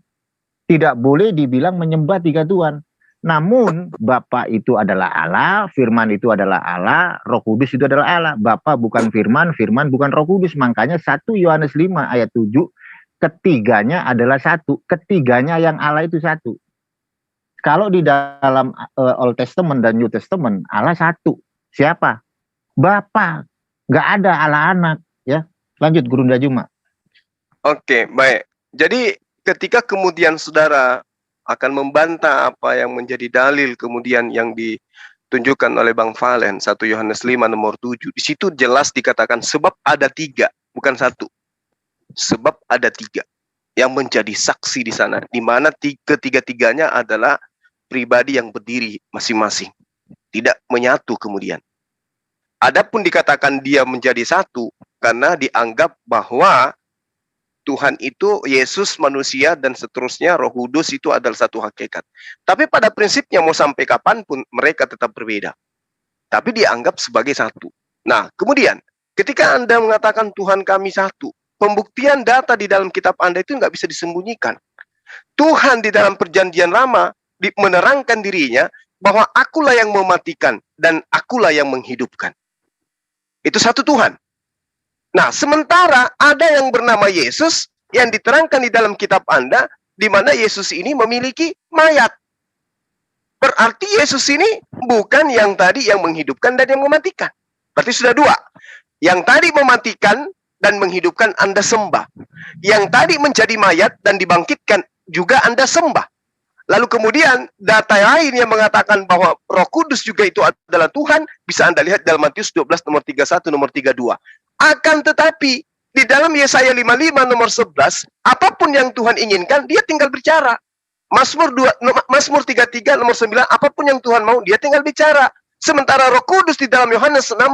Tidak boleh dibilang menyembah 3 Tuhan. Namun Bapa itu adalah Allah, Firman itu adalah Allah, Roh Kudus itu adalah Allah. Bapa bukan Firman, Firman bukan Roh Kudus. Makanya 1 Yohanes 5 ayat 7, ketiganya adalah satu. Ketiganya yang Allah itu satu. Kalau di dalam Old Testament dan New Testament, Allah satu. Siapa? Bapa. Nggak ada Allah anak. Ya, lanjut Gurunda Juma. Oke, baik. Jadi ketika kemudian saudara akan membantah apa yang menjadi dalil kemudian yang ditunjukkan oleh Bang Valen, 1 Yohanes 5 nomor 7, di situ jelas dikatakan sebab ada 3, bukan 1. Sebab ada 3. yang menjadi saksi di sana, di mana ketiga-tiganya adalah pribadi yang berdiri masing-masing, tidak menyatu kemudian. Adapun dikatakan dia menjadi satu, karena dianggap bahwa Tuhan itu Yesus manusia dan seterusnya, Roh Kudus itu adalah satu hakikat. Tapi pada prinsipnya mau sampai kapanpun mereka tetap berbeda. Tapi dianggap sebagai satu. Nah, kemudian ketika Anda mengatakan Tuhan kami satu, pembuktian data di dalam kitab Anda itu nggak bisa disembunyikan. Tuhan di dalam perjanjian lama menerangkan dirinya bahwa akulah yang mematikan dan akulah yang menghidupkan. Itu satu Tuhan. Nah, sementara ada yang bernama Yesus yang diterangkan di dalam kitab Anda, di mana Yesus ini memiliki mayat. Berarti Yesus ini bukan yang tadi yang menghidupkan dan yang mematikan. Berarti sudah dua. Yang tadi mematikan dan menghidupkan Anda sembah. Yang tadi menjadi mayat dan dibangkitkan juga Anda sembah. Lalu kemudian data lain yang mengatakan bahwa Roh Kudus juga itu adalah Tuhan, bisa Anda lihat dalam Matius 12 nomor 31 nomor 32. Akan tetapi di dalam Yesaya 55 nomor 11, apapun yang Tuhan inginkan, dia tinggal bicara. Mazmur 33 nomor 9, apapun yang Tuhan mau, dia tinggal bicara. Sementara Roh Kudus di dalam Yohanes 16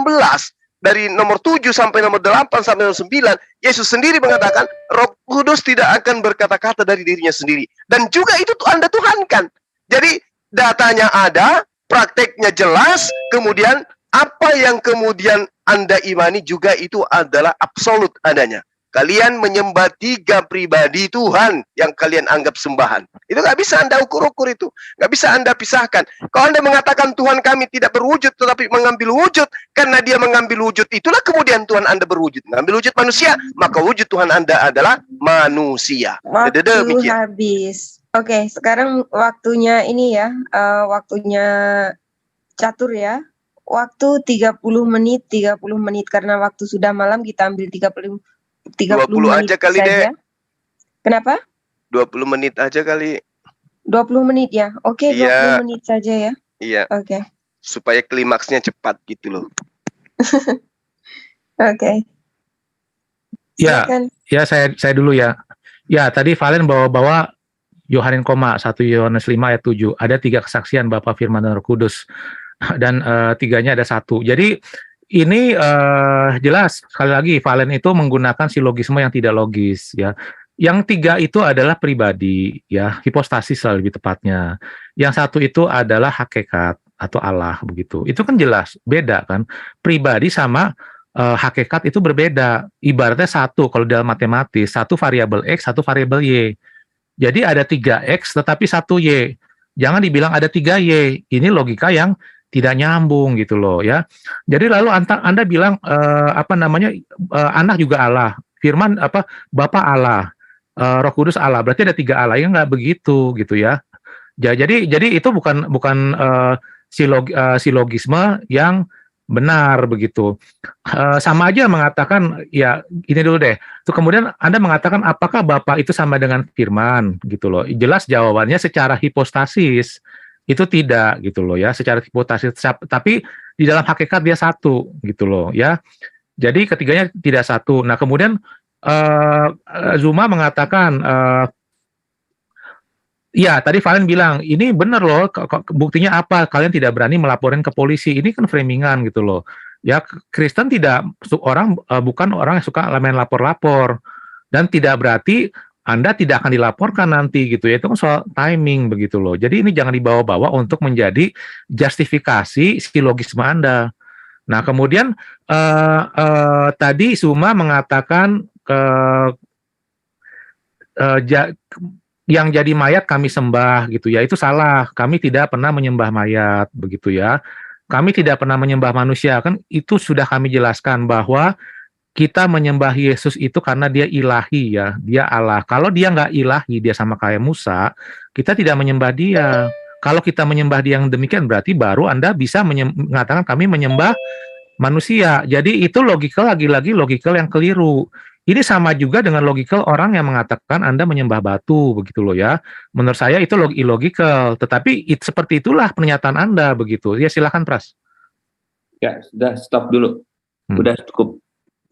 dari nomor 7 sampai nomor 8 sampai nomor 9, Yesus sendiri mengatakan Roh Kudus tidak akan berkata-kata dari dirinya sendiri. Dan juga itu Anda tuhankan. Jadi datanya ada, prakteknya jelas, kemudian apa yang kemudian Anda imani juga itu adalah absolut adanya. Kalian menyembah tiga pribadi Tuhan yang kalian anggap sembahan. Itu nggak bisa Anda ukur-ukur itu. Nggak bisa Anda pisahkan. Kalau Anda mengatakan Tuhan kami tidak berwujud tetapi mengambil wujud, karena dia mengambil wujud itulah kemudian Tuhan Anda berwujud. Mengambil wujud manusia, maka wujud Tuhan Anda adalah manusia. Waktu habis. Oke, sekarang waktunya ini ya, waktunya catur ya. Waktu 30 menit karena waktu sudah malam kita ambil 30 menit aja kali saja. deh. Kenapa? 20 menit aja kali. 20 menit ya. Oke, 20 menit saja ya. Iya. Oke. Supaya klimaksnya cepat gitu loh. Oke. Ya, ya saya dulu ya. Ya, tadi Valen bawa Yohanes 1 Yohanes 5 ayat 7. Ada 3 kesaksian Bapa, Firman, dan Roh Kudus. Dan tiganya ada satu. Jadi ini jelas sekali lagi Valen itu menggunakan silogisme yang tidak logis ya. Yang 3 itu adalah pribadi ya, hipostasis lah lebih tepatnya. Yang satu itu adalah hakikat atau Allah begitu. Itu kan jelas beda kan. Pribadi sama hakikat itu berbeda. Ibaratnya satu kalau dalam matematis, satu variabel X, satu variabel Y. Jadi ada 3X tetapi 1 Y. Jangan dibilang ada 3Y. Ini logika yang tidak nyambung gitu loh ya. Jadi lalu Anda bilang anak juga Allah, Firman Bapa Allah, Roh Kudus Allah. Berarti ada 3 Allah. Ya nggak begitu gitu ya. Jadi itu bukan silogisme yang benar begitu. Sama aja mengatakan ya ini dulu deh. Tuh kemudian Anda mengatakan apakah Bapa itu sama dengan Firman gitu loh. Jelas jawabannya secara hipostasis itu tidak gitu loh ya, secara hipotesis, tapi di dalam hakikat dia satu gitu loh ya. Jadi ketiganya tidak satu. Nah kemudian Zuma mengatakan ya tadi Valen bilang ini benar loh, buktinya apa, kalian tidak berani melaporin ke polisi. Ini kan framingan gitu loh ya. Kristen bukan orang yang suka main lapor-lapor, dan tidak berarti Anda tidak akan dilaporkan nanti gitu ya. Itu kan soal timing begitu loh. Jadi ini jangan dibawa-bawa untuk menjadi justifikasi silogisme Anda. Nah kemudian tadi Zuma mengatakan yang jadi mayat kami sembah gitu ya. Itu salah. Kami tidak pernah menyembah mayat begitu ya. Kami tidak pernah menyembah manusia, kan itu sudah kami jelaskan bahwa kita menyembah Yesus itu karena dia ilahi ya, dia Allah. Kalau dia nggak ilahi, dia sama kayak Musa, kita tidak menyembah dia. Kalau kita menyembah dia yang demikian, berarti baru Anda bisa mengatakan kami menyembah manusia. Jadi itu logikal, lagi-lagi logikal yang keliru. Ini sama juga dengan logikal orang yang mengatakan Anda menyembah batu, begitu loh ya. Menurut saya itu illogikal, tetapi seperti itulah pernyataan Anda, begitu. Ya silakan Pras. Ya, sudah stop dulu. Udah cukup.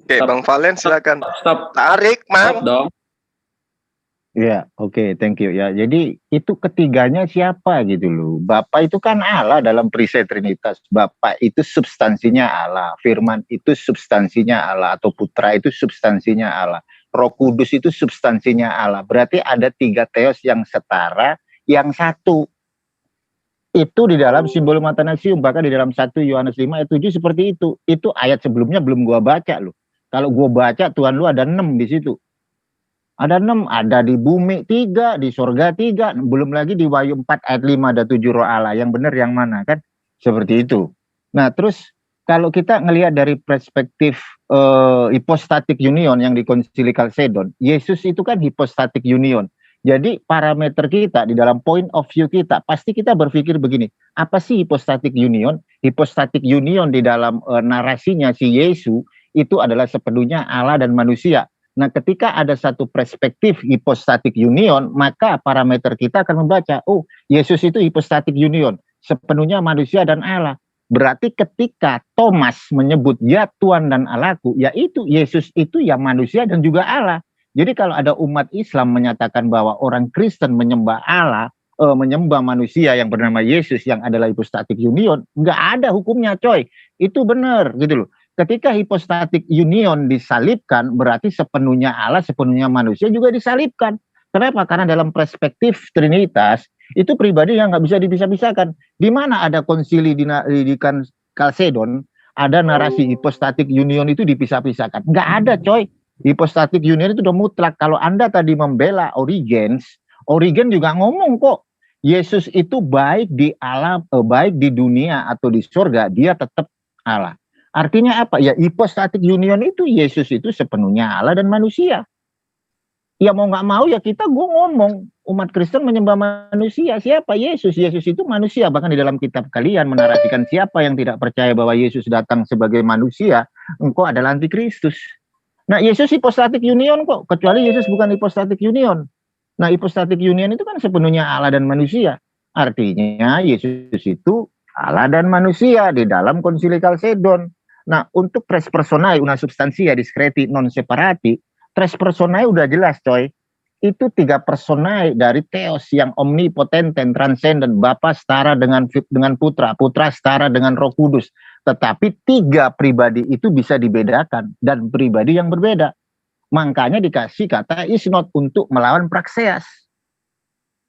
Oke, Bang Valen silakan. Stop. Tarik, Mang. Stop dong. Ya, oke, thank you ya. Jadi itu ketiganya siapa gitu loh. Bapa itu kan Allah dalam perisai Trinitas. Bapa itu substansinya Allah. Firman itu substansinya Allah. Atau Putra itu substansinya Allah. Roh Kudus itu substansinya Allah. Berarti ada 3 teos yang setara, yang satu. Itu di dalam simbol Athanasium. Bahkan di dalam 1 Yohanes 5 ayat 7 seperti itu. Itu ayat sebelumnya belum gua baca loh. Kalau gua baca, Tuhan lu ada 6 di situ. Ada 6, ada di bumi 3, di sorga 3, belum lagi di Wahyu 4 ayat 5 ada 7 roh Allah. Yang benar yang mana kan? Seperti itu. Nah terus kalau kita ngelihat dari perspektif hypostatic union yang di Konsili Chalcedon, Yesus itu kan hypostatic union. Jadi parameter kita di dalam point of view kita, pasti kita berpikir begini, apa sih hypostatic union? Hypostatic union di dalam narasinya si Yesus itu adalah sepenuhnya Allah dan manusia. Nah, ketika ada satu perspektif hypostatic union, maka parameter kita akan membaca, oh, Yesus itu hypostatic union, sepenuhnya manusia dan Allah. Berarti ketika Thomas menyebut ya Tuhan dan Allahku, yaitu Yesus itu ya manusia dan juga Allah. Jadi kalau ada umat Islam menyatakan bahwa orang Kristen menyembah Allah, menyembah manusia yang bernama Yesus yang adalah hypostatic union, nggak ada hukumnya coy. Itu benar gitu loh. Ketika hypostatic union disalibkan, berarti sepenuhnya Allah, sepenuhnya manusia juga disalibkan. Kenapa? Karena dalam perspektif Trinitas, itu pribadi yang nggak bisa dipisah-pisahkan. Di mana ada konsili di Chalcedon, ada narasi hypostatic union itu dipisah-pisahkan. Nggak ada coy. Hypostatic union itu udah mutlak. Kalau Anda tadi membela Origen juga ngomong kok, Yesus itu baik di alam, baik di dunia atau di surga, dia tetap Allah. Artinya apa? Ya hypostatic union itu Yesus itu sepenuhnya Allah dan manusia. Ya mau nggak mau ya kita gue ngomong umat Kristen menyembah manusia. Siapa? Yesus. Yesus itu manusia. Bahkan di dalam kitab kalian menarasikan siapa yang tidak percaya bahwa Yesus datang sebagai manusia, engkau adalah antikristus. Nah Yesus hypostatic union kok. Kecuali Yesus bukan hypostatic union. Nah hypostatic union itu kan sepenuhnya Allah dan manusia. Artinya Yesus itu Allah dan manusia di dalam Konsili Chalcedon. Nah, untuk tres personae una substantia discreti non separati, tres personae udah jelas coy. Itu 3 personae dari Theos yang omnipotenten, transcendent, Bapa setara dengan Putra, Putra setara dengan Roh Kudus. Tetapi 3 pribadi itu bisa dibedakan dan pribadi yang berbeda. Makanya dikasih kata is not untuk melawan praxeas.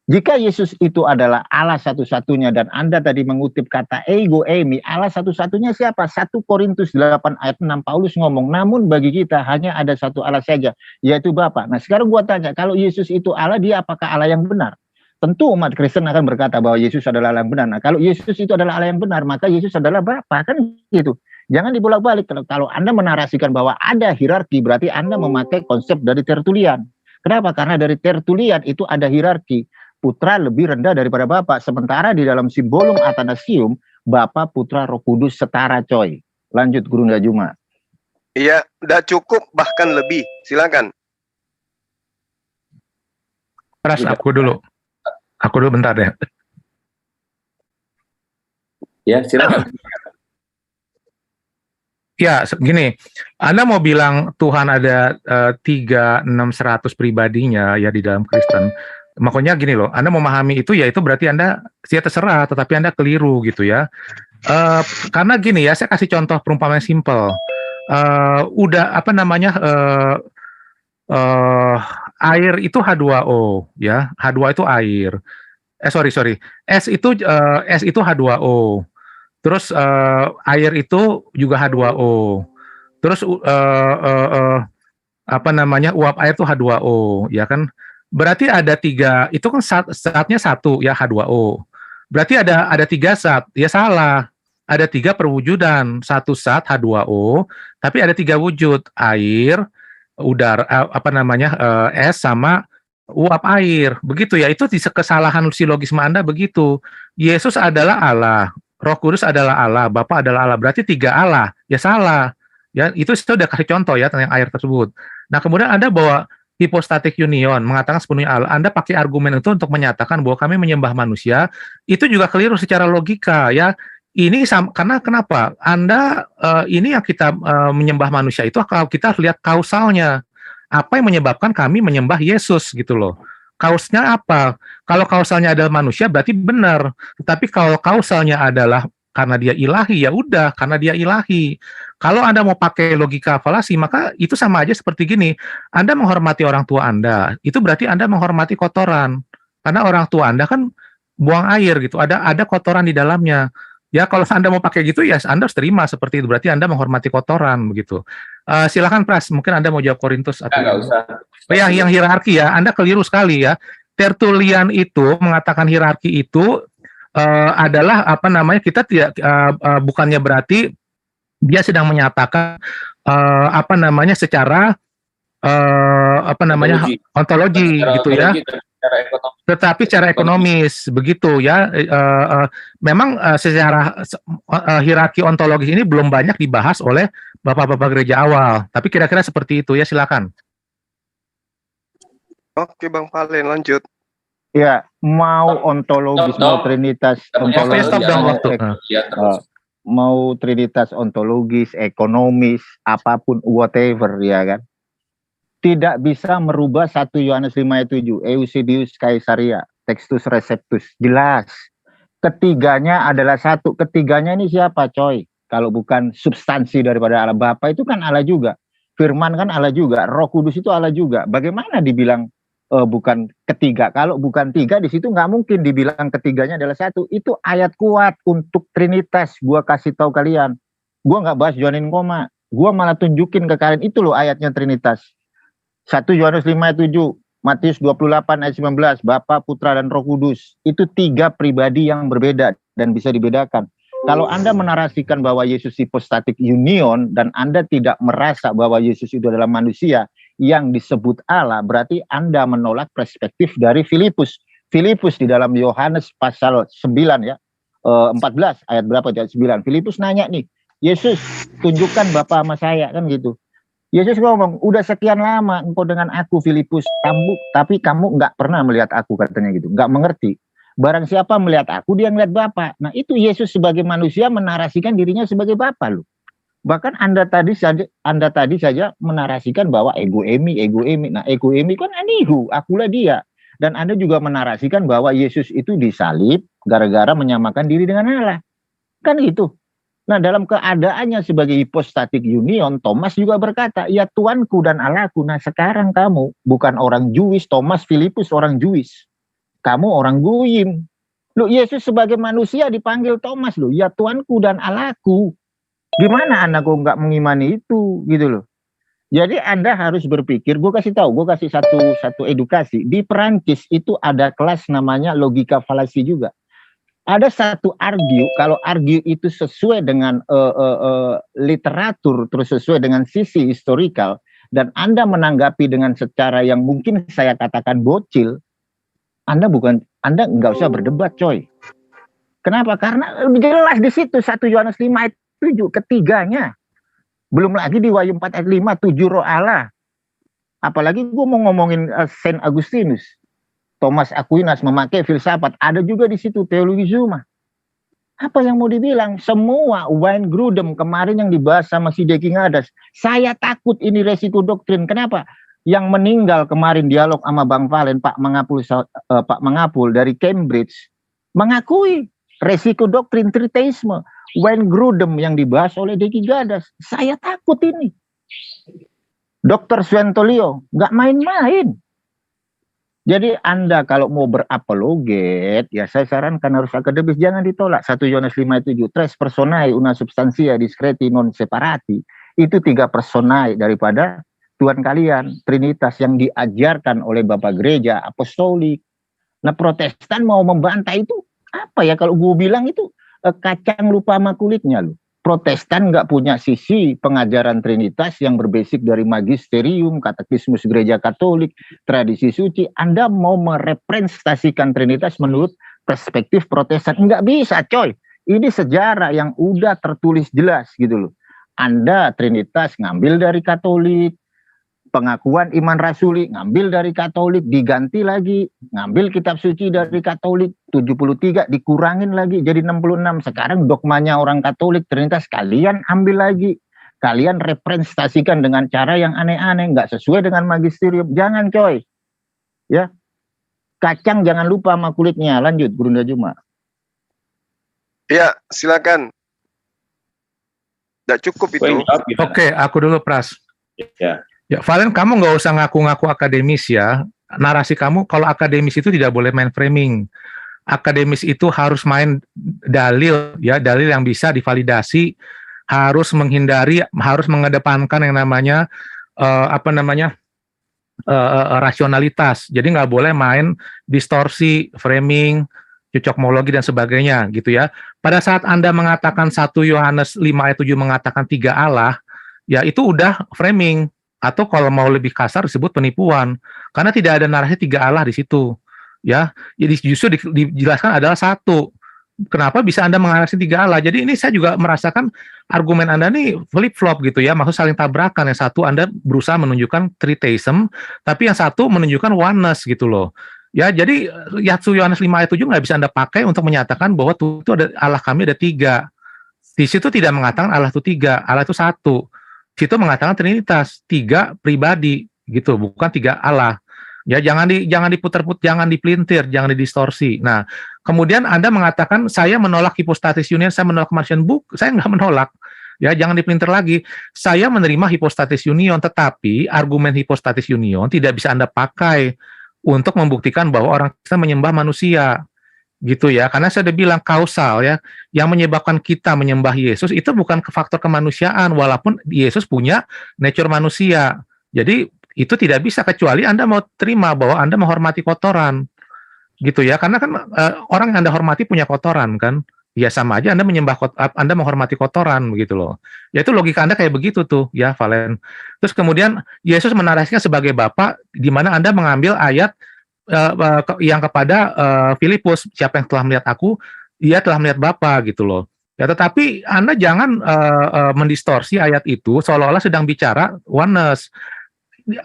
Jika Yesus itu adalah Allah satu-satunya dan Anda tadi mengutip kata ego eimi, Allah satu-satunya siapa? 1 Korintus 8 ayat 6 Paulus ngomong, namun bagi kita hanya ada satu Allah saja, yaitu Bapa. Nah sekarang gua tanya, kalau Yesus itu Allah, dia apakah Allah yang benar? Tentu umat Kristen akan berkata bahwa Yesus adalah Allah yang benar. Nah kalau Yesus itu adalah Allah yang benar, maka Yesus adalah Bapa, kan gitu. Jangan dibolak-balik. Kalau Anda menarasikan bahwa ada hierarki, berarti Anda memakai konsep dari Tertullian. Kenapa? Karena dari Tertullian itu ada hierarki. Putra lebih rendah daripada Bapa. Sementara di dalam simbolum Athanasium, Bapa, Putra, Roh Kudus setara coy. Lanjut Guru Nda Juma. Iya, udah cukup bahkan lebih. Silakan. Pras, aku dulu bentar ya. Ya, silakan. Ya, gini, Anda mau bilang Tuhan ada 3, 6, 100 pribadinya ya di dalam Kristen. Makanya gini loh, Anda memahami itu ya itu berarti Anda ya terserah, tetapi Anda keliru gitu ya. Karena gini ya, saya kasih contoh perumpamaan simpel. Udah apa namanya air itu H2O ya, H2 itu air. Sorry, es itu H2O. Terus air itu juga H2O. Terus apa namanya uap air itu H2O, ya kan? Berarti ada 3, itu kan zatnya 1 ya H2O. Berarti ada 3 zat, ya salah. Ada 3 perwujudan, 1 zat H2O, tapi ada 3 wujud, air, udara, apa namanya es sama uap air. Begitu ya, itu kesalahan silogisme Anda begitu. Yesus adalah Allah, Roh Kudus adalah Allah, Bapa adalah Allah. Berarti 3 Allah, ya salah. Ya, itu sudah kasih contoh ya tentang air tersebut. Nah, kemudian Anda bawa hypostatic union, mengatakan sepenuhnya Allah. Anda pakai argumen itu untuk menyatakan bahwa kami menyembah manusia, itu juga keliru secara logika ya. Ini karena kenapa? Anda ini yang kita menyembah manusia itu kalau kita lihat kausalnya. Apa yang menyebabkan kami menyembah Yesus gitu loh. kausnya apa? Kalau kausalnya adalah manusia berarti benar. Tetapi kalau kausalnya adalah karena dia ilahi, ya udah karena dia ilahi. Kalau Anda mau pakai logika falasi, maka itu sama aja seperti gini. Anda menghormati orang tua Anda, itu berarti Anda menghormati kotoran. Karena orang tua Anda kan buang air gitu, ada kotoran di dalamnya. Ya kalau Anda mau pakai gitu ya Anda harus terima seperti itu. Berarti Anda menghormati kotoran begitu. Silakan Pras, mungkin Anda mau jawab Korintus atau Nggak usah. yang hierarki ya. Anda keliru sekali ya. Tertullian itu mengatakan hierarki itu adalah apa namanya, kita tidak bukannya berarti dia sedang menyatakan apa namanya secara apa namanya ontologi gitu ya, tetapi secara ekonomis begitu ya. Memang secara hierarki ontologis ini belum banyak dibahas oleh bapak-bapak gereja awal, tapi kira-kira seperti itu ya. Silakan. Oke Bang Valen, lanjut. Ya, mau ontologis, mau trinitas ontologis, Stop dong waktu. mau trinitas ontologis, ekonomis, apapun, whatever, ya kan, tidak bisa merubah 1 Yohanes 5 ayat 7, Eusebius Caesaria, Textus Receptus, jelas. Ketiganya adalah satu. Ketiganya ini siapa, coy? Kalau bukan substansi daripada Allah. Bapa itu kan Allah juga. Firman kan Allah juga. Roh Kudus itu Allah juga. Bagaimana dibilang bukan ketiga? Kalau bukan tiga, di situ nggak mungkin dibilang ketiganya adalah satu. Itu ayat kuat untuk Trinitas. Gua kasih tahu kalian. Gua nggak bahas joinin koma. Gua malah tunjukin ke kalian itu loh ayatnya Trinitas. 1 Yohanes 5 ayat 7, Matius 28 ayat 19, Bapa, Putra, dan Roh Kudus. Itu 3 pribadi yang berbeda dan bisa dibedakan. Kalau Anda menarasikan bahwa Yesus hypostatic union dan Anda tidak merasa bahwa Yesus itu adalah manusia yang disebut Allah, berarti Anda menolak perspektif dari Filipus. Filipus di dalam Yohanes pasal 9 ya, 14 ayat berapa, ayat 9. Filipus nanya nih, Yesus tunjukkan Bapa sama saya, kan gitu. Yesus ngomong, udah sekian lama engkau dengan aku Filipus, tapi kamu nggak pernah melihat aku, katanya gitu, nggak mengerti. Barang siapa melihat aku, dia ngeliat Bapa. Nah itu Yesus sebagai manusia menarasikan dirinya sebagai Bapa loh. Bahkan Anda tadi saja menarasikan bahwa ego emi. Nah ego emi kan anihu, akulah dia. Dan Anda juga menarasikan bahwa Yesus itu disalib gara-gara menyamakan diri dengan Allah. Kan itu. Nah dalam keadaannya sebagai hypostatic union, Thomas juga berkata, ya Tuanku dan Allahku. Nah sekarang kamu bukan orang Jewish, Thomas Filipus orang Jewish. Kamu orang Goyim. Loh, Yesus sebagai manusia dipanggil Thomas loh, ya Tuanku dan Allahku. Gimana Anda kok nggak mengimani itu, gitu loh. Jadi Anda harus berpikir, gue kasih satu edukasi. Di Perancis itu ada kelas namanya logika falasi juga. Ada satu argue, kalau argue itu sesuai dengan literatur, terus sesuai dengan sisi historikal, dan Anda menanggapi dengan secara yang mungkin saya katakan bocil, Anda nggak usah berdebat, coy. Kenapa? Karena jelas di situ 1 Yohanes 5 ayat 7 ketiganya. Belum lagi di Wahyu 4 ayat 5, 7 roh Allah. Apalagi gue mau ngomongin Saint Agustinus. Thomas Aquinas memakai filsafat. Ada juga di situ teologi Zuma. Apa yang mau dibilang? Semua Weingrudem kemarin yang dibahas sama si Deki Ngadas. Saya takut ini resiko doktrin. Kenapa? Yang meninggal kemarin dialog sama Bang Valen, Pak Mangapul dari Cambridge, mengakui resiko doktrin triteisme. Weingrudem yang dibahas oleh Deki Gadas. Saya takut ini. Dr. Swentolio, nggak main-main. Jadi Anda kalau mau berapologet, ya saya sarankan harus akademis, jangan ditolak. 1 Yohanes 5 ayat 7, tres personae una substantia discreti non separati. Itu 3 personae daripada Tuhan kalian, Trinitas yang diajarkan oleh Bapak Gereja Apostolik. Nah Protestan mau membantah itu apa ya, kalau gue bilang itu kacang lupa sama kulitnya loh. Protestan nggak punya sisi pengajaran Trinitas yang berbasik dari magisterium, katekismus Gereja Katolik, tradisi suci. Anda mau merepresentasikan Trinitas menurut perspektif Protestan, nggak bisa, coy. Ini sejarah yang udah tertulis jelas gitu loh. Anda Trinitas ngambil dari Katolik, pengakuan iman rasuli ngambil dari Katolik, diganti lagi, ngambil kitab suci dari Katolik 73 dikurangin lagi jadi 66. Sekarang dogmanya orang Katolik Trinitas kalian ambil lagi, kalian representasikan dengan cara yang aneh-aneh, nggak sesuai dengan magisterium. Jangan, coy. Ya. kacang jangan lupa sama kulitnya. Lanjut, Gurunda Juma. Ya, silakan. Tidak cukup itu. Oke, aku dulu Pras. Ya. Ya, Valen, kamu nggak usah ngaku-ngaku akademis ya. Narasi kamu, kalau akademis itu tidak boleh main framing. Akademis itu harus main dalil, ya, dalil yang bisa divalidasi, harus menghindari, harus mengedepankan yang namanya rasionalitas. Jadi nggak boleh main distorsi, framing, cocokmologi dan sebagainya gitu ya. Pada saat Anda mengatakan 1 Yohanes 5 ayat 7 mengatakan 3 Allah, ya itu udah framing, atau kalau mau lebih kasar disebut penipuan, karena tidak ada narasi 3 Allah di situ. Ya, jadi justru dijelaskan adalah 1. Kenapa bisa Anda mengarahkan 3 Allah? Jadi ini saya juga merasakan argumen Anda nih flip flop gitu ya, maksud saling tabrakan. Yang satu Anda berusaha menunjukkan tritheism, tapi yang satu menunjukkan oneness gitu loh. Ya, jadi Yohanes 5 ayat 7 nggak bisa Anda pakai untuk menyatakan bahwa itu ada Allah kami ada 3. Di situ tidak mengatakan Allah itu 3, Allah itu 1. Di situ mengatakan Trinitas, 3 pribadi gitu, bukan 3 Allah. Ya, jangan diputar-putar, jangan dipelintir, jangan didistorsi. Nah, kemudian Anda mengatakan saya menolak hipostatis union, saya menolak Marcion book, saya nggak menolak. Ya, jangan dipelintir lagi. Saya menerima hipostatis union, tetapi argumen hipostatis union tidak bisa Anda pakai untuk membuktikan bahwa orang Kristen menyembah manusia. Gitu ya, karena saya udah bilang kausal ya, yang menyebabkan kita menyembah Yesus itu bukan faktor kemanusiaan, walaupun Yesus punya nature manusia. Jadi itu tidak bisa kecuali Anda mau terima bahwa Anda menghormati kotoran, gitu ya. Karena kan orang yang Anda hormati punya kotoran kan, ya sama aja Anda Anda menghormati kotoran begitu loh. Ya itu logika Anda kayak begitu tuh ya, Valen. Terus kemudian Yesus menarasikan sebagai Bapa, di mana Anda mengambil ayat yang kepada Filipus, siapa yang telah melihat aku, dia telah melihat Bapa gitu loh. Ya, tetapi Anda jangan mendistorsi ayat itu seolah-olah sedang bicara oneness.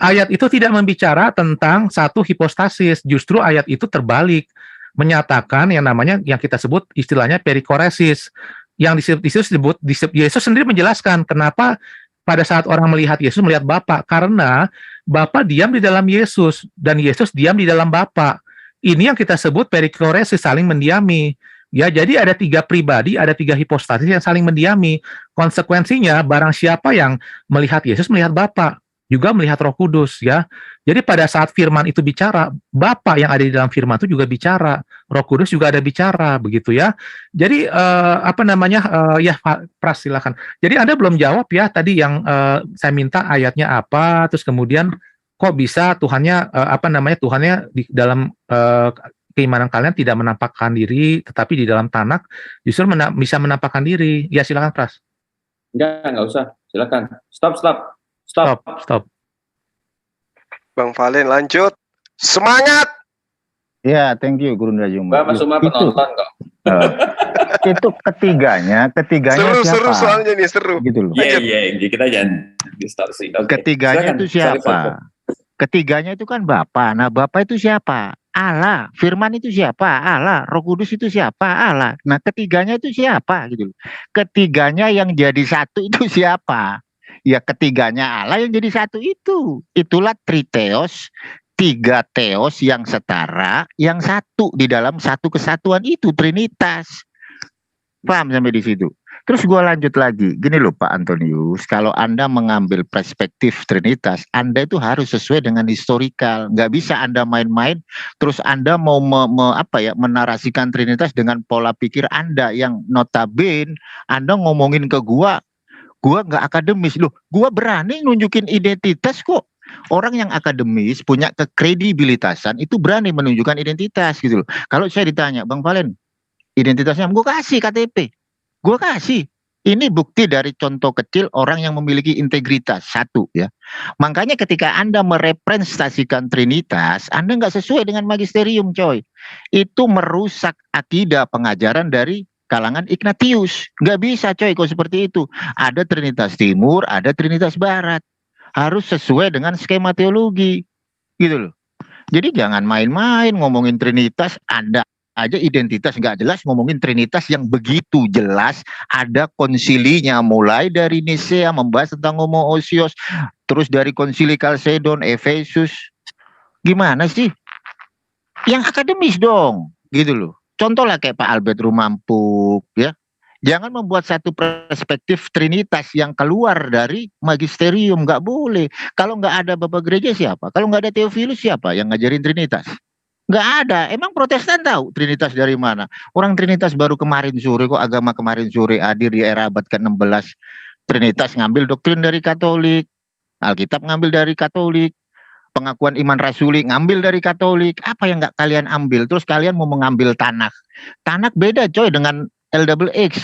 Ayat itu tidak membicara tentang 1 hipostasis, justru ayat itu terbalik, menyatakan yang namanya yang kita sebut istilahnya perikoresis. Yang disebut Yesus sendiri menjelaskan kenapa pada saat orang melihat Yesus melihat Bapa, karena Bapa diam di dalam Yesus dan Yesus diam di dalam Bapa. Ini yang kita sebut perikoresis, saling mendiami. Ya, jadi ada 3 pribadi, ada 3 hipostasis yang saling mendiami. Konsekuensinya barang siapa yang melihat Yesus melihat Bapa, juga melihat Roh Kudus ya. Jadi pada saat firman itu bicara, Bapa yang ada di dalam firman itu juga bicara, Roh Kudus juga ada bicara begitu ya. Jadi ya Pras silakan. Jadi Anda belum jawab ya tadi yang saya minta ayatnya apa, terus kemudian kok bisa Tuhannya Tuhannya di dalam keimanan kalian tidak menampakkan diri, tetapi di dalam Tanakh justru bisa menampakkan diri. Ya silakan Pras. Enggak usah. Silakan. Stop. Bang Valen lanjut. Semangat. Ya, thank you Gurunda Juma. Bapak cuma penonton kok. Itu ketiganya seru, siapa? Seru soalnya nih, seru. Gitu loh. Iya, kita jangan distorsi. Okay. Ketiganya itu siapa? Ketiganya itu kan Bapa. Nah, Bapa itu siapa? Allah. Firman itu siapa? Allah. Roh Kudus itu siapa? Allah. Nah, ketiganya itu siapa gitu loh. Ketiganya yang jadi satu itu siapa? Ya ketiganya Allah yang jadi satu itu. Itulah triteos, 3 teos yang setara, yang satu di dalam satu kesatuan itu Trinitas. Paham sampai di situ? Terus gue lanjut lagi. Gini loh Pak Antonius, kalau Anda mengambil perspektif Trinitas, Anda itu harus sesuai dengan historikal. Nggak bisa Anda main-main, terus Anda mau menarasikan Trinitas dengan pola pikir Anda yang notabene Anda ngomongin ke gua nggak akademis loh. Gua berani nunjukin identitas kok. Orang yang akademis punya kekredibilitasan itu berani menunjukkan identitas gitu loh. Kalau saya ditanya, Bang Valen, identitasnya gue kasih KTP. Gue kasih. Ini bukti dari contoh kecil orang yang memiliki integritas, 1 ya. Makanya ketika Anda merepresentasikan Trinitas, Anda nggak sesuai dengan magisterium coy. Itu merusak akidah pengajaran dari kalangan Ignatius. Nggak bisa coy kok seperti itu. Ada Trinitas Timur, ada Trinitas Barat. Harus sesuai dengan skema teologi. Gitu loh. Jadi jangan main-main ngomongin Trinitas, Anda aja identitas nggak jelas, ngomongin Trinitas yang begitu jelas. Ada konsilinya, mulai dari Nisea membahas tentang homoousios, terus dari konsili Kalsedon, Efesus. Gimana sih? yang akademis dong, gitu loh. Contoh lah kayak Pak Albert Rumampuk, ya. Jangan membuat satu perspektif Trinitas yang keluar dari magisterium, nggak boleh. Kalau nggak ada Bapak Gereja siapa? Kalau nggak ada Theophilus siapa yang ngajarin Trinitas? Nggak ada. Emang Protestan tahu Trinitas dari mana? Orang Trinitas baru kemarin sore kok, agama kemarin sore hadir di era abad ke-16. Trinitas ngambil doktrin dari Katolik, Alkitab ngambil dari Katolik, pengakuan iman rasuli ngambil dari Katolik. Apa yang nggak kalian ambil? Terus kalian mau mengambil Tanakh. Tanakh beda coy dengan LXX.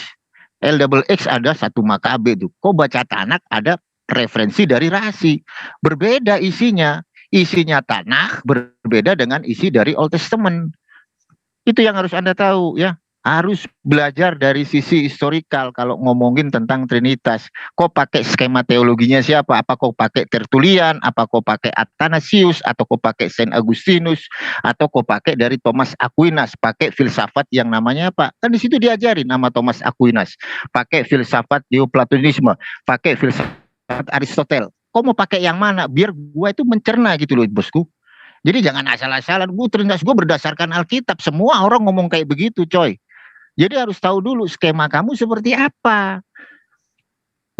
LXX ada satu Makabe tuh. Kok baca Tanakh ada referensi dari Rasi. Berbeda isinya. Isinya Tanakh berbeda dengan isi dari Old Testament. Itu yang harus Anda tahu ya. Harus belajar dari sisi historikal kalau ngomongin tentang Trinitas. Kok pakai skema teologinya siapa? Apa kok pakai Tertullian? Apa kok pakai Athanasius? Atau kok pakai Saint Augustinus? Atau kok pakai dari Thomas Aquinas? Pakai filsafat yang namanya apa? Kan di situ diajarin nama Thomas Aquinas. Pakai filsafat Neoplatonisme. Pakai filsafat Aristoteles. Kok mau pakai yang mana? Biar gua itu mencerna gitu loh bosku. Jadi jangan asal-asalan. Trinitas gue berdasarkan Alkitab. Semua orang ngomong kayak begitu coy. Jadi harus tahu dulu skema kamu seperti apa.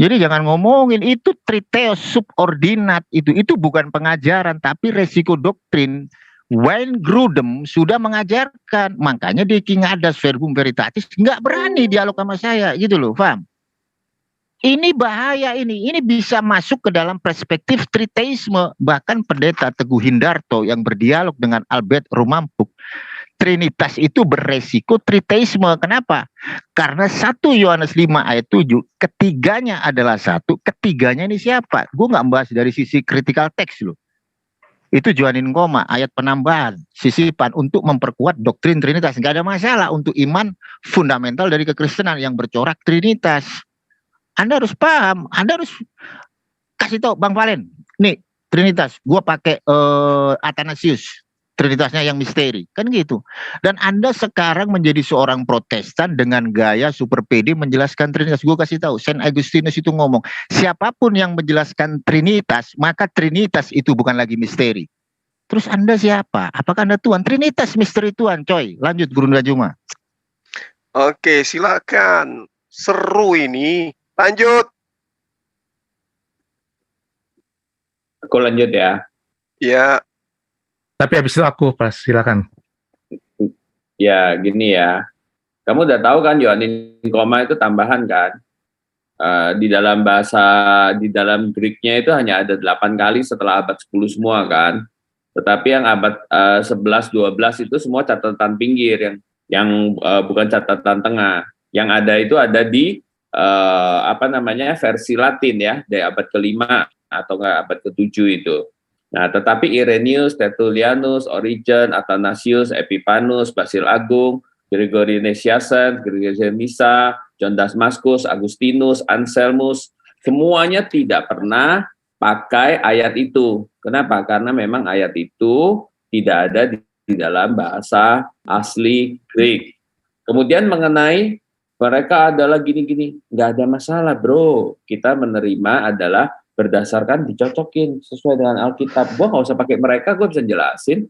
Jadi jangan ngomongin itu triteos subordinat itu bukan pengajaran tapi resiko doktrin. Wayne Grudem sudah mengajarkan, makanya di King Hadas Verbum Veritatis nggak berani dialog sama saya gitu loh, paham? Ini bahaya ini bisa masuk ke dalam perspektif triteisme. Bahkan pendeta Teguh Hindarto yang berdialog dengan Albert Rumampuk. Trinitas itu beresiko triteisme. Kenapa? Karena 1 Yohanes 5 ayat 7, ketiganya adalah satu. Ketiganya ini siapa? Gue nggak membahas dari sisi critical text loh. Itu Johanin Koma, ayat penambahan, sisipan untuk memperkuat doktrin Trinitas. Nggak ada masalah untuk iman fundamental dari kekristenan yang bercorak Trinitas. Anda harus paham, Anda harus kasih tahu Bang Valen, nih Trinitas, gue pakai Athanasius. Trinitasnya yang misteri, kan gitu. Dan Anda sekarang menjadi seorang Protestan dengan gaya super pede menjelaskan Trinitas. Gue kasih tahu, Saint Augustinus itu ngomong, siapapun yang menjelaskan Trinitas, maka Trinitas itu bukan lagi misteri. Terus Anda siapa? Apakah Anda Tuhan? Trinitas misteri Tuhan, coy. Lanjut Guru Najuma. Oke, silakan. Seru ini. Lanjut. Aku lanjut ya. Ya. Tapi habis itu aku pas, silakan. Ya, gini ya. Kamu udah tahu kan Yohanin Koma itu tambahan kan? Di dalam dalam Greeknya itu hanya ada 8 kali setelah abad 10 semua kan. Tetapi yang abad 11-12 itu semua catatan pinggir yang bukan catatan tengah. Yang ada itu ada di versi Latin ya, dari abad ke-5 atau enggak abad ke-7 itu. Nah, tetapi Irenaeus, Tertullianus, Origen, Athanasius, Epifanus, Basil Agung, Gregory Nazianzen, Gregory Nyssa, John Damascus, Agustinus, Anselmus, semuanya tidak pernah pakai ayat itu. Kenapa? Karena memang ayat itu tidak ada di dalam bahasa asli Greek. Kemudian mengenai mereka adalah gini-gini, nggak ada masalah bro. Kita menerima adalah berdasarkan dicocokin sesuai dengan Alkitab. Gue nggak usah pakai mereka, gue bisa jelasin.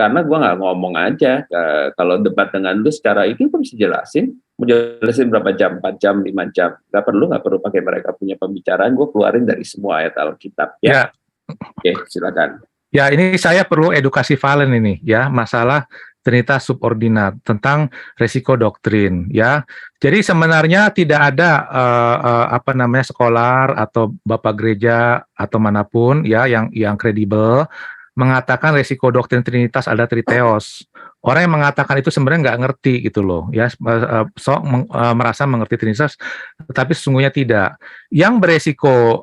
Karena gue nggak ngomong aja. Kalau debat dengan lu secara itu, gue bisa jelasin. Mau jelasin berapa jam, 4 jam, 5 jam. Nggak perlu pakai mereka punya pembicaraan. Gue keluarin dari semua ayat Alkitab. Ya. Oke, silakan. Ya, ini saya perlu edukasi Valen ini ya, masalah Trinitas subordinat tentang resiko doktrin ya. Jadi sebenarnya tidak ada sekolah atau bapak gereja atau manapun ya yang kredibel mengatakan resiko doktrin Trinitas ada triteos. Orang yang mengatakan itu sebenarnya nggak ngerti gitu loh ya, merasa mengerti Trinitas tetapi sesungguhnya tidak. Yang beresiko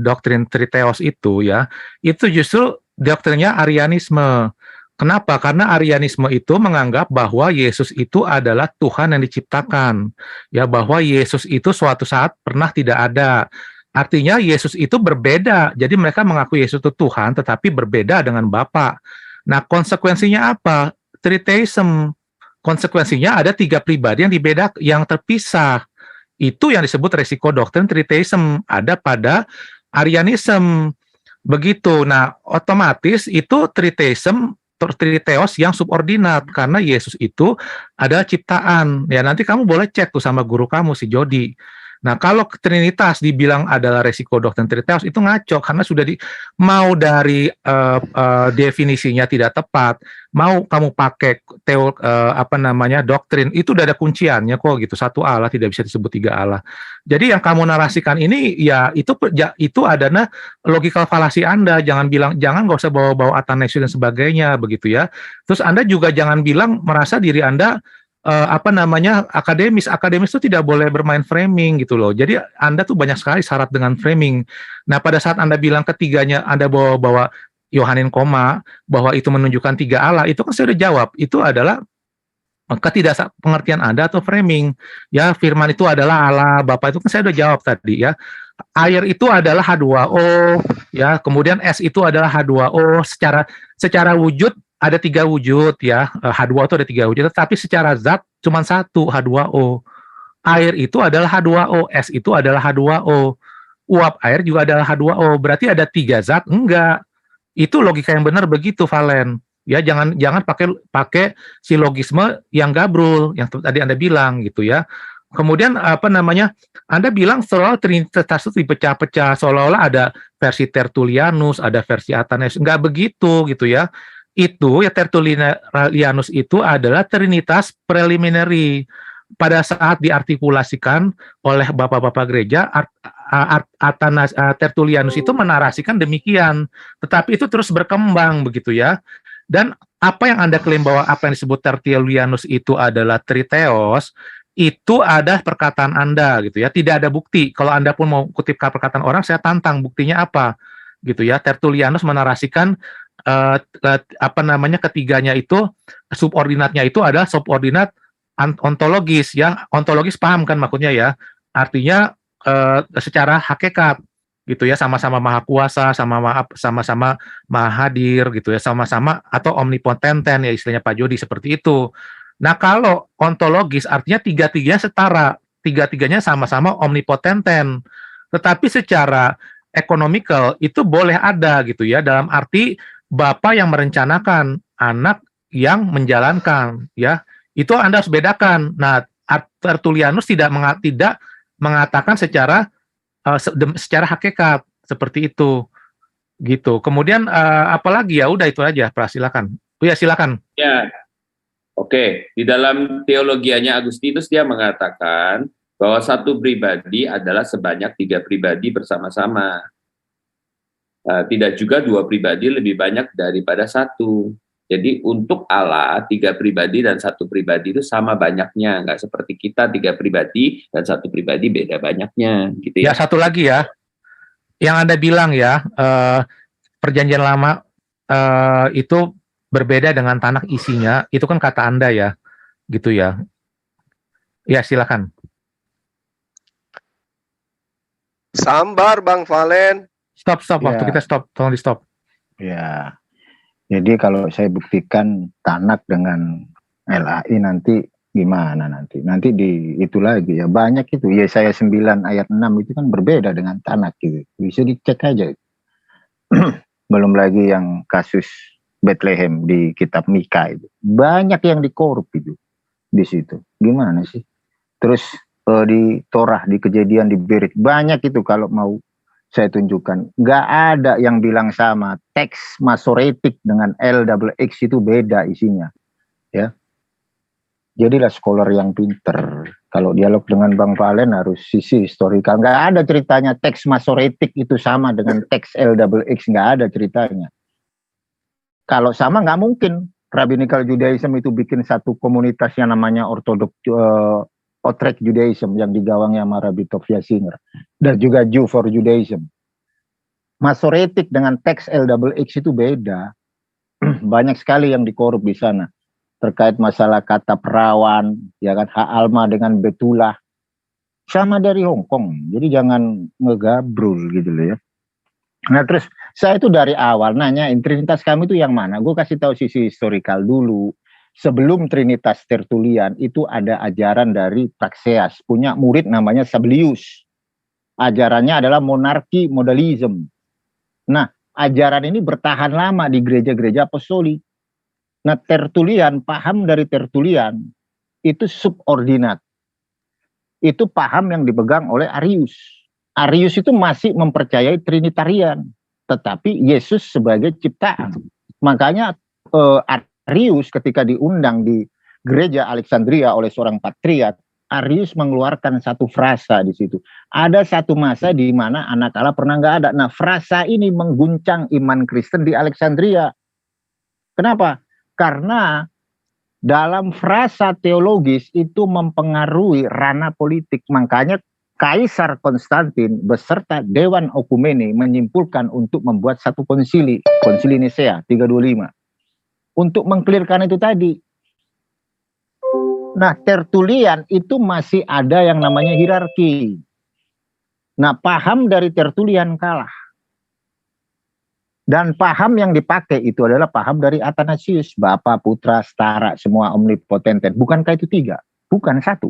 doktrin triteos itu ya, itu justru doktrinnya Arianisme. Kenapa? Karena Arianisme itu menganggap bahwa Yesus itu adalah Tuhan yang diciptakan. Ya, bahwa Yesus itu suatu saat pernah tidak ada. Artinya Yesus itu berbeda. Jadi mereka mengaku Yesus itu Tuhan tetapi berbeda dengan Bapa. Nah, konsekuensinya apa? Tritheism. Konsekuensinya ada 3 pribadi yang terpisah. Itu yang disebut resiko doktrin tritheism. Ada pada Arianism. Begitu. Nah, otomatis itu tritheism triteos yang subordinat karena Yesus itu adalah ciptaan. Ya nanti kamu boleh cek tuh sama guru kamu si Jody. Nah, kalau Trinitas dibilang adalah resiko doktrin triteos itu ngaco karena sudah mau dari definisinya tidak tepat, mau kamu pakai doktrin itu udah ada kunciannya kok gitu. Satu Allah tidak bisa disebut tiga Allah. Jadi yang kamu narasikan ini ya itu adalah logical fallacy Anda. Jangan nggak usah bawa-bawa Athanasius dan sebagainya begitu ya. Terus Anda juga jangan bilang merasa diri Anda akademis itu tidak boleh bermain framing gitu loh. Jadi Anda tuh banyak sekali syarat dengan framing. Nah, pada saat Anda bilang ketiganya Anda bawa Yohanin koma bahwa itu menunjukkan tiga Allah, itu kan saya udah jawab. Itu adalah ketidakpengertian Anda atau framing. Ya, firman itu adalah Allah, Bapa itu kan saya udah jawab tadi ya. Air itu adalah H2O, ya. Kemudian S itu adalah H2O secara wujud ada tiga wujud ya, H2O itu ada tiga wujud, tetapi secara zat cuma satu, H2O. Air itu adalah H2O, S itu adalah H2O. Uap air juga adalah H2O, berarti ada tiga zat? Enggak. Itu logika yang benar begitu, Valen. Ya, jangan pakai silogisme yang gabrul, yang tadi Anda bilang gitu ya. Kemudian Anda bilang seolah Trinitas itu dipecah-pecah, seolah-olah ada versi Tertullianus, ada versi Athanasius. Enggak begitu gitu ya. Itu ya Tertullianus itu adalah Trinitas preliminary. Pada saat diartikulasikan oleh bapak-bapak gereja, Tertullianus itu menarasikan demikian, tetapi itu terus berkembang begitu ya. Dan apa yang Anda klaim bahwa apa yang disebut Tertullianus itu adalah triteos, itu ada perkataan Anda gitu ya. Tidak ada bukti. Kalau Anda pun mau kutip perkataan orang, saya tantang buktinya apa gitu ya. Tertullianus menarasikan ketiganya itu subordinatnya itu adalah subordinat ontologis ya. Ontologis paham kan maksudnya ya, artinya secara hakikat gitu ya, sama-sama maha kuasa, sama-sama maha hadir gitu ya, sama-sama atau omnipotenten ya istilahnya Pak Jody seperti itu. Nah, kalau ontologis artinya tiga-tiganya setara, tiga-tiganya sama-sama omnipotenten, tetapi secara economical itu boleh ada gitu ya, dalam arti Bapa yang merencanakan, anak yang menjalankan, ya. Itu Anda harus bedakan. Nah, Tertullianus tidak mengatakan secara hakikat seperti itu, gitu. Kemudian apalagi ya, udah itu aja. Silakan. Oh ya, silakan. Ya, oke. Di dalam teologianya Agustinus dia mengatakan bahwa satu pribadi adalah sebanyak tiga pribadi bersama-sama. Tidak juga dua pribadi lebih banyak daripada satu. Jadi untuk Allah, tiga pribadi dan satu pribadi itu sama banyaknya. Nggak seperti kita, tiga pribadi dan satu pribadi beda banyaknya. Gitu ya. Ya, satu lagi ya. Yang Anda bilang ya, perjanjian lama itu berbeda dengan tanah isinya. Itu kan kata Anda ya. Gitu ya. Ya, silakan. Sambar, Bang Valen. Stop, waktu kita stop, tolong di stop. Ya, jadi kalau saya buktikan Tanak dengan LAI nanti gimana nanti? Nanti itu lagi ya, banyak itu. Yesaya 9 ayat 6 itu kan berbeda dengan Tanak gitu. Bisa dicek aja. Belum lagi yang kasus Bethlehem di kitab Mika itu. Banyak yang dikorup itu di situ. Gimana sih? Terus di Torah, di Kejadian, di Berit, banyak itu kalau mau saya tunjukkan. Nggak ada yang bilang sama. Teks Masoretik dengan LXX itu beda isinya. Ya. Jadilah scholar yang pinter. Kalau dialog dengan Bang Valen harus sisi historikal. Nggak ada ceritanya teks Masoretik itu sama dengan teks LXX. Nggak ada ceritanya. Kalau sama nggak mungkin. Rabbinical Judaism itu bikin satu komunitas yang namanya Outrage Judaism yang digawangi sama Rabbi Tovia Singer. Dan juga Jew for Judaism. Masoretik dengan teks LXX itu beda. Banyak sekali yang dikorup di sana. Terkait masalah kata perawan, ya kan, hak alma dengan betulah. Sama dari Hong Kong. Jadi jangan ngegabrul gitu loh ya. Nah terus saya itu dari awal nanya, Trinitas kami itu yang mana? Gue kasih tahu sisi historikal dulu. Sebelum Trinitas Tertullian itu ada ajaran dari Praxeas, punya murid namanya Sabellius. Ajarannya adalah monarki modalism. Nah, ajaran ini bertahan lama di gereja-gereja apostolik. Nah, Tertullian, paham dari Tertullian itu subordinat. Itu paham yang dipegang oleh Arius. Arius itu masih mempercayai Trinitarian, tetapi Yesus sebagai ciptaan. Makanya Arius ketika diundang di gereja Alexandria oleh seorang patriark, Arius mengeluarkan satu frasa di situ. Ada satu masa di mana anak Allah pernah nggak ada. Nah, frasa ini mengguncang iman Kristen di Alexandria. Kenapa? Karena dalam frasa teologis itu mempengaruhi ranah politik. Makanya Kaisar Konstantin beserta Dewan Okumene menyimpulkan untuk membuat satu konsili, konsili Nisea 325. Untuk mengklirkan itu tadi. Nah, Tertullian itu masih ada yang namanya hierarki. Nah, paham dari Tertullian kalah. Dan paham yang dipakai itu adalah paham dari Athanasius, Bapa, Putra, Setara, semua omnipotenten. Bukankah itu tiga? Bukan satu.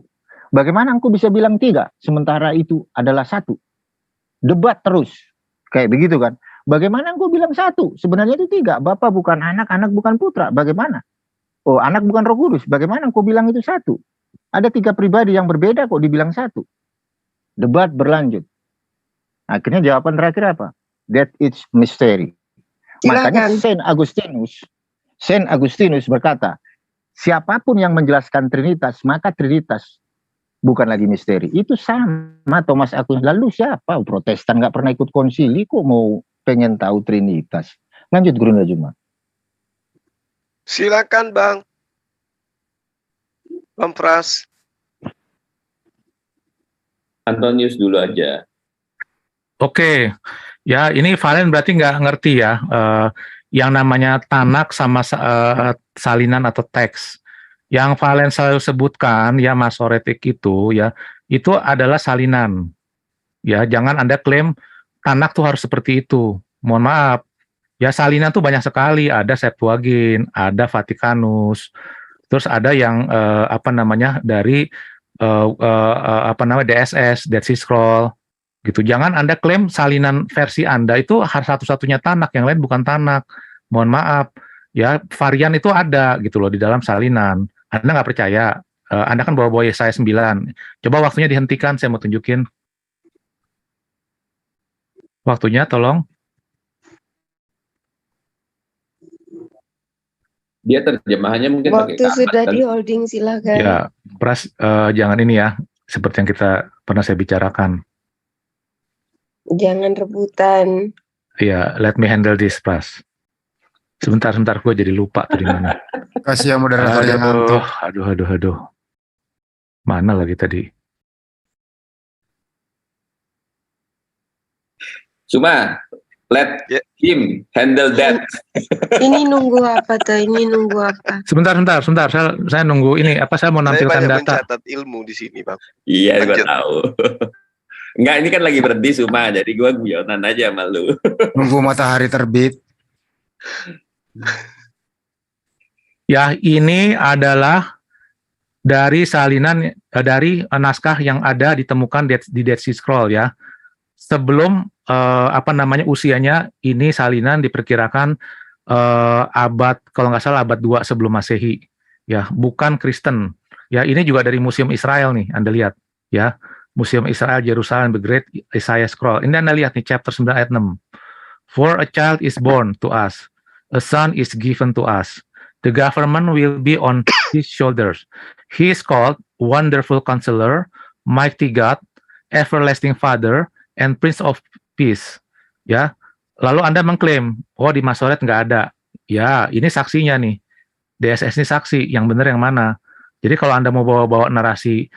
Bagaimana engkau bisa bilang tiga, sementara itu adalah satu? Debat terus. Kayak begitu kan. Bagaimana engkau bilang satu? Sebenarnya itu tiga. Bapa bukan anak, anak bukan putra. Bagaimana? Oh, anak bukan Roh Kudus. Bagaimana engkau bilang itu satu? Ada tiga pribadi yang berbeda kok dibilang satu. Debat berlanjut. Akhirnya jawaban terakhir apa? That is mystery. Makanya Saint Agustinus berkata, siapapun yang menjelaskan Trinitas, maka Trinitas bukan lagi misteri. Itu sama Thomas Aquinas. Lalu siapa? Protestan nggak pernah ikut konsili, kok mau pengen tahu Trinitas? Lanjut Guru Najuma. Silakan Bang. Bang Pras. Antonius dulu aja. Oke, ya ini Valen berarti nggak ngerti ya yang namanya tanak sama salinan atau teks. Yang Valen selalu sebutkan ya masoretik itu ya, itu adalah salinan. Ya, jangan Anda klaim tanak tuh harus seperti itu. Mohon maaf. Ya salinan tuh banyak sekali, ada Septuagint, ada Vatikanus, terus ada yang dari DSS, Dead Sea Scroll. Gitu. Jangan Anda klaim salinan versi Anda itu harus satu-satunya tanak, yang lain bukan tanak. Mohon maaf, ya varian itu ada gitu loh di dalam salinan. Anda nggak percaya, Anda kan bawa-bawa Yesaya 9. Coba waktunya dihentikan, saya mau tunjukin. Waktunya tolong. Dia terjemahannya mungkin Waktu pakai sudah kan? di holding, silakan. Ya, Pras, jangan ini ya, seperti yang pernah saya bicarakan. Jangan rebutan. Ya, let me handle this, Pras. Sebentar, gue jadi lupa tadi mana. Kasih yang moderator yang ngantuk. Aduh. Mana lagi tadi? Cuma let him handle that. Ini nunggu apa tuh? Ini nunggu apa? Sebentar. Saya nunggu ini. Saya mau nampilkan Saya banyak data. mencatat ilmu di sini, Bang. Iya, gue tahu. Enggak, ini kan lagi berhenti Suma, jadi gue guyonan aja sama lu. Nunggu matahari terbit. Ya, ini adalah dari salinan dari naskah yang ada ditemukan di Dead Sea Scroll ya. Sebelum usianya ini salinan diperkirakan abad kalau nggak salah abad 2 sebelum Masehi. Ya, bukan Kristen. Ya, ini juga dari Museum Israel nih, Anda lihat ya. Museum Israel Jerusalem, The Great Isaiah Scroll. Ini Anda lihat nih chapter 9 ayat 6. For a child is born to us, a son is given to us. The government will be on his shoulders. He is called Wonderful Counselor, Mighty God, Everlasting Father, and Prince of Peace. Ya, lalu Anda mengklaim, oh di Masoret nggak ada. Ya, ini saksinya nih. DSS ini saksi, yang benar yang mana? Jadi kalau Anda mau bawa-bawa narasi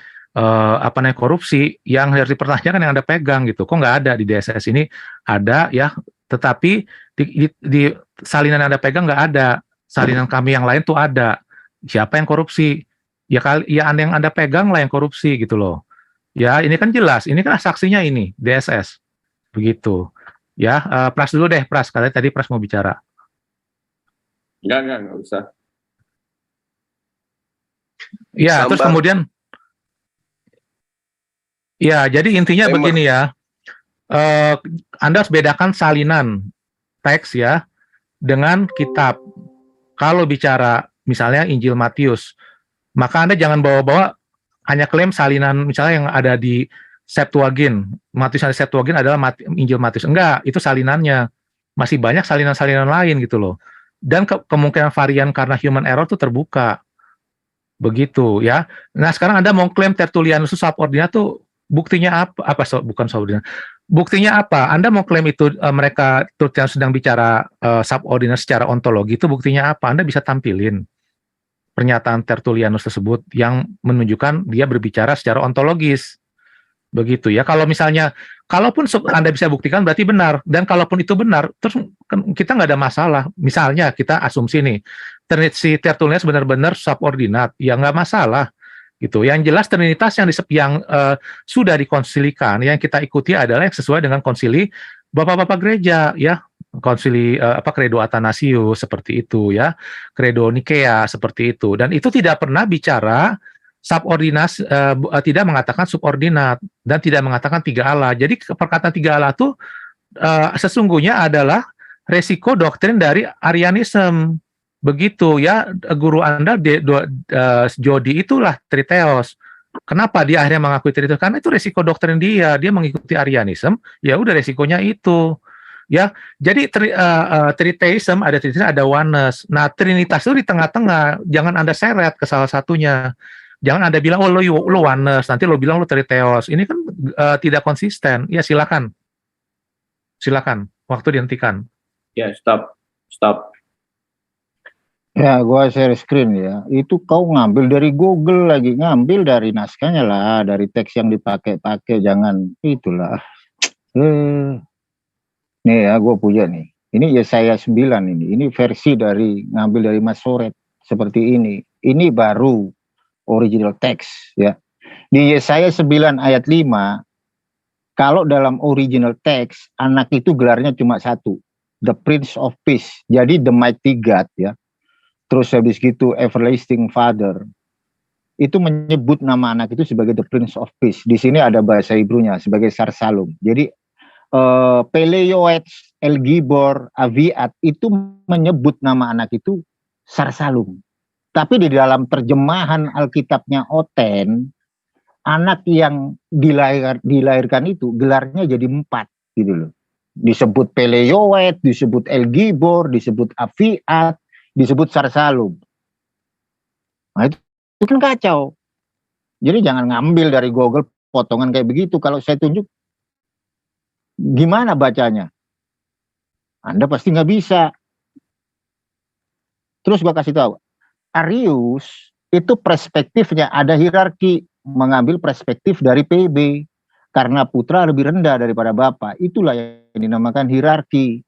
korupsi, yang harus dipertanyakan yang Anda pegang gitu. Kok nggak ada di DSS ini? Ada ya, tetapi di salinan yang Anda pegang nggak ada. Salinan kami yang lain tuh ada. Siapa yang korupsi? Ya yang Anda pegang lah yang korupsi gitu loh. Ya ini kan jelas. Ini kan saksinya ini DSS. Begitu. Ya Pras dulu deh Pras. Karena tadi Pras mau bicara. Enggak usah. Ya terus kemudian. Ya, jadi intinya begini ya, Anda harus bedakan salinan teks ya dengan kitab. Kalau bicara misalnya Injil Matius, maka Anda jangan bawa-bawa hanya klaim salinan misalnya yang ada di Septuagint. Matius ada Septuagint adalah Injil Matius. Enggak, itu salinannya. Masih banyak salinan-salinan lain gitu loh. Dan kemungkinan varian karena human error itu terbuka. Begitu ya. Nah, sekarang Anda mau klaim Tertullianus itu subordinat tuh buktinya apa? Bukan subordinat. Buktinya apa? Anda mau klaim itu mereka Tertullianus sedang bicara subordinat secara ontologi, itu buktinya apa? Anda bisa tampilin pernyataan Tertullianus tersebut yang menunjukkan dia berbicara secara ontologis. Begitu ya. Kalau misalnya, kalaupun Anda bisa buktikan berarti benar. Dan kalaupun itu benar, terus kita nggak ada masalah. Misalnya kita asumsi nih, si Tertullianus benar-benar subordinat, ya nggak masalah. Gitu. Yang jelas Trinitas yang sudah dikonsilikan, yang kita ikuti adalah yang sesuai dengan konsili Bapak-bapak gereja, ya. Konsili Credo Athanasius seperti itu ya, Credo Nikea seperti itu, dan itu tidak pernah bicara subordinat, tidak mengatakan subordinat dan tidak mengatakan tiga Allah. Jadi perkataan tiga Allah itu sesungguhnya adalah resiko doktrin dari Arianisme. Begitu ya, guru Anda Jody itulah Triteos. Kenapa dia akhirnya mengakui Triteos? Karena itu resiko doktrin dia mengikuti Arianisme, ya udah resikonya itu. Ya, jadi Triteism ada oneness. Nah, Trinitas itu di tengah-tengah. Jangan Anda seret ke salah satunya. Jangan Anda bilang, oh lo oneness, nanti lo bilang lo Triteos. Ini kan tidak konsisten. Ya, silakan. Waktu dihentikan. Ya, stop. Ya, gua share screen ya. Itu kau ngambil dari Google lagi, ngambil dari naskahnya lah, dari teks yang dipakai-pakai, jangan itulah. Nih ya, gue punya nih. Ini Yesaya 9 ini. Ini versi dari ngambil dari Masoret seperti ini. Ini baru original text ya. Di Yesaya 9 ayat 5, kalau dalam original text anak itu gelarnya cuma satu, the Prince of Peace. Jadi the Mighty God ya. Terus habis gitu Everlasting Father. Itu menyebut nama anak itu sebagai the Prince of Peace. Di sini ada bahasa Hebrunya sebagai Sarsalum. Jadi Peleioets, El Gibor, Aviat itu menyebut nama anak itu Sarsalum. Tapi di dalam terjemahan Alkitabnya Oten, anak yang dilahirkan itu gelarnya jadi 4 gitu loh. Disebut Peleioet, disebut El Gibor, disebut Aviat, disebut Sarsalum. Nah itu kan kacau. Jadi jangan ngambil dari Google potongan kayak begitu. Kalau saya tunjuk, gimana bacanya? Anda pasti nggak bisa. Terus gua kasih tahu, Arius itu perspektifnya ada hierarki, mengambil perspektif dari PB, karena putra lebih rendah daripada Bapa. Itulah yang dinamakan hierarki.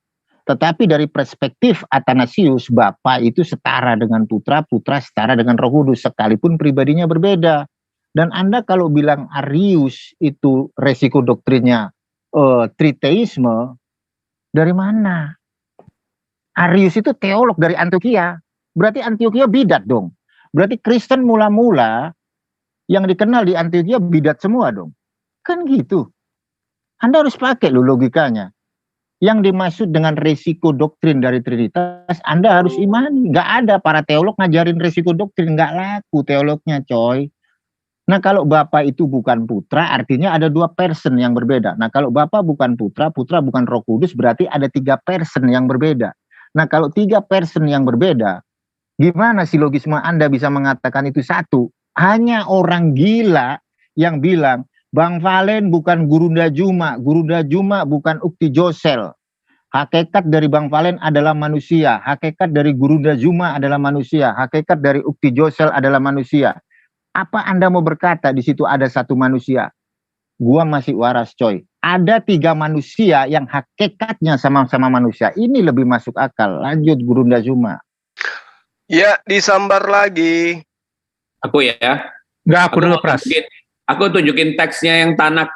Tetapi dari perspektif Athanasius, Bapa itu setara dengan putra, putra setara dengan Roh Kudus, sekalipun pribadinya berbeda. Dan Anda kalau bilang Arius itu resiko doktrinnya Triteisme, dari mana? Arius itu teolog dari Antioquia, berarti Antioquia bidat dong. Berarti Kristen mula-mula yang dikenal di Antioquia bidat semua dong. Kan gitu. Anda harus pakai loh logikanya. Yang dimaksud dengan resiko doktrin dari Trinitas, Anda harus imani. Nggak ada para teolog ngajarin resiko doktrin, nggak laku teolognya coy. Nah kalau Bapa itu bukan putra, artinya ada 2 person yang berbeda. Nah kalau Bapa bukan putra, putra bukan Roh Kudus, berarti ada 3 person yang berbeda. Nah kalau 3 person yang berbeda, gimana silogisme Anda bisa mengatakan itu satu? Hanya orang gila yang bilang, Bang Valen bukan Gurunda Juma bukan Ukti Josel. Hakikat dari Bang Valen adalah manusia, hakikat dari Gurunda Juma adalah manusia, hakikat dari Ukti Josel adalah manusia. Apa Anda mau berkata di situ ada 1 manusia? Gua masih waras coy. Ada 3 manusia yang hakikatnya sama-sama manusia. Ini lebih masuk akal. Lanjut Gurunda Juma. Ya, disambar lagi. Aku ya. Enggak, aku dulu Pras. Aku tunjukin teksnya yang Tanak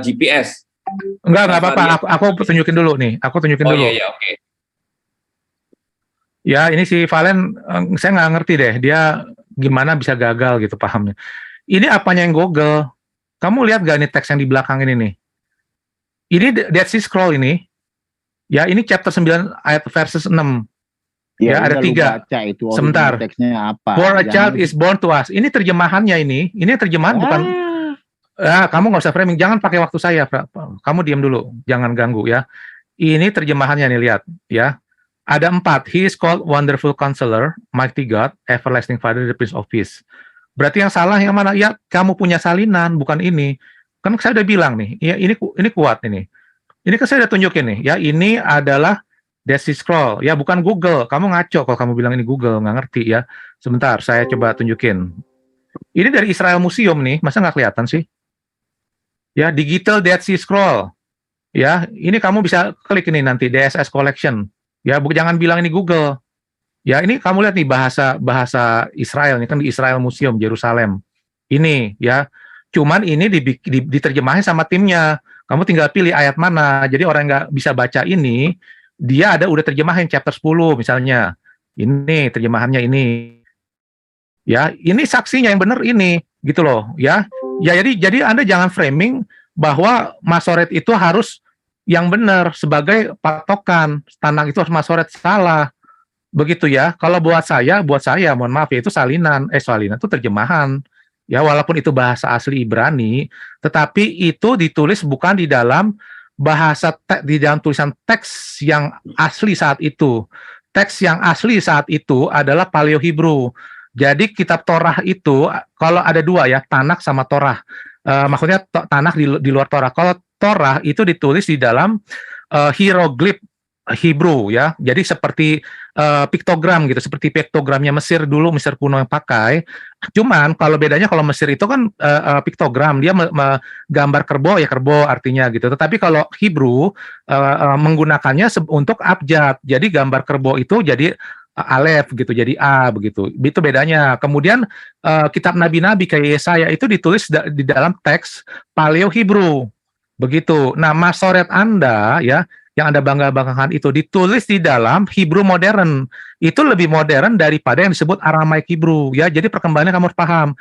GPS. Enggak apa-apa. Aku tunjukin dulu nih. Oh iya, oke. Ya, ini si Valen, saya nggak ngerti deh. Dia gimana bisa gagal gitu pahamnya. Ini apanya yang Google? Kamu lihat gak nih teks yang di belakang ini nih? Ini Dead Sea Scroll ini. Ya, ini chapter 9 ayat verses 6. Ya, ada udah lu 3. baca itu Sebentar. original teksnya apa. For a Jangan child is born to us. Ini terjemahannya ini. Ini terjemahan bukan. Kamu nggak usah framing. Jangan pakai waktu saya. Kamu diam dulu. Jangan ganggu ya. Ini terjemahannya nih, lihat ya. Ada 4. He is called Wonderful Counselor, Mighty God, Everlasting Father, the Prince of Peace. Berarti yang salah yang mana? Ya, kamu punya salinan, bukan ini. Kan saya udah bilang nih, ya ini kuat ini. Ini kan saya udah tunjukin nih, ya ini adalah Dead Sea Scroll, ya bukan Google. Kamu ngaco kalau kamu bilang ini Google, nggak ngerti ya. Sebentar, saya coba tunjukin. Ini dari Israel Museum nih, masa nggak kelihatan sih? Ya, Digital Dead Sea Scroll. Ya, ini kamu bisa klik ini nanti DSS Collection. Ya, jangan bilang ini Google. Ya, ini kamu lihat nih bahasa Israel, ini kan di Israel Museum Yerusalem. Ini ya. Cuman ini diterjemahin sama timnya. Kamu tinggal pilih ayat mana. Jadi orang nggak bisa baca ini, dia udah terjemahin chapter 10 misalnya. Ini terjemahannya ini. Ya, ini saksinya yang benar ini, gitu loh, ya. Ya, jadi Anda jangan framing bahwa Masoret itu harus yang benar sebagai patokan. Tanakh itu harus Masoret, salah. Begitu ya. Kalau buat saya, mohon maaf ya, itu salinan itu terjemahan. Ya, walaupun itu bahasa asli Ibrani, tetapi itu ditulis bukan di dalam di dalam tulisan teks yang asli saat itu. Teks yang asli saat itu adalah Paleo Hebrew. Jadi kitab Torah itu kalau ada 2 ya, Tanakh sama Torah. Maksudnya Tanakh di luar Torah. Kalau Torah itu ditulis di dalam hieroglif Hebrew ya. Jadi seperti piktogram gitu, seperti piktogramnya Mesir dulu, Mesir kuno yang pakai. Cuman kalau bedanya kalau Mesir itu kan piktogram, dia gambar kerbau ya kerbau artinya gitu. Tetapi kalau Hebrew menggunakannya untuk abjad. Jadi gambar kerbau itu jadi Alef gitu, jadi A begitu. Itu bedanya. Kemudian kitab nabi-nabi kayak Yesaya itu ditulis di dalam teks Paleo Hebrew. Begitu. Nah, Masoret Anda ya yang Anda bangga-banggakan itu ditulis di dalam Hebrew modern. Itu lebih modern daripada yang disebut Aramaik Hebrew. Ya, jadi perkembangannya kamu harus paham.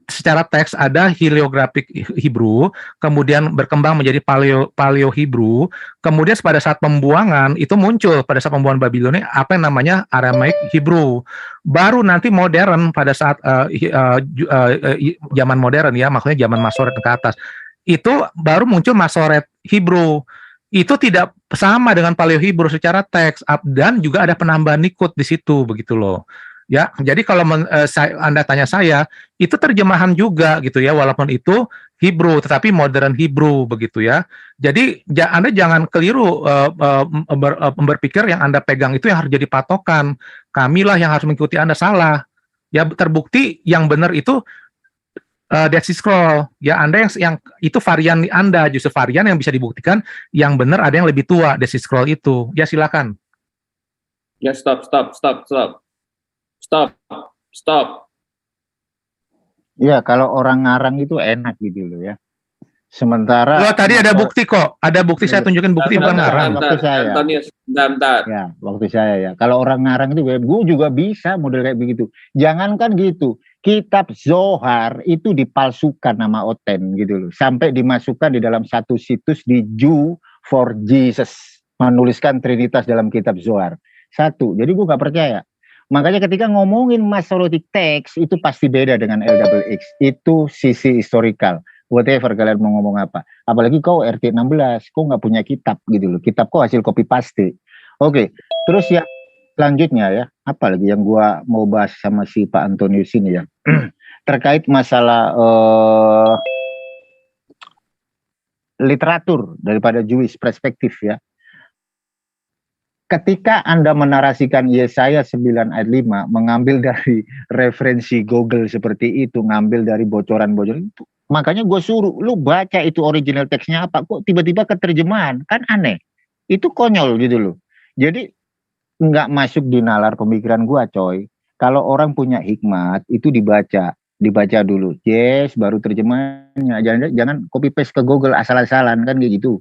Secara teks ada heliographic Hebrew, kemudian berkembang menjadi Paleo Hebrew, kemudian pada saat pembuangan itu muncul pada saat pembuangan Babilonia apa yang namanya Aramaik Hebrew. Baru nanti modern pada saat zaman modern ya, maksudnya zaman Masoret ke atas. Itu baru muncul Masoret Hebrew. Itu tidak sama dengan Paleo Hebrew secara teks, dan juga ada penambahan nikut di situ begitu loh. Ya, jadi kalau Anda tanya saya, itu terjemahan juga gitu ya, walaupun itu Hebrew tetapi modern Hebrew begitu ya. Jadi Anda jangan keliru berpikir yang Anda pegang itu yang harus jadi patokan. Kamilah yang harus mengikuti Anda, salah. Ya, terbukti yang benar itu Dead Sea Scroll, ya Anda yang itu varian Anda, justru varian yang bisa dibuktikan yang benar ada yang lebih tua Dead Sea Scroll itu. Ya silakan. Ya stop. Ya, kalau orang ngarang itu enak gitu loh ya. Sementara tadi ada bukti kok. Ada bukti, saya tunjukin bukti bukan ngarang. Waktu saya. Bentar. Ya, waktu saya ya. Kalau orang ngarang itu gue juga bisa model kayak begitu. Jangankan gitu. Kitab Zohar itu dipalsukan nama Oten gitu loh. Sampai dimasukkan di dalam satu situs di Jew for Jesus. Menuliskan Trinitas dalam kitab Zohar. Satu, jadi gue gak percaya. Makanya ketika ngomongin Masoretic text itu pasti beda dengan LXX. Itu sisi historical. Whatever kalian mau ngomong apa. Apalagi kau RT 16, kau gak punya kitab gitu loh. Kitab kau hasil copy paste. Oke, terus ya selanjutnya ya, apalagi yang gua mau bahas sama si Pak Antonius ini ya, terkait masalah literatur daripada Jewish perspektif ya. Ketika Anda menarasikan Yesaya 9 ayat 5, mengambil dari referensi Google seperti itu, ngambil dari bocoran-bocoran itu, makanya gue suruh, lu baca itu original teksnya apa, kok tiba-tiba keterjemahan, kan aneh. Itu konyol gitu loh. Jadi nggak masuk di nalar pemikiran gua coy. Kalau orang punya hikmat itu dibaca dulu, yes, baru terjemahnya. Jangan copy paste ke Google asal-asalan kan kayak gitu.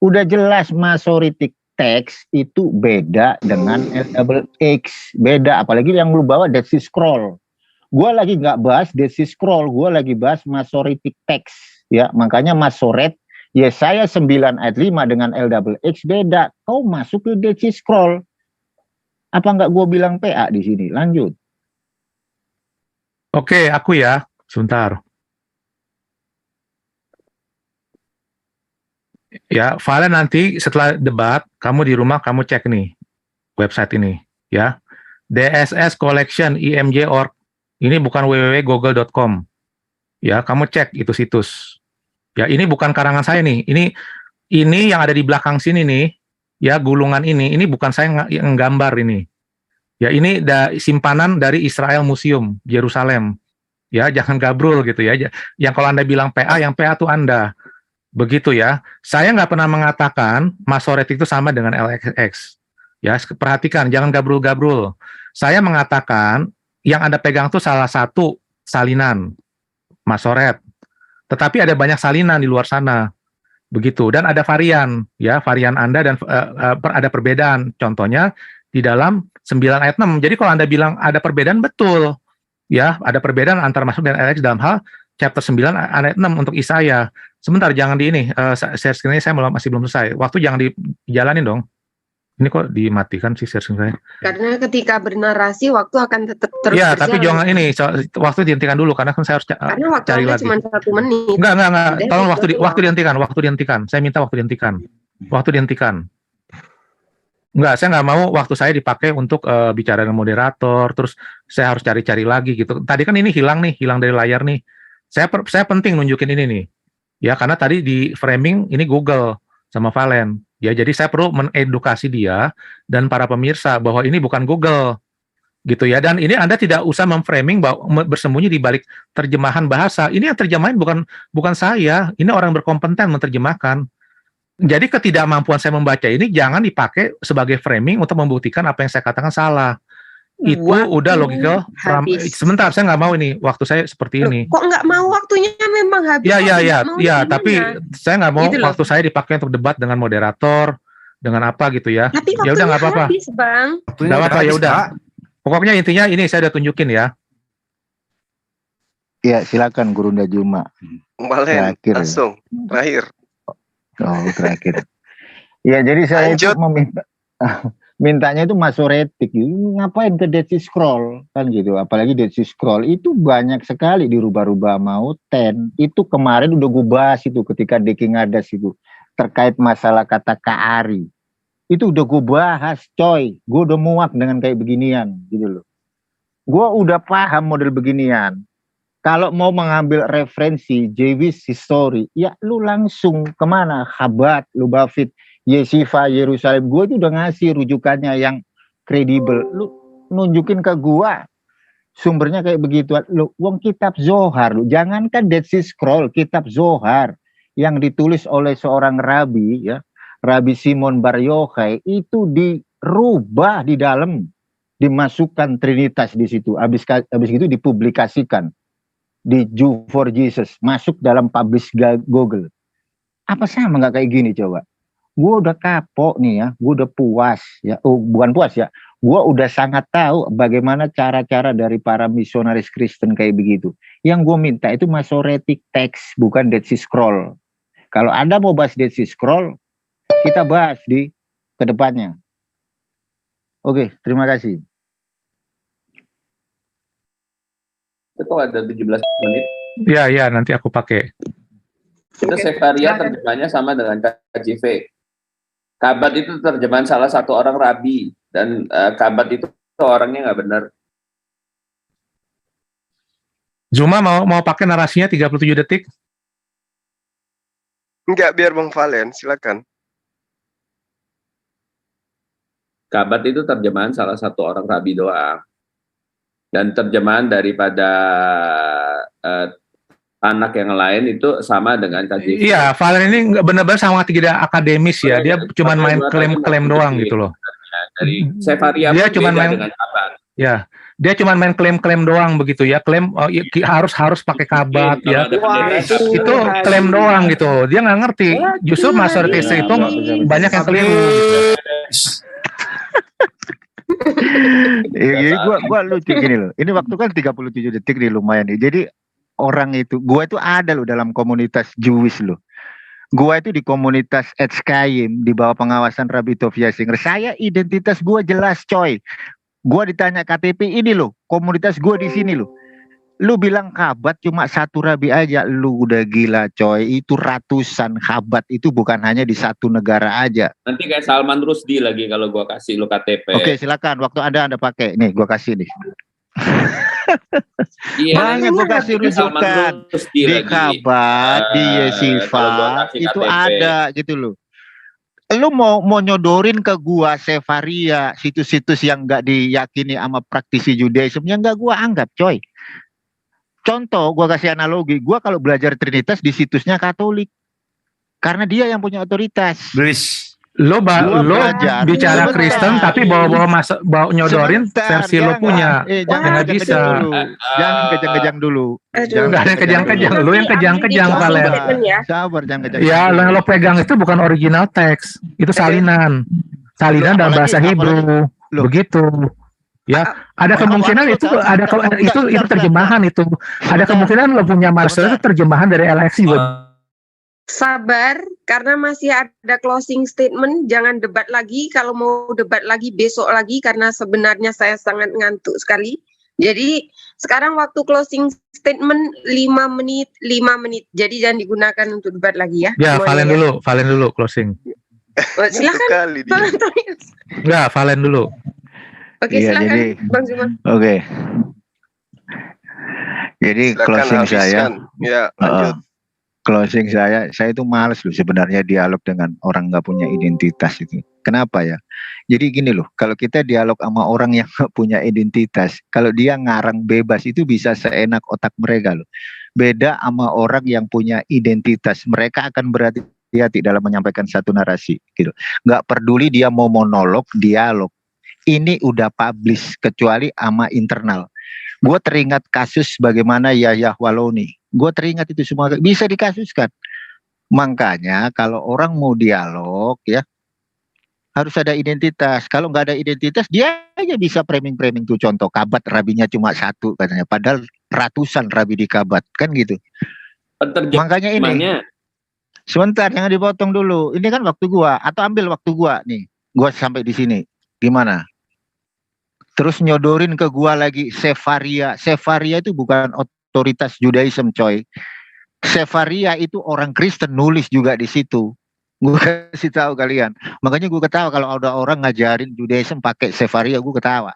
Udah jelas Masoretic text itu beda dengan LXX, beda. Apalagi yang lu bawa Dead Sea Scroll. Gua lagi nggak bahas Dead Sea Scroll, gua lagi bahas Masoretic text ya. Makanya Masoret Yesaya 9 ayat 5 dengan LXX beda. Kau masuk ke Dead Sea Scroll. Apa nggak gue bilang PA di sini? Lanjut. Oke, aku ya, sebentar. Ya, Valen nanti setelah debat, kamu di rumah kamu cek nih website ini, ya. DSS Collection IMJ.org. Ini bukan www.google.com. Ya, kamu cek itu situs. Ya, ini bukan karangan saya nih. Ini yang ada di belakang sini nih. Ya, gulungan ini bukan saya yang gambar ini. Ya, ini simpanan dari Israel Museum Yerusalem. Ya, jangan gabrul gitu ya. Yang kalau Anda bilang PA, yang PA tuh Anda. Begitu ya. Saya nggak pernah mengatakan Masoretik itu sama dengan LXX. Ya, perhatikan, jangan gabrul-gabrul. Saya mengatakan yang Anda pegang itu salah satu salinan Masoret. Tetapi ada banyak salinan di luar sana. Begitu. Dan ada varian, ya, varian Anda dan ada perbedaan. Contohnya di dalam 9 ayat 6. Jadi kalau Anda bilang ada perbedaan, betul. Ya, ada perbedaan antara Masoret dan LXX dalam hal chapter 9 ayat 6 untuk Isaya. Sebentar, jangan di ini, share screen-nya saya masih belum selesai. Waktu jangan dijalanin dong. Ini kok dimatikan sih share screen saya? Karena ketika bernarasi, waktu akan tetap terus ya, berjalan. tapi jangan ini, waktu dihentikan dulu, karena kan saya harus karena waktu cari lagi. cuma 1 menit. Enggak. Tolong waktu dihentikan. Saya minta waktu dihentikan. Waktu dihentikan. Enggak, saya nggak mau waktu saya dipakai untuk bicara dengan moderator, terus saya harus cari-cari lagi gitu. Tadi kan ini hilang dari layar nih. Saya penting nunjukin ini nih. Ya, karena tadi di framing ini Google sama Valen. Ya, jadi saya perlu mengedukasi dia dan para pemirsa bahwa ini bukan Google. Gitu ya. Dan ini Anda tidak usah memframing bersembunyi di balik terjemahan bahasa. Ini yang terjemahin bukan saya. Ini orang berkompeten menerjemahkan. Jadi ketidakmampuan saya membaca ini jangan dipakai sebagai framing untuk membuktikan apa yang saya katakan salah. Itu udah logical. Sebentar, saya nggak mau ini waktu saya seperti ini. Kok nggak mau, waktunya memang habis? Ya, tapi saya nggak mau gitu waktu saya dipakai untuk debat dengan moderator, dengan apa gitu ya. Tapi ya udah nggak apa-apa. Habis, Bang. Nggak apa-apa, ya udah. Pokoknya intinya ini saya udah tunjukin ya. Ya, silakan Gurunda Juma. Valen, langsung terakhir. Oh, terakhir. Ya, jadi saya itu mintanya itu Masoretik, ngapain ke Dead Sea Scroll kan gitu, apalagi Dead Sea Scroll itu banyak sekali dirubah-rubah mau 10. Itu kemarin udah gue bahas itu ketika Deki Ngadas itu terkait masalah kata Kaari, itu udah gue bahas coy, gue udah muak dengan kayak beginian gitu loh, gue udah paham model beginian. Kalau mau mengambil referensi Jewish history, ya lu langsung kemana, Chabad, Lubavitch, Yeshiva, Yerusalem. Gue itu udah ngasih rujukannya yang kredibel. Lu nunjukin ke gue sumbernya kayak begitu. Lu wong kitab Zohar, lu jangankan Dead Sea Scroll, kitab Zohar yang ditulis oleh seorang rabi, ya, Rabi Simon Bar Yochai, itu dirubah di dalam, dimasukkan Trinitas di situ. Habis itu dipublikasikan di Jew for Jesus, masuk dalam publish Google. Apa sama nggak kayak gini coba? Gue udah kapok nih ya, gue udah puas ya, bukan puas ya, gue udah sangat tahu bagaimana cara-cara dari para misionaris Kristen kayak begitu. Yang gue minta itu Masoretic text, bukan Dead Sea Scroll. Kalau Anda mau bahas Dead Sea Scroll, kita bahas di kedepannya. Oke, terima kasih. Itu ada 17 menit. Ya, nanti aku pakai. Itu Sefaria terjemahannya sama dengan KJV. Kabat itu terjemahan salah satu orang rabi, dan Kabat itu orangnya nggak benar. Zuma mau pakai narasinya 37 detik? Enggak, biar Bang Valen, silakan. Kabat itu terjemahan salah satu orang rabi doang. Dan terjemahan daripada anak yang lain itu sama dengan KJV. Iya, Valen ini benar-benar sama tidak akademis ya. Dia cuma main klaim-klaim doang gitu loh. Dari Sefaria dia cuma main dengan Kabat. Ya, dia cuma main klaim-klaim doang begitu ya. Klaim harus pakai Kabat ya. Itu klaim doang gitu. Dia nggak ngerti. Justru Masoretic itu banyak yang klaim. Jadi gua lucu gini loh. Ini waktu kan 37 detik nih, lumayan nih. Jadi orang itu, gua itu ada loh dalam komunitas Jewish loh. Gua itu di komunitas Etskayim di bawah pengawasan Rabbi Tovia Singer. Saya identitas gua jelas, coy. Gua ditanya KTP, ini loh, komunitas gua di sini loh. Lu bilang khabat cuma satu Rabi aja, lu udah gila, coy. Itu ratusan khabat, itu bukan hanya di satu negara aja. Nanti kayak Salman Rusdi lagi kalau gua kasih lu KTP. Oke, silakan. Waktu Anda pakai. Nih, gua kasih nih. Iya, Banyak gua kasih rujukan di Khabat, di Yesifa, itu ada gitu loh. Lu mau nyodorin ke gua Sefaria, situs-situs yang nggak diyakini sama praktisi Judaism, yang nggak gua anggap, coy. Contoh, gua kasih analogi, gua kalau belajar Trinitas di situsnya Katolik, karena dia yang punya otoritas. Lo bicara Kristen tapi bawa nyodorin versi lo punya. Nggak bisa. Jangan kejang-kejang dulu. Nggak ada kejang-kejang. Lo yang kejang-kejang, Valen. Sabar, jangan kejang. Ya, lo pegang itu bukan original teks. Itu salinan. Salinan dalam bahasa Hebrew. Begitu. Ya, ada kemungkinan itu terjemahan itu. Ada kemungkinan lo punya Marcel itu terjemahan dari LXI. Sabar, karena masih ada closing statement. Jangan debat lagi. Kalau mau debat lagi besok lagi, karena sebenarnya saya sangat ngantuk sekali. Jadi sekarang waktu closing statement 5 menit. Jadi jangan digunakan untuk debat lagi ya. Ya, Valen dulu closing. Silakan, Bang Antonius. Enggak, Valen dulu. Oke, iya, silakan, jadi, Bang Zuma. Oke. Jadi silakan closing saya. Ya, lanjut. Closing saya itu males loh sebenarnya dialog dengan orang nggak punya identitas itu. Kenapa ya? Jadi gini loh, kalau kita dialog sama orang yang nggak punya identitas, kalau dia ngarang bebas itu bisa seenak otak mereka loh. Beda sama orang yang punya identitas, mereka akan berhati-hati dalam menyampaikan satu narasi gitu. Nggak peduli dia mau monolog, dialog. Ini udah publish kecuali sama internal. Gue teringat kasus bagaimana Yahya Waloni. Gue teringat itu semua bisa dikasuskan. Makanya kalau orang mau dialog ya harus ada identitas. Kalau nggak ada identitas dia aja bisa framing tuh, contoh Kabat rabinya cuma satu katanya. Padahal ratusan rabi di Kabat kan gitu. Makanya ini. Sebentar, jangan dipotong dulu. Ini kan waktu gua atau ambil waktu gua nih. Gua sampai di sini. Gimana? Terus nyodorin ke gua lagi Sefaria. Sefaria itu bukan otoritas Judaism, coy. Sefaria itu orang Kristen nulis juga di situ. Gue kasih tahu kalian. Makanya gue ketawa kalau ada orang ngajarin Judaism pakai Sefaria, gue ketawa.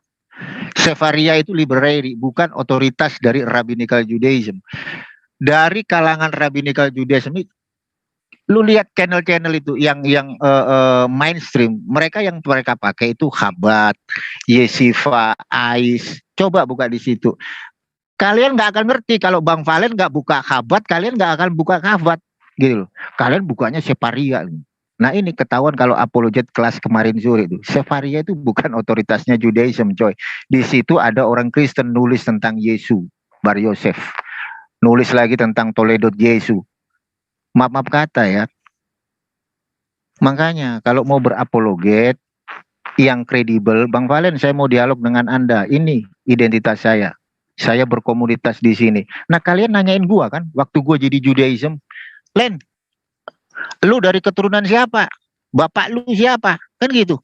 Sefaria itu library, bukan otoritas dari Rabbinical Judaism. Dari kalangan Rabbinical Judaism itu, lu lihat channel-channel itu yang mainstream, mereka yang mereka pakai itu Chabad, Yesifa, Ais. Coba buka di situ. Kalian nggak akan ngerti kalau Bang Valen nggak buka Chabad, kalian nggak akan buka Chabad, gitu loh. Kalian bukanya Sefaria. Nah ini ketahuan kalau apologet kelas kemarin sore itu. Sefaria itu bukan otoritasnya Judaism, coy. Di situ ada orang Kristen nulis tentang Yesus, Bar Yosef. Nulis lagi tentang Toledo Yesus. Maaf kata ya. Makanya kalau mau berapologet yang kredibel, Bang Valen, saya mau dialog dengan Anda. Ini identitas saya. Saya berkomunitas di sini. Nah kalian nanyain gua kan, waktu gua jadi Judaism, Len, lu dari keturunan siapa? Bapak lu siapa? Kan gitu.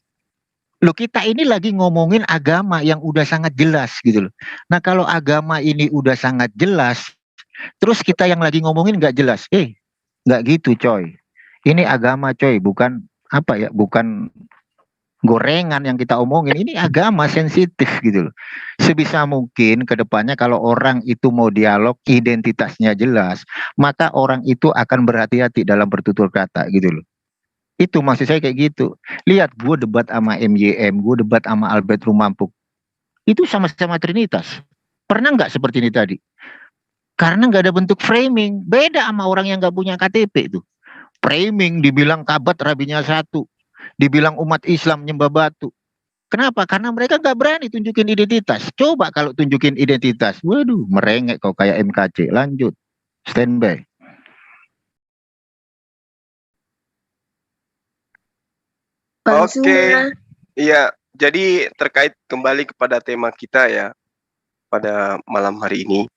Lu kita ini lagi ngomongin agama yang udah sangat jelas gitu loh. Nah kalau agama ini udah sangat jelas, terus kita yang lagi ngomongin nggak jelas, nggak gitu coy. Ini agama coy, bukan apa ya, bukan gorengan yang kita omongin. Ini agama sensitif gitu loh. Sebisa mungkin ke depannya kalau orang itu mau dialog identitasnya jelas, maka orang itu akan berhati-hati dalam bertutur kata gitu loh. Itu maksud saya kayak gitu. Lihat gue debat sama MYM, gue debat sama Albert Rumampuk. Itu sama-sama Trinitas. Pernah nggak seperti ini tadi? Karena nggak ada bentuk framing. Beda sama orang yang nggak punya KTP itu. Framing dibilang Kabat rabinya satu. Dibilang umat Islam nyembah batu. Kenapa? Karena mereka nggak berani tunjukin identitas. Coba kalau tunjukin identitas. Waduh, merengek kok kayak MKC. Lanjut. Standby. Oke. Iya, jadi terkait kembali kepada tema kita ya pada malam hari ini.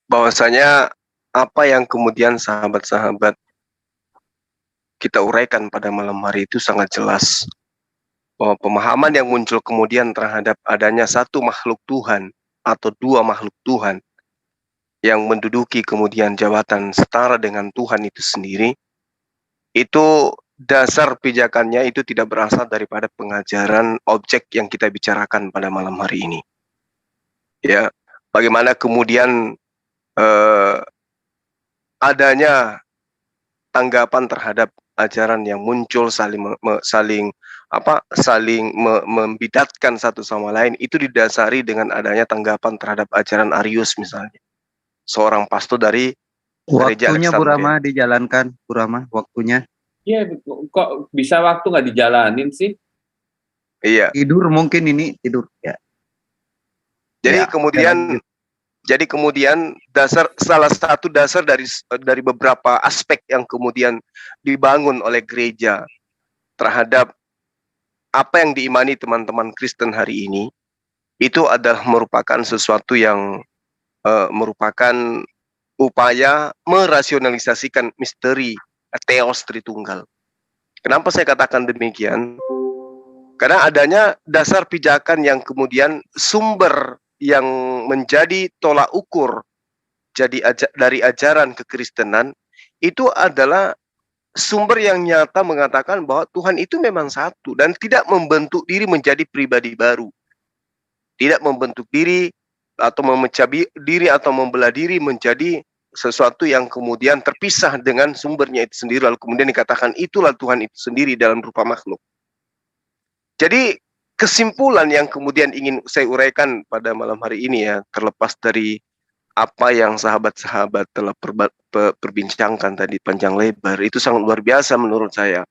Bahwasanya apa yang kemudian sahabat-sahabat kita uraikan pada malam hari itu sangat jelas bahwa pemahaman yang muncul kemudian terhadap adanya satu makhluk Tuhan atau dua makhluk Tuhan yang menduduki kemudian jabatan setara dengan Tuhan itu sendiri, itu dasar pijakannya itu tidak berasal daripada pengajaran objek yang kita bicarakan pada malam hari ini. Ya, bagaimana kemudian adanya tanggapan terhadap ajaran yang muncul saling membidatkan satu sama lain, itu didasari dengan adanya tanggapan terhadap ajaran Arius misalnya. Seorang pastor dari gereja Waktunya Bu Alexandria. Rama dijalankan, Bu Rama, waktunya. Iya, kok bisa waktu nggak dijalanin sih? Iya. Tidur mungkin ini, tidur. Ya. Jadi Ya, kemudian salah satu dasar dari beberapa aspek yang kemudian dibangun oleh gereja terhadap apa yang diimani teman-teman Kristen hari ini, itu adalah merupakan sesuatu yang merupakan upaya merasionalisasikan misteri Theos Tritunggal. Kenapa saya katakan demikian? Karena adanya dasar pijakan yang kemudian sumber yang menjadi tolak ukur dari ajaran kekristenan itu adalah sumber yang nyata mengatakan bahwa Tuhan itu memang satu dan tidak membentuk diri menjadi pribadi baru. Tidak membentuk diri atau memecah diri atau membelah diri menjadi sesuatu yang kemudian terpisah dengan sumbernya itu sendiri, lalu kemudian dikatakan itulah Tuhan itu sendiri dalam rupa makhluk. Jadi kesimpulan yang kemudian ingin saya uraikan pada malam hari ini ya, terlepas dari apa yang sahabat-sahabat telah perbincangkan tadi panjang lebar, itu sangat luar biasa menurut saya.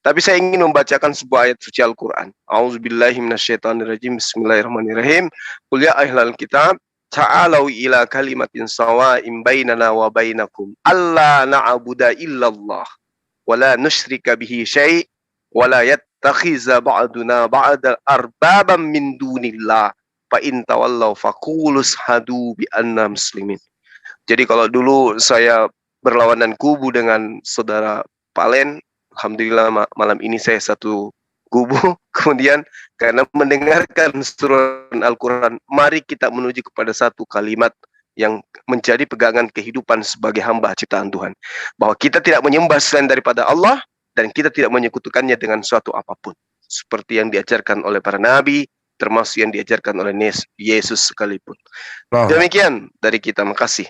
Tapi saya ingin membacakan sebuah ayat suci Al-Quran. A'udzubillahi minasyaitonirrajim. Bismillahirrahmanirrahim. Qul ya ahlal kitab ta'alau ila kalimatin sawa'im bainana wa bainakum alla na'budu illallah wa la nusyrika bihi syai' wa la takhiza ba'duna ba'da arbaban min dunillah fa in tawallaw faqulu shahadu bi anna muslimin. Jadi kalau dulu saya berlawanan kubu dengan saudara Palen, alhamdulillah malam ini saya satu kubu. Kemudian karena mendengarkan surah Al-Quran, mari kita menuju kepada satu kalimat yang menjadi pegangan kehidupan sebagai hamba ciptaan Tuhan, bahwa kita tidak menyembah selain daripada Allah dan kita tidak menyekutukannya dengan suatu apapun, seperti yang diajarkan oleh para nabi, termasuk yang diajarkan oleh Yesus sekalipun. Demikian dari kita, makasih.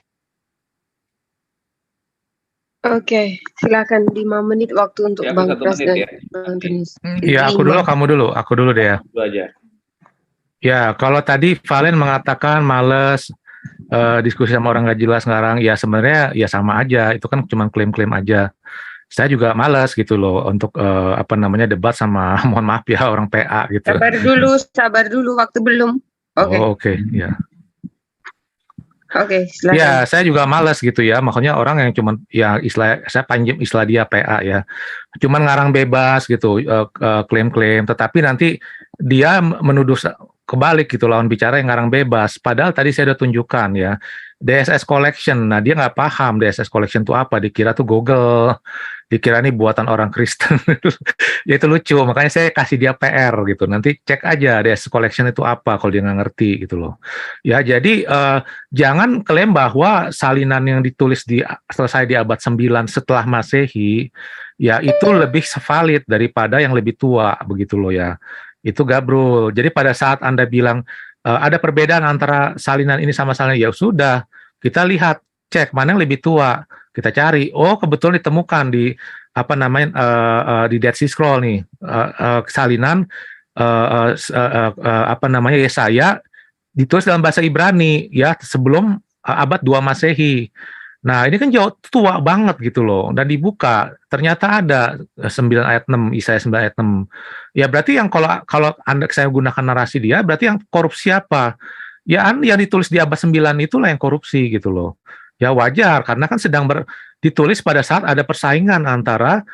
Oke, silakan 5 menit waktu untuk Ya, Bang 1 Pras menit dan Bang Tunis. Ya, aku dulu deh ya. Itu aja. Ya, kalau tadi Valen mengatakan males diskusi sama orang nggak jelas sekarang, ya sebenarnya ya sama aja, itu kan cuma klaim-klaim aja. Saya juga malas gitu loh untuk debat sama mohon maaf ya orang PA gitu. Sabar dulu, waktu belum. Oke. Oh, oke, ya. Oke, silakan. Ya, saya juga malas gitu ya. Makanya orang yang cuman ya saya panjem istilah dia PA ya. Cuman ngarang bebas gitu, klaim-klaim, tetapi nanti dia menuduh kebalik gitu lawan bicara yang ngarang bebas. Padahal tadi saya udah tunjukkan ya. DSS Collection. Nah, dia nggak paham DSS Collection itu apa, dikira tuh Google. Dikira ini buatan orang Kristen. Ya itu lucu, makanya saya kasih dia PR gitu. Nanti cek aja DSS Collection itu apa kalau dia nggak ngerti gitu loh. Ya, jadi jangan klaim bahwa salinan yang ditulis selesai di abad 9 setelah Masehi, ya itu lebih valid daripada yang lebih tua begitu loh ya. Itu gabrul. Jadi pada saat Anda bilang ada perbedaan antara salinan ini sama salinan, ya sudah, kita lihat, cek mana yang lebih tua. Kita cari, oh kebetulan ditemukan di di Dead Sea Scroll nih salinan Yesaya ditulis dalam bahasa Ibrani ya sebelum abad 2 Masehi. Nah, ini kan jauh tua banget gitu loh, dan dibuka ternyata ada 9 ayat 6, Yesaya 9 ayat 6. Ya berarti yang kalau saya gunakan narasi dia, berarti yang korupsi apa? Ya yang ditulis di abad 9 itulah yang korupsi gitu loh. Ya wajar, karena kan sedang ditulis pada saat ada persaingan antara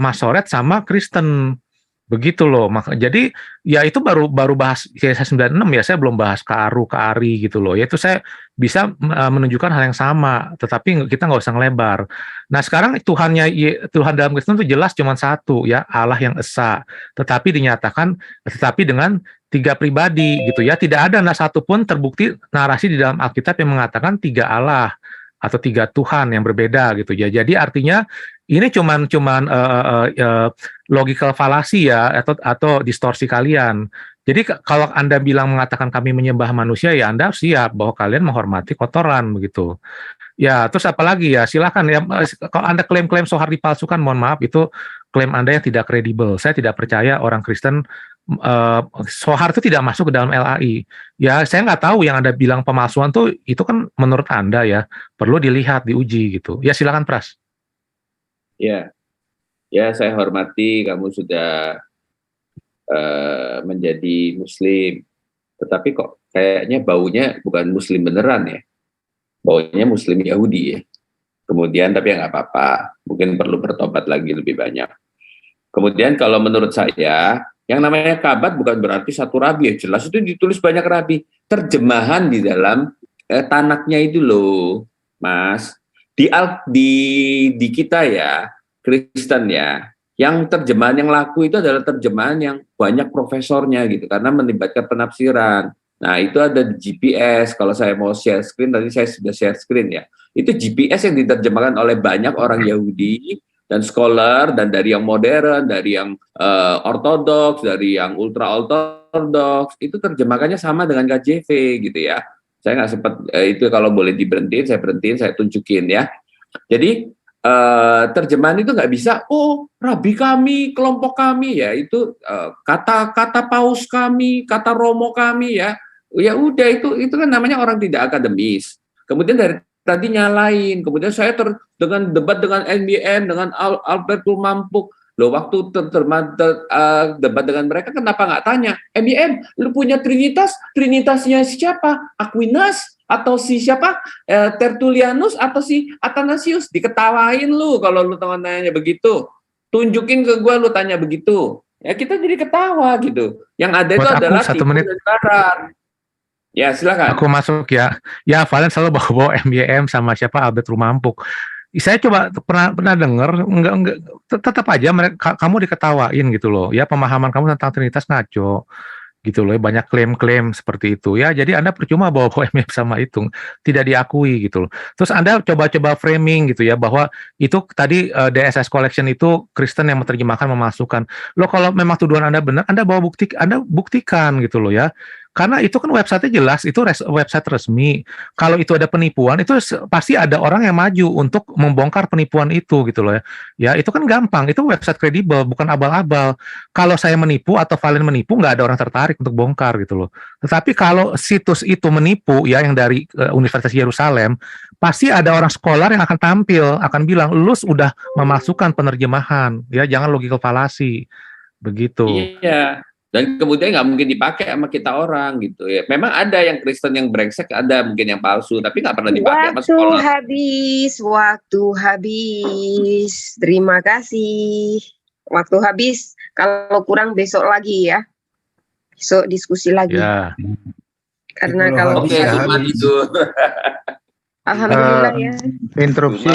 Masoret sama Kristen. Begitu loh. Jadi ya itu baru bahas Yesaya 96 ya, saya belum bahas Keari gitu loh. Yaitu saya bisa menunjukkan hal yang sama, tetapi kita nggak usah ngelebar. Nah sekarang Tuhan dalam Kristen itu jelas cuma satu ya, Allah yang esa. Tetapi dengan 3 pribadi gitu ya. Tidak ada satupun terbukti narasi di dalam Alkitab yang mengatakan 3 Allah atau 3 Tuhan yang berbeda gitu ya. Jadi artinya ini cuman logical fallacy ya, atau distorsi kalian. Jadi kalau Anda mengatakan kami menyembah manusia, ya Anda siap bahwa kalian menghormati kotoran begitu. Ya, terus apalagi ya, silakan ya, kalau Anda klaim-klaim Sohar dipalsukan, mohon maaf, itu klaim Anda yang tidak kredibel. Saya tidak percaya orang Kristen Sohar itu tidak masuk ke dalam LAI. Ya, saya nggak tahu yang Anda bilang pemalsuan tuh, itu kan menurut Anda ya, perlu dilihat, diuji gitu. Ya, silakan Pras. Ya, saya hormati kamu sudah menjadi Muslim, tetapi kok kayaknya baunya bukan Muslim beneran ya, baunya Muslim Yahudi ya. Kemudian tapi ya nggak apa-apa, mungkin perlu bertobat lagi lebih banyak. Kemudian kalau menurut saya, yang namanya kabat bukan berarti satu rabi ya, jelas itu ditulis banyak rabi. Terjemahan di dalam tanaknya itu loh, Mas. Di kita ya, Kristen ya, yang terjemahan yang laku itu adalah terjemahan yang banyak profesornya gitu, karena melibatkan penafsiran. Nah itu ada di GPS, kalau saya mau share screen, tadi saya sudah share screen ya, itu GPS yang diterjemahkan oleh banyak orang Yahudi dan scholar, dan dari yang modern, dari yang ortodoks, dari yang ultra ortodoks, itu terjemahannya sama dengan KJV gitu ya. Saya nggak sempat itu, kalau boleh diberhentiin, saya tunjukin ya. Jadi terjemahan itu nggak bisa, oh rabi kami, kelompok kami ya, itu kata paus kami, kata romo kami ya. Ya udah, itu kan namanya orang tidak akademis. Kemudian dari tadi nyalain, kemudian saya dengan debat dengan NBM, dengan Albert Mampuk. Loh, waktu debat dengan mereka, kenapa nggak tanya, MBM, lu punya Trinitasnya siapa? Aquinas? Atau si siapa? Tertullianus? Atau si Athanasius? Diketawain lu kalau lu nanya begitu. Tunjukin ke gua lu tanya begitu. Ya kita jadi ketawa gitu. Yang ada itu adalah timur dan barat. Ya silakan. Aku masuk ya. Ya Valen selalu bawa MBM sama siapa, Albert Rumampuk. Saya coba pernah dengar, enggak tetap aja kamu diketawain gitu loh. Ya pemahaman kamu tentang Trinitas ngaco gitu loh. Banyak klaim-klaim seperti itu ya. Jadi Anda percuma bawa MBM sama itu, tidak diakui gitu loh. Terus Anda coba framing gitu ya, bahwa itu tadi DSS Collection itu Kristen yang menerjemahkan, memasukkan. Loh kalau memang tuduhan Anda benar, Anda buktikan gitu loh ya. Karena itu kan website-nya jelas, itu website resmi. Kalau itu ada penipuan, itu pasti ada orang yang maju untuk membongkar penipuan itu gitu loh ya. Ya itu kan gampang, itu website kredibel, bukan abal-abal. Kalau saya menipu atau Valen menipu, nggak ada orang tertarik untuk bongkar gitu loh. Tetapi kalau situs itu menipu ya, yang dari Universitas Yerusalem, pasti ada orang scholar yang akan tampil, akan bilang, lu sudah memasukkan penerjemahan, ya jangan logical fallacy, begitu. Iya. Dan kemudian nggak mungkin dipakai sama kita orang gitu ya. Memang ada yang Kristen yang brengsek, ada mungkin yang palsu, tapi nggak pernah dipakai sama sekolah. Waktu habis. Terima kasih. Waktu habis. Kalau kurang besok lagi ya. Besok diskusi lagi. Ya. Karena kalau cuma itu. Alhamdulillah ya. Interupsi.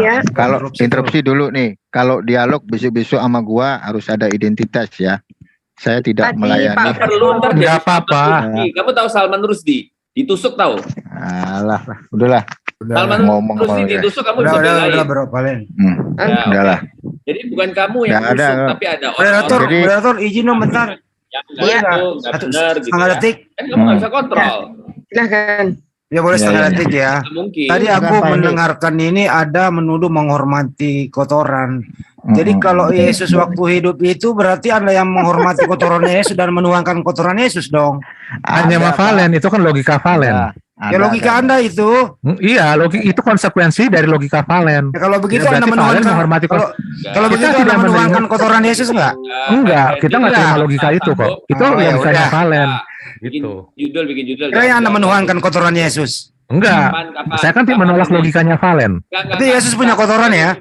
Ya. Kalau interupsi dulu nih, kalau dialog besok-besok sama gua harus ada identitas ya. Saya tidak melayani. Pak perlu nggak apa-apa. Kamu tahu Salman Rushdie ditusuk tahu? Alah, udahlah. Salman Rushdie ditusuk, kamu bisa belain. Udahlah. Jadi bukan kamu yang tusuk, tapi ada orang. Moderator izin dong bentar. Nggak benar gitu. Setengah detik. Kan kamu nggak bisa kontrol. Silahkan. Ya boleh setengah detik ya. Tadi aku mendengarkan ini ada menuduh menghormati kotoran. Jadi kalau Yesus waktu hidup itu berarti Anda yang menghormati kotoran Yesus dan menuangkan kotoran Yesus dong. Hanya Valen, itu kan logika Valen. Ya logika Anda itu. Iya, itu konsekuensi dari logika Valen. Ya, kalau begitu Anda menuangkan kalau begitu Anda menuangkan kotoran Yesus enggak? Enggak, kita enggak terima logika itu kok. Itu logikanya Valen. Gitu. Bikin judul. Kira Anda menuangkan kotoran Yesus? Enggak. Saya kan menolak logikanya Valen. Tapi Yesus punya kotoran ya?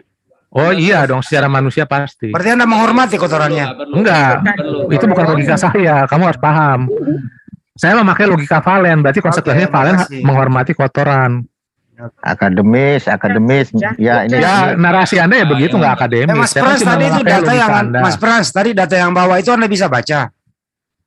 Oh iya dong, secara manusia pasti. Berarti Anda menghormati kotorannya. Enggak, itu bukan logika saya. Kamu harus paham. Saya memakai logika Valen, berarti konsekuensinya Valen menghormati kotoran. Akademis. Ya, ini Ya, narasi Anda ya begitu, nggak akademis. Mas Saya kan Frans cuma tadi itu memakai data logika yang Anda. Mas Frans tadi data yang bawah itu Anda bisa baca.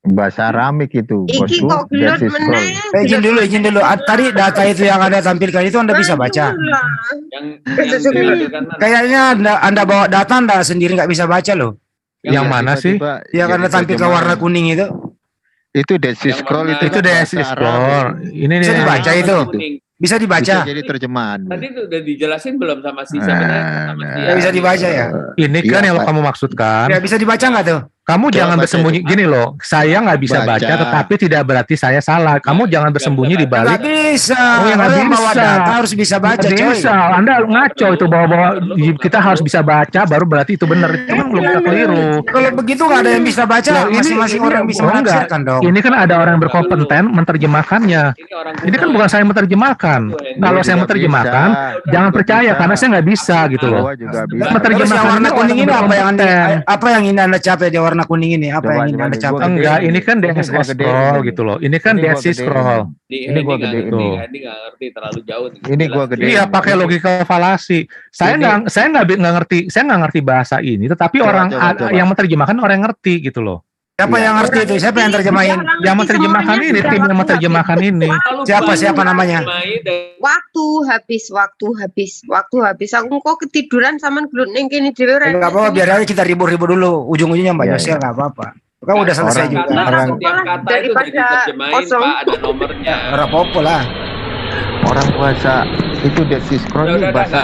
bahasa Aramik itu. Iki Bosku, kok gelut Dead Sea Scroll. meneh. Izin dulu. Tadi data itu yang Anda tampilkan itu Anda bisa baca. Yang ditampilkan mana? Kayaknya Anda bawa data Anda sendiri nggak bisa baca loh. Yang mana sih? Tiba-tiba Yang Anda jadi tampilkan warna terjemahan. kuning itu. Itu Dead Sea Scroll itu. Itu kan Dead bahasa Sea Arab. Scroll. Ini Bisa nih. dibaca itu. Kuning. Bisa Bisa dibaca. jadi terjemahan. Tadi itu udah dijelasin belum sama si siapa tadi? Sama si Ya bisa dibaca ya. Ini kan Iya, yang Pak. kamu maksudkan. Ya bisa dibaca nggak tuh? Kamu Coba jangan baca bersembunyi itu. gini loh. Saya nggak bisa Baca. baca, tetapi tidak berarti saya salah. Kamu jangan bersembunyi di Nggak balik. bisa. Oh, ya nggak Orang yang bawa bisa. data harus bisa baca Nggak coy. bisa. Anda ngaco itu bawa-bawa. Kita harus bisa baca, baru berarti itu benar. Itu kan logika keliru. Kalau begitu nggak ada yang bisa baca. Loh, Masing-masing orang bisa oh, enggak. menafsirkan dong. Ini kan ada orang yang berkompeten menerjemahkannya. Ini kan bukan saya menerjemahkan. Kalau saya menerjemahkan, jangan percaya karena saya nggak bisa gitu loh. Gua juga bisa. Terus yang warna kuning ini apa yang berkompeten. apa yang ingin Anda capai di warna kuning ini? Apa yang ingin Anda capai? Enggak, ini kan Ini DSS gua gedein scroll ini. gitu loh. Ini kan Ini gua DSS gedein. scroll. Ini gua gedein. Ini nggak ngerti terlalu jauh. Ini gua gedein. Iya, pakai logika falasi. Saya nggak ngerti bahasa ini, tetapi orang yang menerjemahkan orang yang ngerti gitu loh. Siapa yang ngerti itu? Siapa yang terjemahin? Yang menerjemahkan ini, tim yang menerjemahkan ini. Siapa namanya? Waktu habis. Aku kok ketiduran sama gelut ning kene dhewe ora. Enggak apa-apa, biar aja kita ribut-ribut dulu. Ujung-ujungnya Mbak Iya, Yosel iya. nggak apa-apa. Kan udah selesai juga. Setiap kata itu udah diterjemahin, kosong. Pak, ada nomornya. Ora apa-apa lah. Orang bahasa itu Dead Sea Scroll ini bahasa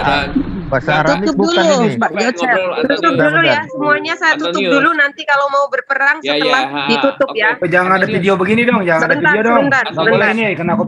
Aramik Tutup bukan dulu, ini. Mbak Yosel. Tutup dulu ya, semuanya saya tutup Antonius. dulu. Nanti kalau mau berperang Ya, setelah ya. ditutup ya. Jangan ada video begini dong, jangan ada Sebentar, video dong. sebentar, Nggak boleh sebentar. ini, kena